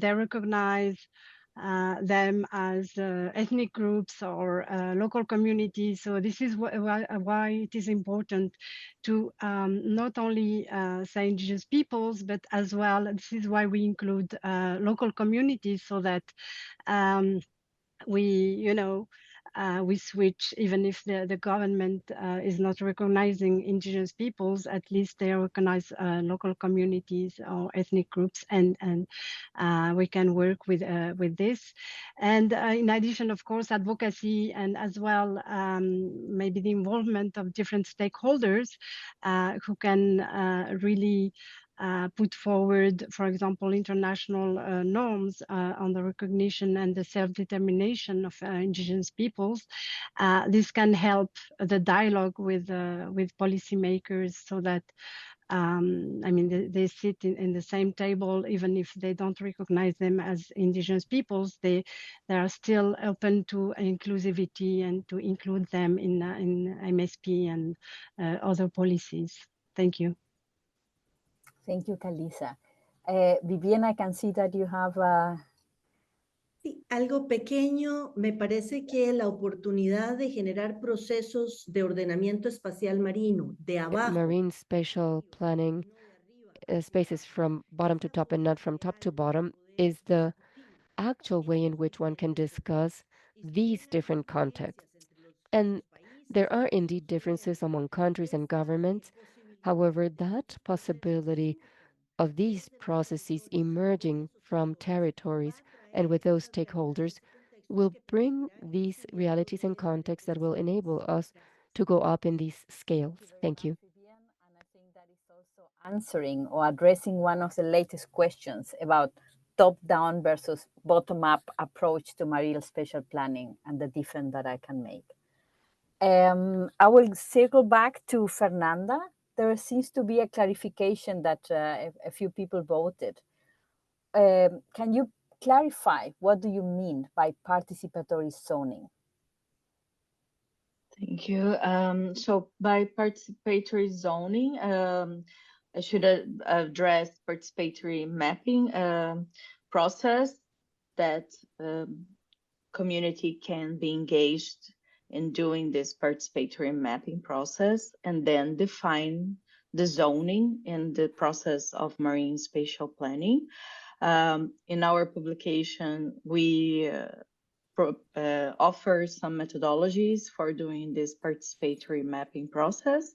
recognize them as ethnic groups or local communities. So this is why it is important to not only say indigenous peoples, but as well, this is why we include local communities, so that we switch, even if the government is not recognizing indigenous peoples, at least they recognize local communities or ethnic groups, and we can work with this. And in addition, of course, advocacy, and as well maybe the involvement of different stakeholders who can really put forward, for example, international norms on the recognition and the self-determination of indigenous peoples. This can help the dialogue with policymakers, so that they sit in the same table, even if they don't recognize them as indigenous peoples. They are still open to inclusivity and to include them in MSP and other policies. Thank you. Thank you, Kalisa. Viviana, I can see that you have Sí, algo pequeño. Me parece que la oportunidad de generar procesos de ordenamiento espacial marino de abajo. Marine spatial planning spaces from bottom to top and not from top to bottom is the actual way in which one can discuss these different contexts. And there are indeed differences among countries and governments. However, that possibility of these processes emerging from territories and with those stakeholders will bring these realities and contexts that will enable us to go up in these scales. Thank you. And I think that is also answering or addressing one of the latest questions about top-down versus bottom-up approach to marine spatial planning and the difference that I can make. I will circle back to Fernanda. There seems to be a clarification that a few people voted. Can you clarify what do you mean by participatory zoning? Thank you. So by participatory zoning, I should address participatory mapping process that community can be engaged in doing this participatory mapping process and then define the zoning in the process of marine spatial planning. In our publication, we offer some methodologies for doing this participatory mapping process.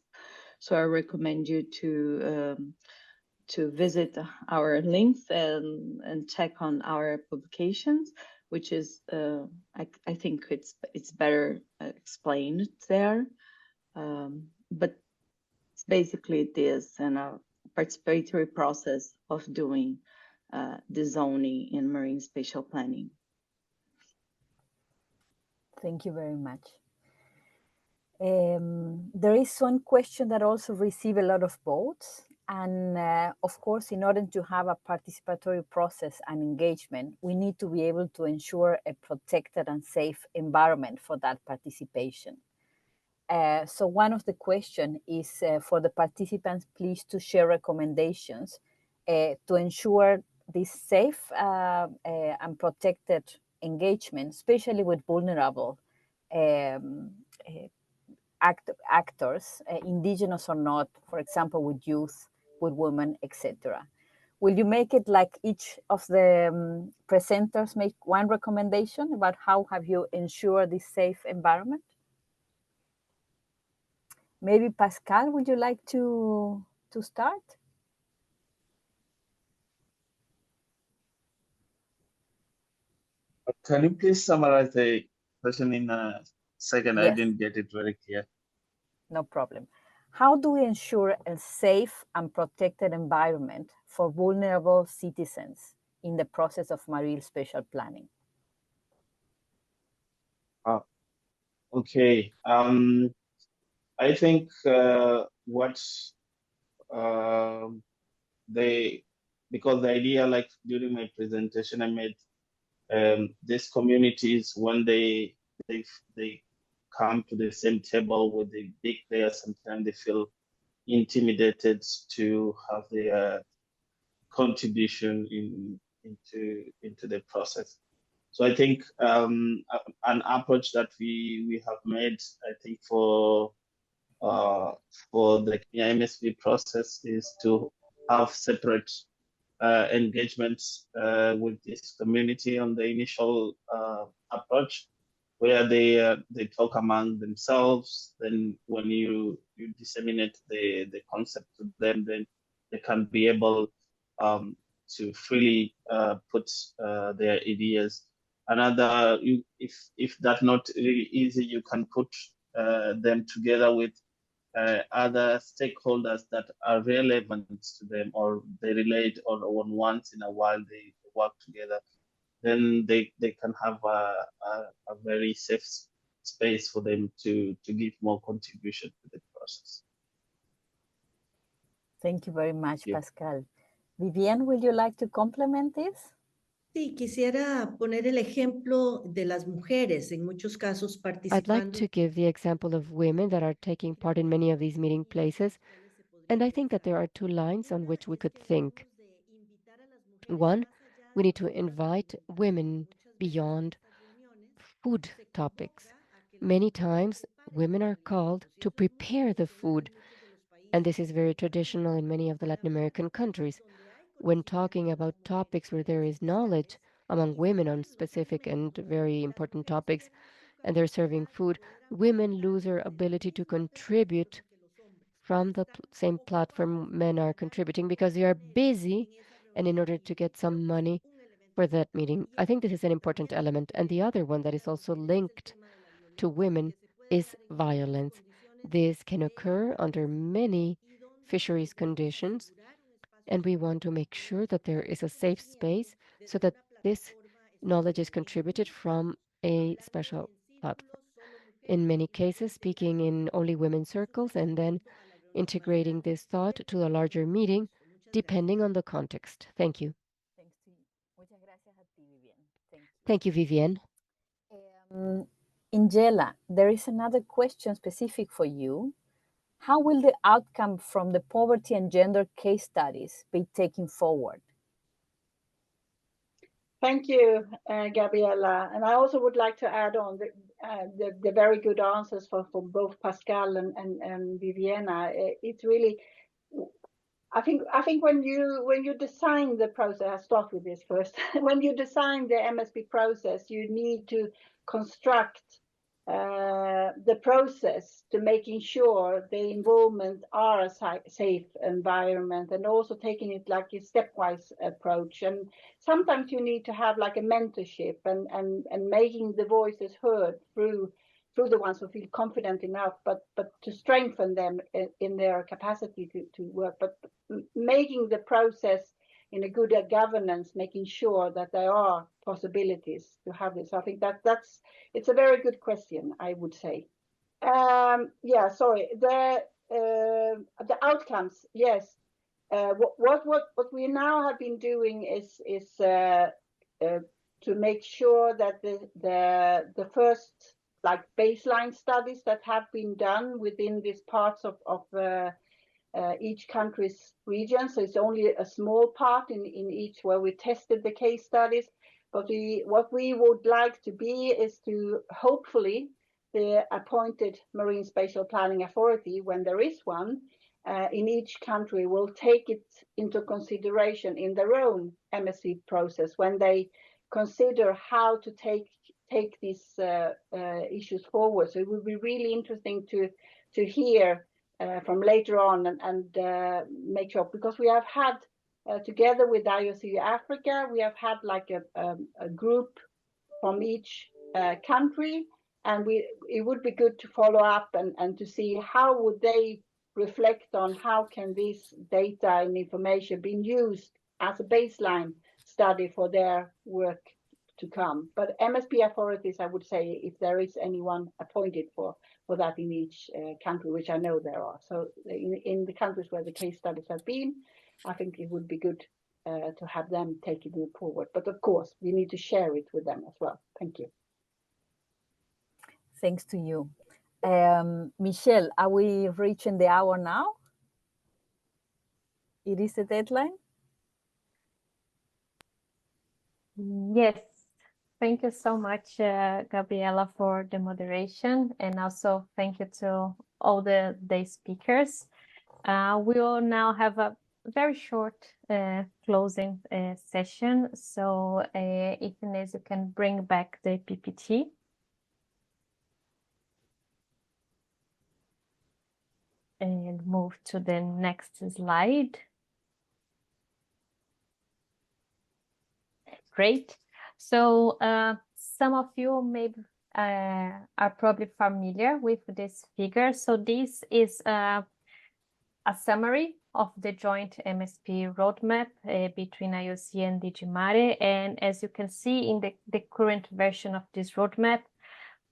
So I recommend you to visit our links and check on our publications, which is I think it's better explained there. But it's basically this and a participatory process of doing the zoning in marine spatial planning. Thank you very much. There is one question that also received a lot of votes. And of course, in order to have a participatory process and engagement, we need to be able to ensure a protected and safe environment for that participation. So one of the questions is for the participants, please to share recommendations to ensure this safe and protected engagement, especially with vulnerable actors, indigenous or not, for example, with youth, with women, etc. Will you make it like each of the presenters make one recommendation about how have you ensured this safe environment? Maybe Pascal, would you like to start? Can you please summarize the question in a second? Yes. I didn't get it very clear. No problem. How do we ensure a safe and protected environment for vulnerable citizens in the process of marine spatial planning? Okay. I think what because the idea, like during my presentation, I made these communities when they come to the same table with the big players, sometimes they feel intimidated to have their contribution into the process. So I think an approach that we have made, I think for the MSP process is to have separate engagements with this community on the initial approach, where they talk among themselves. Then when you disseminate the concept to them, then they can be able to freely put their ideas. Another, if that's not really easy, you can put them together with other stakeholders that are relevant to them, or they relate, or once in a while they work together. Then they can have a very safe space for them to give more contribution to the process. Thank you very much, Pascal. Vivienne, would you like to complement this? Sí, quisiera poner el ejemplo de las mujeres, en muchos casos I'd like participando. to give the example of women that are taking part in many of these meeting places. And I think that there are two lines on which we could think. One, we need to invite women beyond food topics. Many times, women are called to prepare the food, and this is very traditional in many of the Latin American countries. when talking about topics where there is knowledge among women on specific and very important topics, and they're serving food, women lose their ability to contribute from the same platform men are contributing because they are busy and in order to get some money for that meeting. I think this is an important element. And the other one that is also linked to women is violence. This can occur under many fisheries conditions, and we want to make sure that there is a safe space so that this knowledge is contributed from a special platform. In many cases, speaking in only women's circles and then integrating this thought to a larger meeting, depending on the context. Thank you. Thanks to you. Muchas gracias a ti, Vivienne. Thank you, Vivienne. Ingela, there is another question specific for you. How will the outcome from the poverty and gender case studies be taken forward? Thank you, Gabriela. And I also would like to add on the very good answers from both Pascal and Viviana. It's really, I think when you design the process, I'll start with this first. When you design the MSP process, you need to construct the process to making sure the involvement are a safe environment, and also taking it like a stepwise approach. And sometimes you need to have like a mentorship and making the voices heard through the ones who feel confident enough, but to strengthen them in their capacity to work, but making the process in a good governance, making sure that there are possibilities to have this. I think it's a very good question, I would say. Yeah, sorry. The outcomes, yes. What we now have been doing is to make sure that the first like baseline studies that have been done within these parts of each country's region. So it's only a small part in each where we tested the case studies. But what we would like to be is to hopefully the appointed Marine Spatial Planning Authority, when there is one, in each country will take it into consideration in their own MSC process when they consider how to take these issues forward. So it will be really interesting to hear from later on and make sure, because we have had together with IOC Africa, we have had like a group from each country, and it would be good to follow up and to see how would they reflect on how can this data and information be used as a baseline study for their work to come. But MSP authorities, I would say, if there is anyone appointed for that in each country, which I know there are. So in the countries where the case studies have been, I think it would be good to have them take it forward. But of course, we need to share it with them as well. Thank you. Thanks to you. Michelle, are we reaching the hour now? It is the deadline? Yes. Thank you so much, Gabriela, for the moderation, and also thank you to all the speakers. We will now have a very short closing session. So if Inez, you can bring back the PPT. And move to the next slide. Great. So some of you maybe are probably familiar with this figure. So this is a summary of the joint MSP roadmap between IOC and DG Mare. And as you can see in the current version of this roadmap,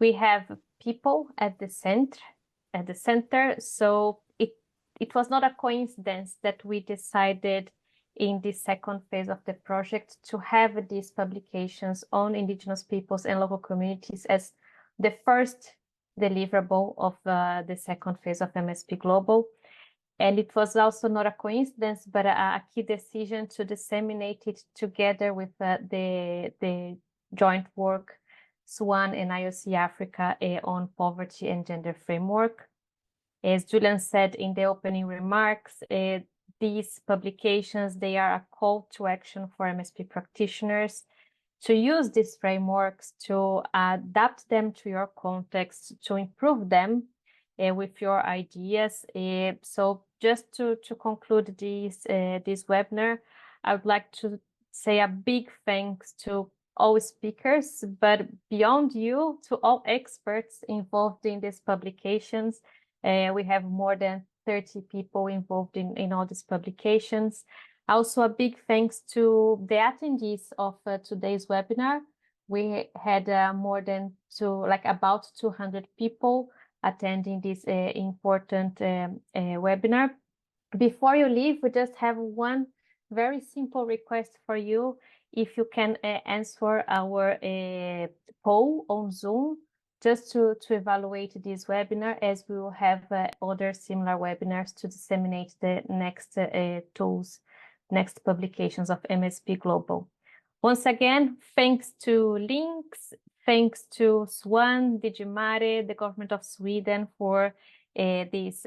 we have people at the center. So it was not a coincidence that we decided in the second phase of the project to have these publications on Indigenous peoples and local communities as the first deliverable of the second phase of MSPglobal. And it was also not a coincidence, but a key decision to disseminate it together with the joint work SWAN and IOC Africa on poverty and gender framework. As Julian said in the opening remarks, these publications, they are a call to action for MSP practitioners to use these frameworks, to adapt them to your context, to improve them with your ideas. So just to conclude this webinar, I would like to say a big thanks to all speakers, but beyond you, to all experts involved in these publications. We have more than 30 people involved in all these publications. Also, a big thanks to the attendees of today's webinar. We had about 200 people attending this important webinar. Before you leave, we just have one very simple request for you. If you can answer our poll on Zoom, just to evaluate this webinar, as we will have other similar webinars to disseminate the next tools, next publications of MSP Global. Once again, thanks to Links, thanks to Swan, Digimare, the government of Sweden for these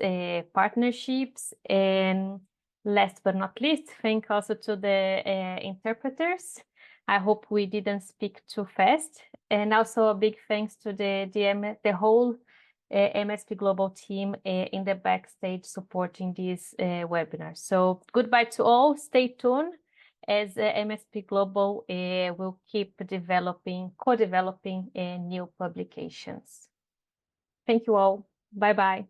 partnerships. And last but not least, thank also to the interpreters. I hope we didn't speak too fast. And also a big thanks to the whole MSP Global team in the backstage supporting this webinar. So goodbye to all. Stay tuned as MSP Global will keep co-developing new publications. Thank you all. Bye-bye.